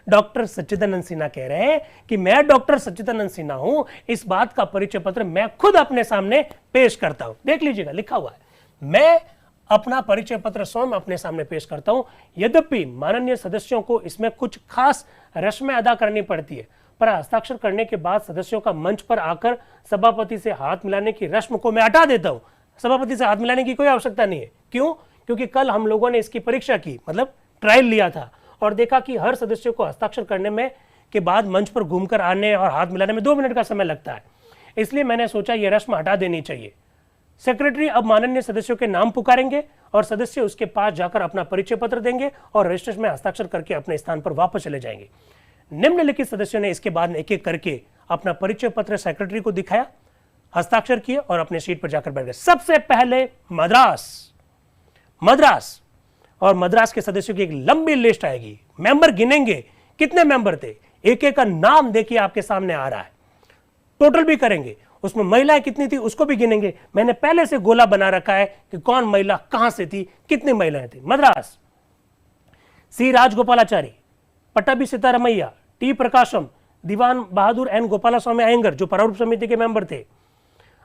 डॉक्टर सच्चिदानंद सिन्हा कह रहे हैं कि मैं डॉक्टर सच्चिदानंद सिन्हा हूं, इस बात का परिचय पत्र मैं खुद अपने सामने पेश करता हूं। देख लीजिएगा, लिखा हुआ है, मैं अपना परिचय पत्र स्वयं अपने सामने पेश करता हूं। यद्यपि माननीय सदस्यों को इसमें कुछ खास रस्में अदा करनी पड़ती है, पर हस्ताक्षर करने के बाद सदस्यों का मंच पर आकर सभापति से हाथ मिलाने की रस्म को मैं हटा देता हूं। सभापति से हाथ मिलाने की कोई आवश्यकता नहीं है। क्यों? क्योंकि कल हम लोगों ने इसकी परीक्षा की, मतलब ट्रायल लिया था और देखा कि हर सदस्य को हस्ताक्षर करने में के बाद मंच पर घूमकर आने और हाथ मिलाने में 2 मिनट का समय लगता है। इसलिए मैंने सोचा यह रस्म हटा देनी चाहिए। सेक्रेटरी अब माननीय सदस्यों के नाम पुकारेंगे और सदस्य उसके पास जाकर अपना परिचय पत्र देंगे और रजिस्टर में हस्ताक्षर करके अपने स्थान पर वापस चले जाएंगे। निम्नलिखित सदस्यों ने इसके बाद एक एक करके अपना परिचय पत्र सेक्रेटरी को दिखाया, हस्ताक्षर किए और अपने सीट पर जाकर बैठ गए। सबसे पहले मद्रास और मद्रास के सदस्यों की एक लंबी लिस्ट आएगी, मेंबर गिनेंगे कितने मेंबर थे, एक एक का नाम देखिए आपके सामने आ रहा है, टोटल भी करेंगे, उसमें महिलाएं कितनी थी उसको भी गिनेंगे। मैंने पहले से गोला बना रखा है कि कौन महिला कहां से थी, कितनी महिलाएं थी। मद्रास सी राजगोपालाचारी, पट्टाभी सीतारामैया, टी प्रकाशम, दीवान बहादुर एन गोपाला स्वामी अयंगर जो प्रारूप समिति के मेंबर थे,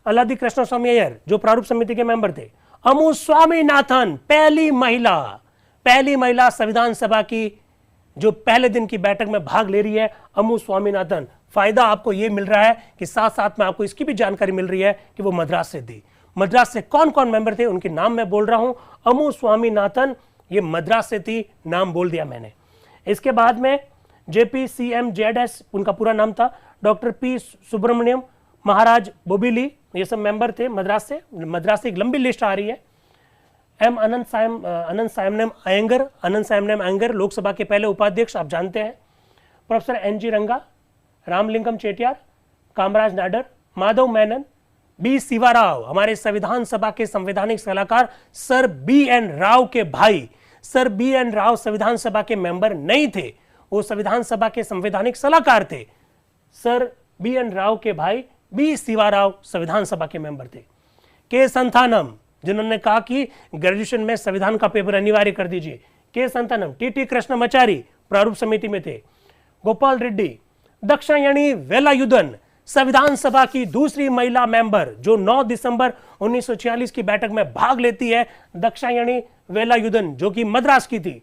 अल्लादी कृष्ण स्वामी अय्यर जो प्रारूप समिति के मेंबर थे, अमू स्वामीनाथन पहली महिला संविधान सभा की जो पहले दिन की बैठक में भाग ले रही है, अमू स्वामीनाथन। फायदा आपको यह मिल रहा है कि साथ साथ में आपको इसकी भी जानकारी मिल रही है कि वो मद्रास से थी। मद्रास से कौन कौन मेंबर थे उनके नाम मैं बोल रहा हूं। अमू स्वामीनाथन ये मद्रास से थी, नाम बोल दिया मैंने। इसके बाद में JPCMZS उनका पूरा नाम था, डॉक्टर P सुब्रमण्यम, महाराज बोबिली, ये सब मेंबर थे मद्रास से। मद्रास से एक लंबी लिस्ट आ रही है। एम अनंत सायमनेम अयंगर लोकसभा के पहले उपाध्यक्ष, आप जानते हैं। प्रोफेसर एन.जी. रंगा, रामलिंगम चेटियार, कामराज नाडर, माधव मेनन, बी शिवा राव, हमारे संविधान सभा के संवैधानिक सलाहकार सर बी.एन. राव के भाई। Sir BN. राव संविधान सभा के मेंबर नहीं थे, वो संविधान सभा के संवैधानिक सलाहकार थे। Sir BN. राव के भाई बी शिवा राव संविधान सभा के मेंबर थे। के संथानम, जिन्होंने कहा कि ग्रेजुएशन में संविधान का पेपर अनिवार्य कर दीजिए, के संथानम। टी.टी. कृष्णमाचारी प्रारूप समिति में थे। गोपाल रेड्डी, दक्षायणी वेलायुधन, संविधान सभा की दूसरी महिला मेंबर जो 9 दिसंबर 1946 की बैठक में भाग लेती है, दक्षायणी वेलायुधन, जो कि मद्रास की थी।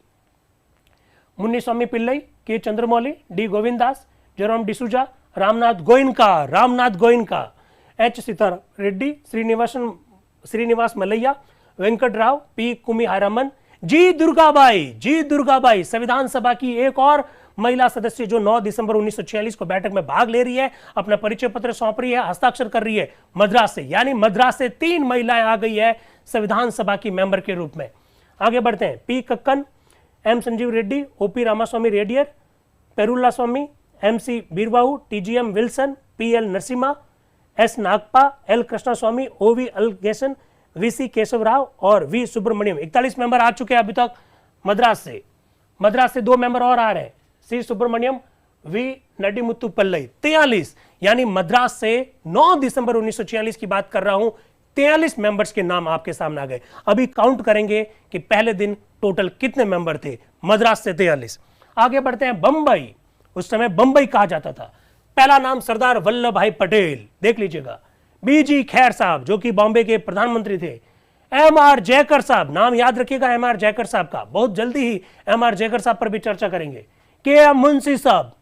Munniswamy Pillai, K Chandramouli, D Govindas, Jerome D'Souza, Ramnath Goenka, H Sitaram Reddy, Srinivas Malaiya, Venkat Rao, P Kumiharaman, G Durgabai, संविधान सभा की एक और महिला सदस्य जो 9 दिसंबर 1946 को बैठक में भाग ले रही है, अपना परिचय पत्र सौंप रही है, हस्ताक्षर कर रही है मद्रास से। यानी मद्रास से 3 महिलाएं आ गई है संविधान सभा की मेंबर के रूप में। आगे बढ़ते हैं। P Kakkan, M Sanjeeva Reddy, OP Ramaswamy Reddiar, Perulla Swamy, MC. Veerabahu, TGM. Wilson, PL. Narasimha, S. Nagappa, L. Krishnaswamy, OV. Alagesan, VC. Keshava Rao और वी. सुब्रमण्यम। 41 मेंबर आ चुके हैं अभी तक मद्रास से 2 मेंबर और आ रहे हैं, सी. सुब्रमण्यम, वी. नडीमुत्तु पल्लई। 43, यानी मद्रास से 9 दिसंबर 1946 की बात कर रहा हूं, 43 मेंबर्स के नाम आपके सामने आ गए। अभी काउंट करेंगे कि पहले दिन टोटल कितने मेंबर थे। मद्रास से 43। आगे बढ़ते हैं। बंबई, उस समय बंबई कहा जाता था। पहला नाम सरदार वल्लभ भाई पटेल, देख लीजिएगा। बी.जी. खैर साहब, जो कि बॉम्बे के प्रधानमंत्री थे। एम.आर. जयकर साहब, नाम याद रखिएगा एम.आर. जयकर साहब का, बहुत जल्दी ही एम.आर. जयकर साहब पर भी चर्चा करेंगे। के.एम. मुंशी साहब,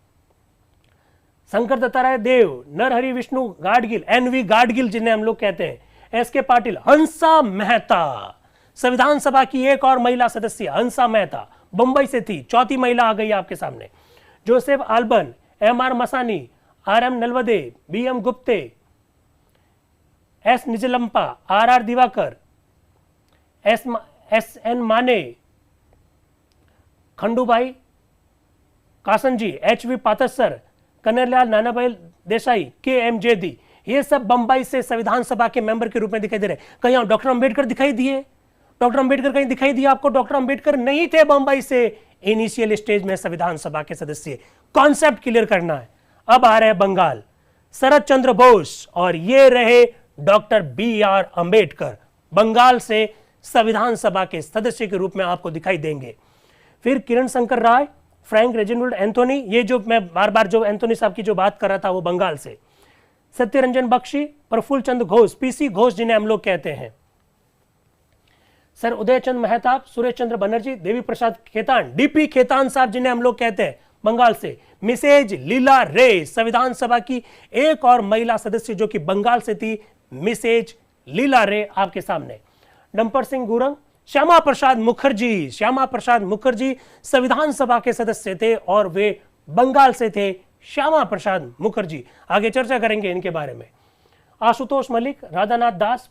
शंकर दत्ताराय देव, नरहरि विष्णु गाडगिल, एन.वी. गाडगिल जिन्हें हम लोग कहते हैं, एस.के. पाटिल, हंसा मेहता, संविधान सभा की एक और महिला सदस्य हंसा मेहता बंबई से थी, चौथी महिला आ गई आपके सामने। Joseph Alban, MR. Masani, RM. Nalawade, BM. Gupte, S. Nijalingappa, RR. Diwakar, SN. Mane, Khandubhai Kasanji, HV. Pataskar, Kanhaiyalal Nanabhai Desai, KM. Jedhe, ये सब बंबई से संविधान सभा के मेंबर के रूप में दिखाई दे रहे हैं। कहीं डॉक्टर अंबेडकर दिखाई दिए? डॉक्टर अंबेडकर कहीं दिखाई दिया आपको? डॉक्टर अंबेडकर नहीं थे बंबई से इनिशियल स्टेज में संविधान सभा के सदस्य। कॉन्सेप्ट क्लियर करना है। अब आ रहे हैं बंगाल, शरद चंद्र बोस, और ये रहे डॉक्टर बी.आर. अंबेडकर, बंगाल से संविधान सभा के सदस्य के रूप में आपको दिखाई देंगे। फिर किरण Shankar Rai, Frank Reginald Anthony, ये जो मैं बार बार जो एंथोनी साहब की जो बात कर रहा था वो बंगाल से। सत्यरंजन बख्शी, प्रफुल्ल चंद्र घोष, पीसी घोष जिन्हें हम लोग कहते हैं, सर उदयचंद मेहताब, सुरेश चंद्र बनर्जी, देवी प्रसाद खेतान, डीपी खेतान साहब जिन्हें हम लोग कहते हैं बंगाल से। मिसेज लीला रे, संविधान सभा की एक और महिला सदस्य जो कि बंगाल से थी, मिसेज लीला रे आपके सामने। डंपर सिंह गुरंग, श्यामा प्रसाद मुखर्जी संविधान सभा के सदस्य थे और वे बंगाल से थे, श्यामा प्रसाद मुखर्जी। आगे चर्चा करेंगे इनके बारे में। आशुतोष मलिक, राधानाथ दास,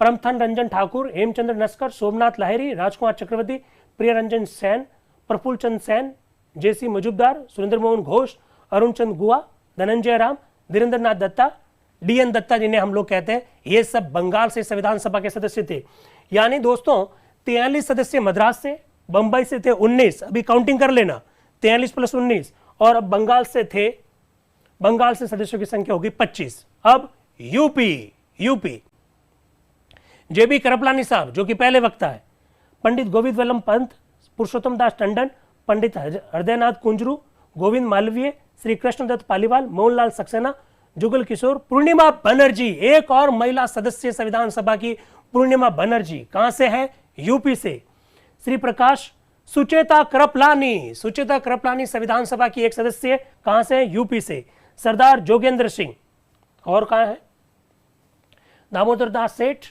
परमथन रंजन ठाकुर, हेमचंद्र नस्कर, सोमनाथ लाहिरी, राजकुमार चक्रवर्ती, प्रियरंजन सेन, प्रफुल्ल चंद सेन, जेसी मजुमदार, सुरेंद्र मोहन घोष, अरुण चंद गुआ, धनंजय राम, धीरेन्द्र नाथ दत्ता, डी.एन. दत्ता जिन्हें हम लोग कहते हैं, ये सब बंगाल से संविधान सभा के सदस्य थे। यानी दोस्तों 43 सदस्य मद्रास से, बंबई से थे 19, अभी काउंटिंग कर लेना, 43 + 19, और अब बंगाल से थे, बंगाल से सदस्यों की संख्या होगी 25। अब यूपी, जेबी करपलानी साहब जो कि पहले वक्ता है, पंडित गोविंद वल्लभ पंत, पुरुषोत्तम दास टंडन, पंडित हृदयनाथ कुंजरू, गोविंद मालवीय, श्री कृष्णदत्त पालीवाल, मोहनलाल सक्सेना, जुगल किशोर, पूर्णिमा बनर्जी, एक और महिला सदस्य संविधान सभा की, पूर्णिमा बनर्जी कहां से है? यूपी से। श्री प्रकाश, सुचेता कृपलानी संविधान सभा की एक सदस्य, कहां से? यूपी से। सरदार जोगेंद्र सिंह, और कहां है? दामोदर दास सेठ,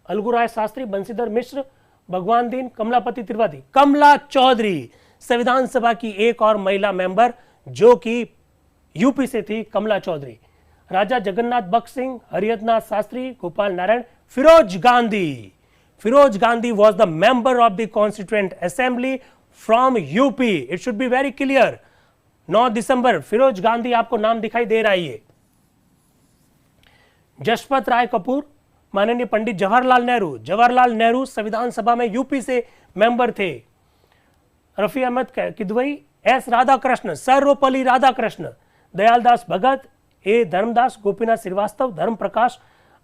अलगूराय शास्त्री, बंशीधर मिश्र, भगवान दीन, कमलापति त्रिपाठी, कमला चौधरी संविधान सभा की एक और महिला मेंबर जो कि यूपी से थी, कमला चौधरी। राजा जगन्नाथ बख्श Singh, Hariharnath Shastri, Gopal Narayan, Firoz Firoz Gandhi was the member of the Constituent Assembly from UP. It should be very clear. 9 दिसंबर फिरोज गांधी आपको नाम दिखाई दे रहा है। ये जसपत राय कपूर, माननीय पंडित जवाहरलाल नेहरू संविधान सभा में यूपी से मेंबर थे। रफी अहमद किदवई, एस राधाकृष्ण, सर्वपल्ली राधाकृष्ण, दयालदास भगत, ए धर्मदास, गोपीनाथ श्रीवास्तव, धर्म प्रकाश,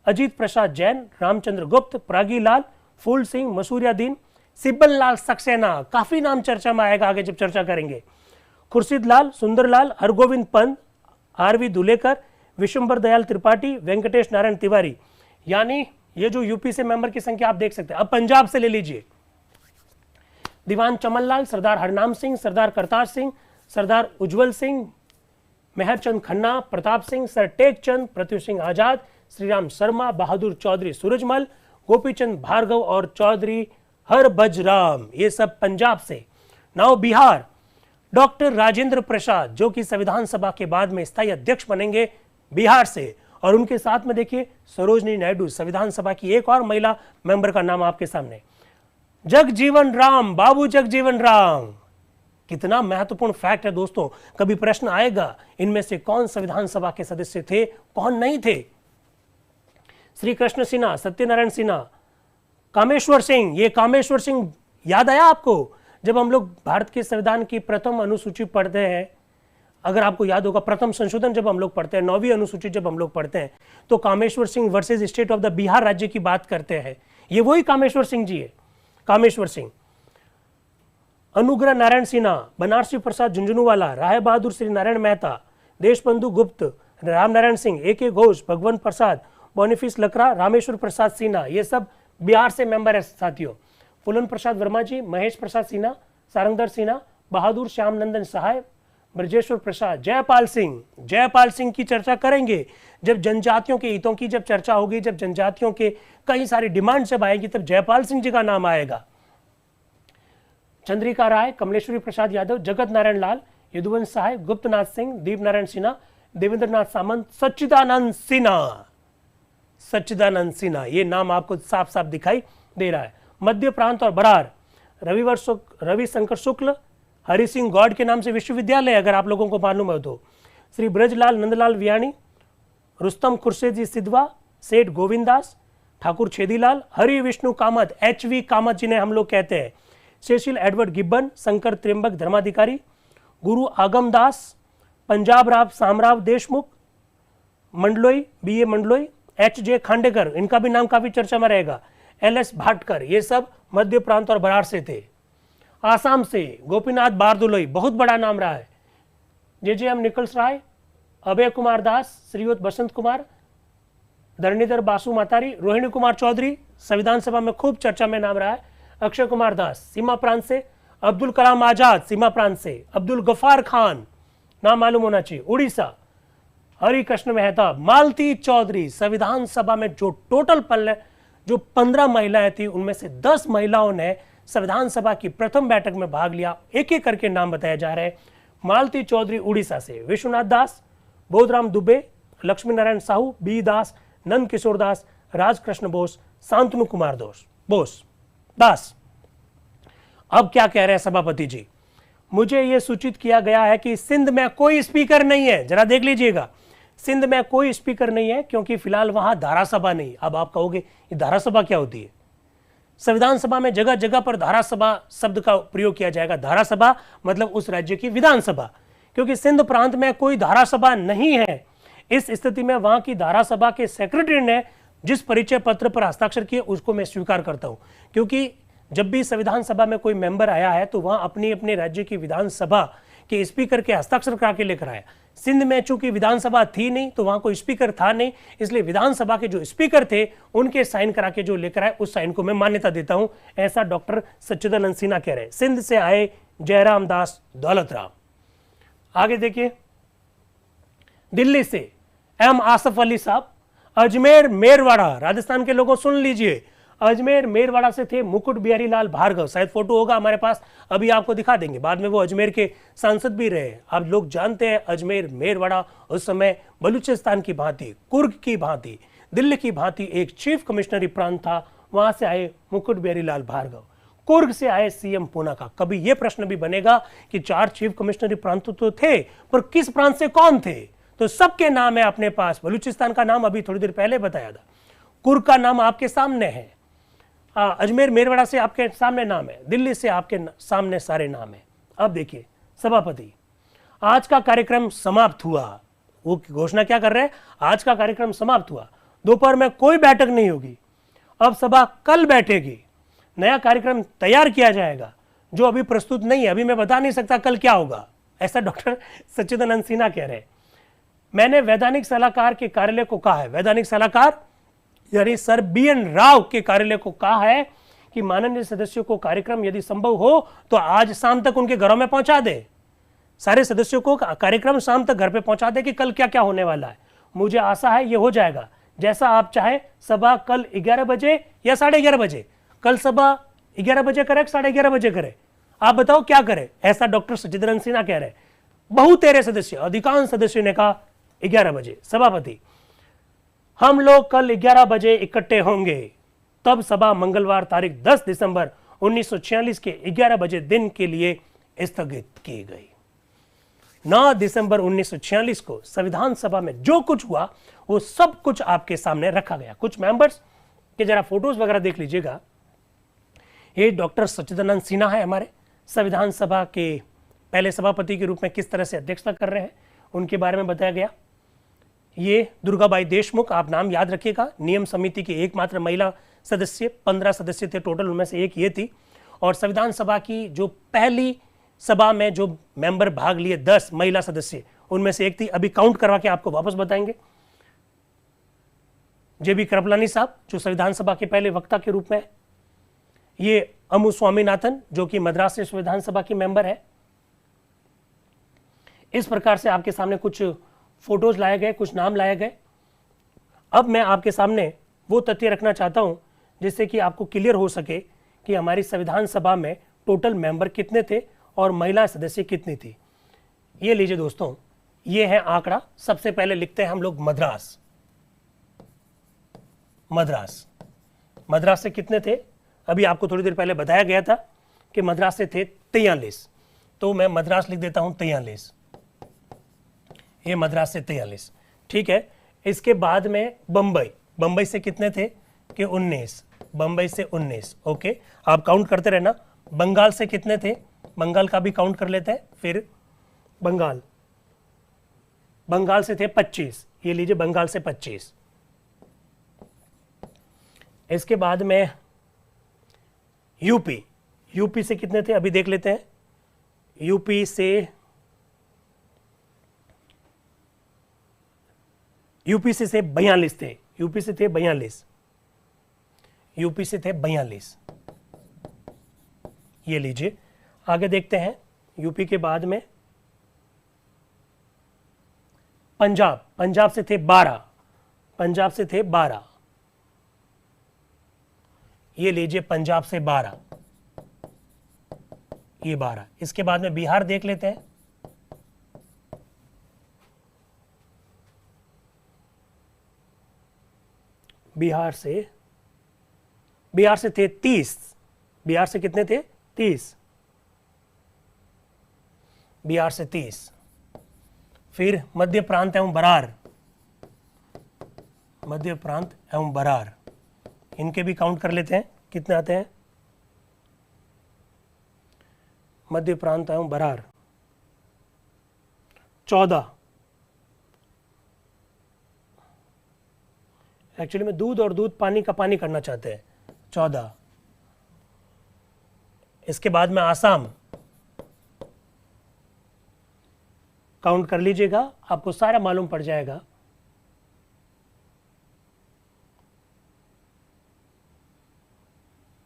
अजीत प्रसाद जैन, रामचंद्र गुप्त, प्रागीलाल, फूल सिंह, मसूरिया दीन, सिब्बल लाल सक्सेना, काफी नाम चर्चा में आएगा आगे जब चर्चा करेंगे। खुर्शीद लाल, सुंदरलाल, हरगोविंद पंत, आरवी दुलेकर, विशंबर दयाल त्रिपाठी, वेंकटेश नारायण तिवारी। यानी ये जो यूपी से मेंबर की संख्या आप देख सकते हैं। अब पंजाब से ले लीजिए, दीवान चमनलाल, सरदार हरनाम सिंह, सरदार करतार सिंह, सरदार उज्जवल सिंह, मेहरचंद खन्ना, प्रताप सिंह, सर टेक चंद, पृथ्वी सिंह आजाद, श्रीराम शर्मा, बहादुर चौधरी सूरजमल, गोपीचंद भार्गव और चौधरी हरभजराम, ये सब पंजाब से। नाउ बिहार, डॉक्टर राजेंद्र प्रसाद जो कि संविधान सभा के बाद में स्थायी अध्यक्ष बनेंगे बिहार से, और उनके साथ में देखिए सरोजनी नायडू, संविधान सभा की एक और महिला मेंबर का नाम आपके सामने। जगजीवन राम, बाबू जगजीवन राम, कितना महत्वपूर्ण फैक्ट है दोस्तों। कभी प्रश्न आएगा इनमें से कौन संविधान सभा के सदस्य थे, कौन नहीं थे। श्री कृष्ण सिन्हा, सत्यनारायण सिन्हा, कामेश्वर सिंह, ये कामेश्वर सिंह याद आया आपको जब हम लोग भारत के संविधान की प्रथम अनुसूची पढ़ते हैं। अगर आपको याद होगा, प्रथम संशोधन जब हम लोग पढ़ते हैं, 9वीं अनुसूची जब हम लोग पढ़ते हैं, तो Kameshwar Singh versus state of the Bihar राज्य की बात करते हैं। ये वही कामेश्वर सिंह जी है, कामेश्वर सिंह। अनुग्रह नारायण सिन्हा, बनारसी प्रसाद झुंझुनूवाला, राय बहादुर श्री नारायण मेहता, देशबंधु गुप्त, राम नारायण सिंह, ए.के. घोष, भगवंत प्रसाद, बोनीफिस लकड़ा, रामेश्वर प्रसाद सिन्हा, ये सब बिहार से मेंबर है साथियों। पुलन प्रसाद वर्मा जी, महेश प्रसाद सिन्हा, सारंगधर सिन्हा, बहादुर श्याम नंदन सहाय, ब्रजेश्वर प्रसाद, जयपाल सिंह की चर्चा करेंगे जब जनजातियों के हितों की जब चर्चा होगी, जब जनजातियों के कई सारी डिमांड जब आएगी तब जयपाल सिंह जी का नाम आएगा। चंद्रिका राय, कमलेश्वरी प्रसाद यादव, जगत नारायण लाल, यदुवंश सहाय, गुप्तनाथ सिंह, दीप नारायण सिन्हा, देवेंद्र नाथ सामंत, सच्चिदानंद सिन्हा, ये नाम आपको साफ साफ दिखाई दे रहा है। मध्य प्रांत और बरार, रविशंकर शुक्ल, हरि सिंह गौड़ के नाम से विश्वविद्यालय, अगर आप लोगों को मालूम है तो, श्री ब्रजलाल नंदलाल वियाणी, रुस्तम खुर्शीद सिद्धवा, सेठ गोविंदास, ठाकुर छेदीलाल, हरि विष्णु कामत, HV कामत जिन्हें हम लोग कहते हैं, सेशिल एडवर्ड गिब्बन, शंकर त्र्यंबक धर्माधिकारी, गुरु आगम दास, पंजाब राव सामराव देशमुख, मंडलोई, BA मंडलोई, HJ खांडेकर, इनका भी नाम काफी चर्चा में रहेगा, LS भाटकर, ये सब मध्य प्रांत और बरार से थे। आसाम से गोपीनाथ बारदुलई, बहुत बड़ा नाम रहा है, JJM निकल्स राय, अभय कुमार दास, श्रीयुत बसंत कुमार, धरणीधर बासु मातारी, रोहिणी कुमार चौधरी, संविधान सभा में खूब चर्चा में नाम रहा है, अक्षय कुमार दास, सीमा प्रांत से, अब्दुल कलाम आजाद, सीमा प्रांत से, अब्दुल गफार खान, नाम मालूम होना चाहिए, उड़ीसा, हरि कृष्ण मेहता, मालती चौधरी, संविधान सभा में जो टोटल जो 15 महिलाएं थी उनमें से 10 महिलाओं ने संविधान सभा की प्रथम बैठक में भाग लिया। एक एक करके नाम बताए जा रहे हैं। मालती चौधरी उड़ीसा से, विश्वनाथ दास, बोधराम दुबे, लक्ष्मी नारायण साहू, बी दास, नंद किशोर दास, राजकृष्ण बोस, शांतनु कुमार दास। अब क्या कह रहे हैं सभापति जी, मुझे यह सूचित किया गया है कि सिंध में कोई स्पीकर नहीं है। जरा देख लीजिएगा, सिंध में कोई स्पीकर नहीं है क्योंकि फिलहाल वहां धारासभा नहीं। अब आप कहोगे ये धारासभा क्या होती है? संविधान सभा में जगह जगह पर धारासभा शब्द का प्रयोग किया जाएगा। धारासभा मतलब उस राज्य की विधानसभा, क्योंकि सिंध प्रांत में कोई धारासभा नहीं है। इस स्थिति में वहां की धारासभा के सेक्रेटरी ने जिस परिचय पत्र पर हस्ताक्षर किए उसको मैं स्वीकार करता हूं, क्योंकि जब भी संविधान सभा में कोई मेंबर आया है तो वहां अपनी अपने राज्य की विधानसभा के स्पीकर के हस्ताक्षर करा के लेकर आया। सिंध में चूंकि विधानसभा थी नहीं तो वहां कोई स्पीकर था नहीं, इसलिए विधानसभा के जो स्पीकर थे उनके साइन करा के जो लेकर आए उस साइन को मैं मान्यता देता हूं, ऐसा डॉक्टर सच्चिदानंद सिन्हा कह रहे हैं। सिंध से आए जयराम दास दौलत राम। आगे देखिए, दिल्ली से M आसफ अली साहब, अजमेर मेरवाड़ा, राजस्थान के लोगों सुन लीजिए, अजमेर मेरवाड़ा से थे मुकुट बिहारी लाल भार्गव। शायद फोटो होगा हमारे पास, अभी आपको दिखा देंगे। बाद में वो अजमेर के सांसद भी रहे। आप लोग जानते हैं अजमेर मेरवाड़ा उस समय बलूचिस्तान की भांति, कुर्ग की भांति, दिल्ली की भांति एक चीफ कमिश्नरी प्रांत था। वहां से आए मुकुट बिहारी लाल भार्गव, कुर्ग से आए सीएम पूना का। कभी यह प्रश्न भी बनेगा कि 4 चीफ कमिश्नरी प्रांत तो थे, पर किस प्रांत से कौन थे? तो सबके नाम है अपने पास। बलूचिस्तान का नाम अभी थोड़ी देर पहले बताया था, कुर्ग का नाम आपके सामने है, अजमेर मेरवाड़ा से आपके सामने नाम है, दिल्ली से आपके सामने सारे नाम है। अब देखिए सभापति, आज का कार्यक्रम समाप्त हुआ। वो घोषणा क्या कर रहे हैं? आज का कार्यक्रम समाप्त हुआ, दोपहर में कोई बैठक नहीं होगी, अब सभा कल बैठेगी, नया कार्यक्रम तैयार किया जाएगा जो अभी प्रस्तुत नहीं है, अभी मैं बता नहीं सकता कल क्या होगा, ऐसा डॉक्टर सच्चिदानंद सिन्हा कह रहे हैं। मैंने वैधानिक सलाहकार के कार्यालय को कहा है, वैधानिक सलाहकार यानी सर BN राव के कार्यालय को कहा है कि माननीय सदस्यों को कार्यक्रम यदि संभव हो तो आज शाम तक उनके घरों में पहुंचा दे, सारे सदस्यों को कार्यक्रम शाम तक घर पे पहुंचा दे कि कल क्या क्या होने वाला है। मुझे आशा है ये हो जाएगा, जैसा आप चाहे। सभा कल 11 बजे या 11:30 बजे, कल सभा 11 बजे करे 11:30 बजे करे, आप बताओ क्या करे? ऐसा डॉक्टर सच्चिदानंद सिन्हा कह रहे। बहुतेरे सदस्य, अधिकांश सदस्यों ने कहा 11 बजे। सभापति, हम लोग कल 11 बजे इकट्ठे होंगे, तब सभा मंगलवार तारीख 10 दिसंबर 1946 के 11 बजे दिन के लिए स्थगित की गई। 9 दिसंबर 1946 को संविधान सभा में जो कुछ हुआ वो सब कुछ आपके सामने रखा गया। कुछ मेंबर्स के जरा फोटोज वगैरह देख लीजिएगा। ये डॉक्टर सच्चिदानंद सिन्हा है, हमारे संविधान सभा के पहले सभापति के रूप में किस तरह से अध्यक्षता कर रहे हैं, उनके बारे में बताया गया। ये दुर्गाबाई देशमुख, आप नाम याद रखिएगा, नियम समिति की एकमात्र महिला सदस्य, 15 सदस्य थे टोटल, उनमें से एक ये थी। और संविधान सभा की जो पहली सभा में जो मेंबर भाग लिए 10 महिला सदस्य, उनमें से एक थी। अभी काउंट करवा के आपको वापस बताएंगे। JB कृपलानी साहब जो संविधान सभा के पहले वक्ता के रूप में, ये अमु स्वामीनाथन जो कि मद्रास से संविधान सभा की मेंबर है। इस प्रकार से आपके सामने कुछ फोटोज लाए गए, कुछ नाम लाए गए। अब मैं आपके सामने वो तथ्य रखना चाहता हूं जिससे कि आपको क्लियर हो सके कि हमारी संविधान सभा में टोटल मेंबर कितने थे और महिला सदस्य कितनी थी। ये लीजिए दोस्तों, ये है आंकड़ा। सबसे पहले लिखते हैं हम लोग मद्रास। मद्रास, मद्रास से कितने थे? अभी आपको थोड़ी देर पहले बताया गया था कि मद्रास से थे 43, तो मैं मद्रास लिख देता हूं 43। ये मद्रास से 43, ठीक है। इसके बाद में बंबई, बंबई से कितने थे कि 19, बंबई से 19, ओके। आप काउंट करते रहना। बंगाल से कितने थे? बंगाल का भी काउंट कर लेते हैं। फिर बंगाल, बंगाल से थे 25, ये लीजिए बंगाल से 25। इसके बाद में यूपी, यूपी से कितने थे अभी देख लेते हैं। यूपी से थे 42 थे, यूपी से थे 42, यूपी से थे 42। ये लीजिए, आगे देखते हैं। यूपी के बाद में पंजाब, पंजाब से थे 12, पंजाब से थे 12। ये लीजिए पंजाब से 12, ये 12। इसके बाद में बिहार देख लेते हैं। बिहार से थे 30, बिहार से कितने थे? 30, बिहार से 30। फिर मध्य प्रांत एवं बरार, मध्य प्रांत एवं बरार, इनके भी काउंट कर लेते हैं कितने आते हैं। मध्य प्रांत एवं बरार 14। एक्चुअली में दूध और दूध पानी का पानी करना चाहते हैं, 14। इसके बाद में आसाम, काउंट कर लीजिएगा, आपको सारा मालूम पड़ जाएगा।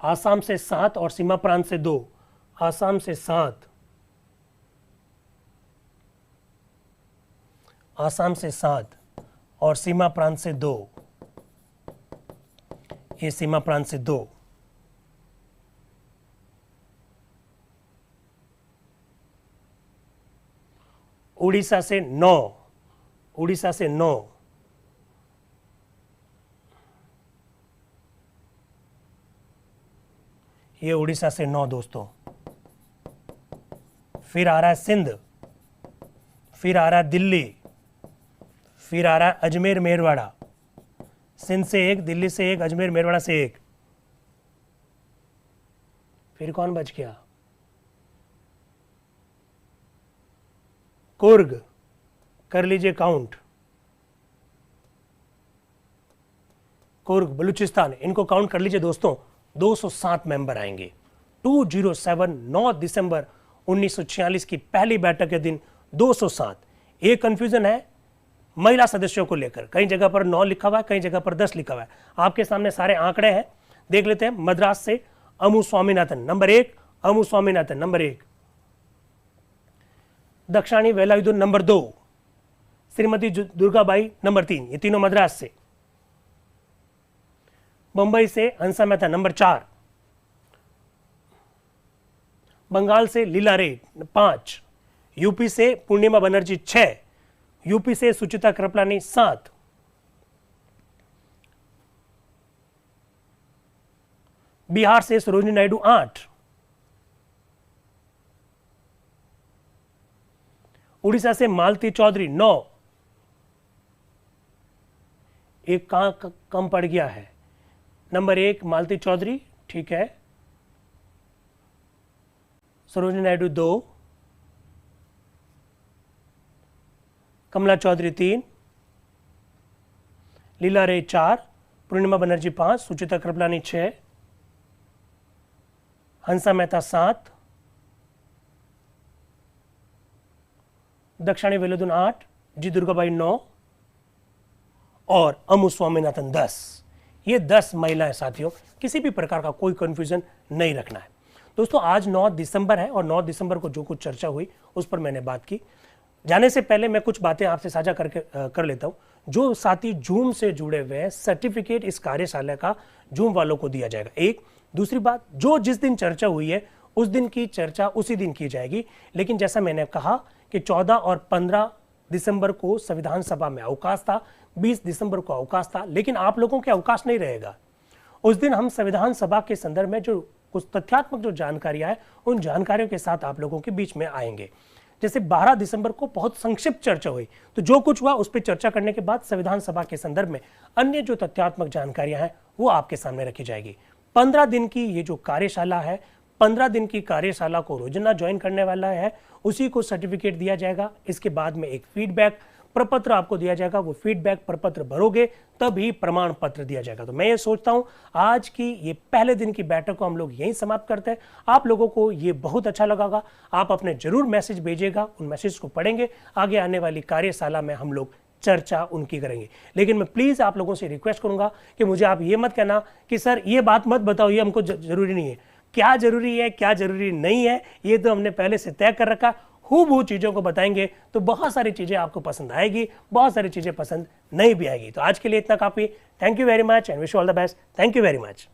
आसाम से 7 और सीमा प्रांत से 2, आसाम से 7, आसाम से 7 और सीमा प्रांत से 2, ये सीमा प्रांत से 2। उड़ीसा से 9, उड़ीसा से 9, ये उड़ीसा से 9 दोस्तों, फिर आ रहा है सिंध, फिर आ रहा है दिल्ली, फिर आ रहा है अजमेर मेरवाड़ा, सिंध से 1, दिल्ली से 1, अजमेर मेरवाड़ा से 1। फिर कौन बच गया? कुर्ग, कर लीजिए काउंट। कुर्ग, बलूचिस्तान, इनको काउंट कर लीजिए दोस्तों। 207 मेंबर आएंगे। 207, 9 दिसंबर 1946 की पहली बैठक के दिन 207। एक कंफ्यूजन है महिला सदस्यों को लेकर, कई जगह पर 9 लिखा हुआ है, कई जगह पर 10 लिखा हुआ है। आपके सामने सारे आंकड़े हैं, देख लेते हैं। मद्रास से अमू स्वामीनाथन नंबर 1, अमू स्वामीनाथन नंबर 1। दक्षिणी वेलायुधन नंबर 2, श्रीमती दुर्गाबाई नंबर 3, ये तीनों मद्रास से। बंबई से हंसा मेहता नंबर 4, बंगाल से लीला रे 5, यूपी से पूर्णिमा बनर्जी 6, यूपी से सुचिता कृपलानी 7, बिहार से सरोजिनी नायडू 8, उड़ीसा से मालती चौधरी 9, एक कहां कम पड़ गया है, नंबर 1 मालती चौधरी, ठीक है। सरोजिनी नायडू 2, कमला चौधरी 3, लीला रे 4, पूर्णिमा बनर्जी 5, सुचिता कृपलानी 6, हंसा मेहता 7, दक्षिणी वेलायुधन 8, जी दुर्गाबाई 9 और अमू स्वामीनाथन 10। ये 10 महिलाएं साथियों, किसी भी प्रकार का कोई कंफ्यूजन नहीं रखना है दोस्तों। आज 9 दिसंबर है और 9 दिसंबर को जो कुछ चर्चा हुई उस पर मैंने बात की। जाने से पहले मैं कुछ बातें आपसे साझा कर लेता हूं। जो साथी जूम से जुड़े हुए हैं, सर्टिफिकेट इस कार्यशाला का जूम वालों को दिया जाएगा। एक दूसरी बात, जो जिस दिन चर्चा हुई है उस दिन की चर्चा उसी दिन की जाएगी। लेकिन जैसा मैंने कहा कि 14 और 15 दिसंबर को संविधान सभा में अवकाश था, 20 दिसंबर को अवकाश था, लेकिन आप लोगों के अवकाश नहीं रहेगा। उस दिन हम संविधान सभा के संदर्भ में जो कुछ तथ्यात्मक जो जानकारियां हैं उन जानकारियों के साथ आप लोगों के बीच में आएंगे। जैसे 12 दिसंबर को बहुत संक्षिप्त चर्चा हुई, तो जो कुछ हुआ उस पर चर्चा करने के बाद संविधान सभा के संदर्भ में अन्य जो तथ्यात्मक जानकारियां हैं वो आपके सामने रखी जाएगी। 15 दिन की ये जो कार्यशाला है, 15 दिन की कार्यशाला को रोजाना ज्वाइन करने वाला है उसी को सर्टिफिकेट दिया जाएगा। इसके बाद में एक फीडबैक प्रपत्र आपको दिया जाएगा, वो फीडबैक प्रपत्र भरोगे तभी प्रमाण पत्र दिया जाएगा। तो मैं ये सोचता हूं आज की ये पहले दिन की बैठक को हम लोग यहीं समाप्त करते हैं। आप लोगों को ये बहुत अच्छा लगा, आप अपने जरूर मैसेज भेजिएगा, उन मैसेज को पढ़ेंगे, आगे आने वाली कार्यशाला में हम लोग चर्चा उनकी करेंगे। लेकिन मैं प्लीज आप लोगों से रिक्वेस्ट करूंगा कि मुझे आप ये मत कहना कि सर ये बात मत बताओ, ये हमको जरूरी नहीं है। क्या जरूरी है क्या जरूरी नहीं है ये तो हमने पहले से तय कर रखा। हूबहू चीज़ों को बताएंगे तो बहुत सारी चीज़ें आपको पसंद आएगी, बहुत सारी चीज़ें पसंद नहीं भी आएगी। तो आज के लिए इतना काफ़ी। Thank you very much and wish you all the best. Thank you very much.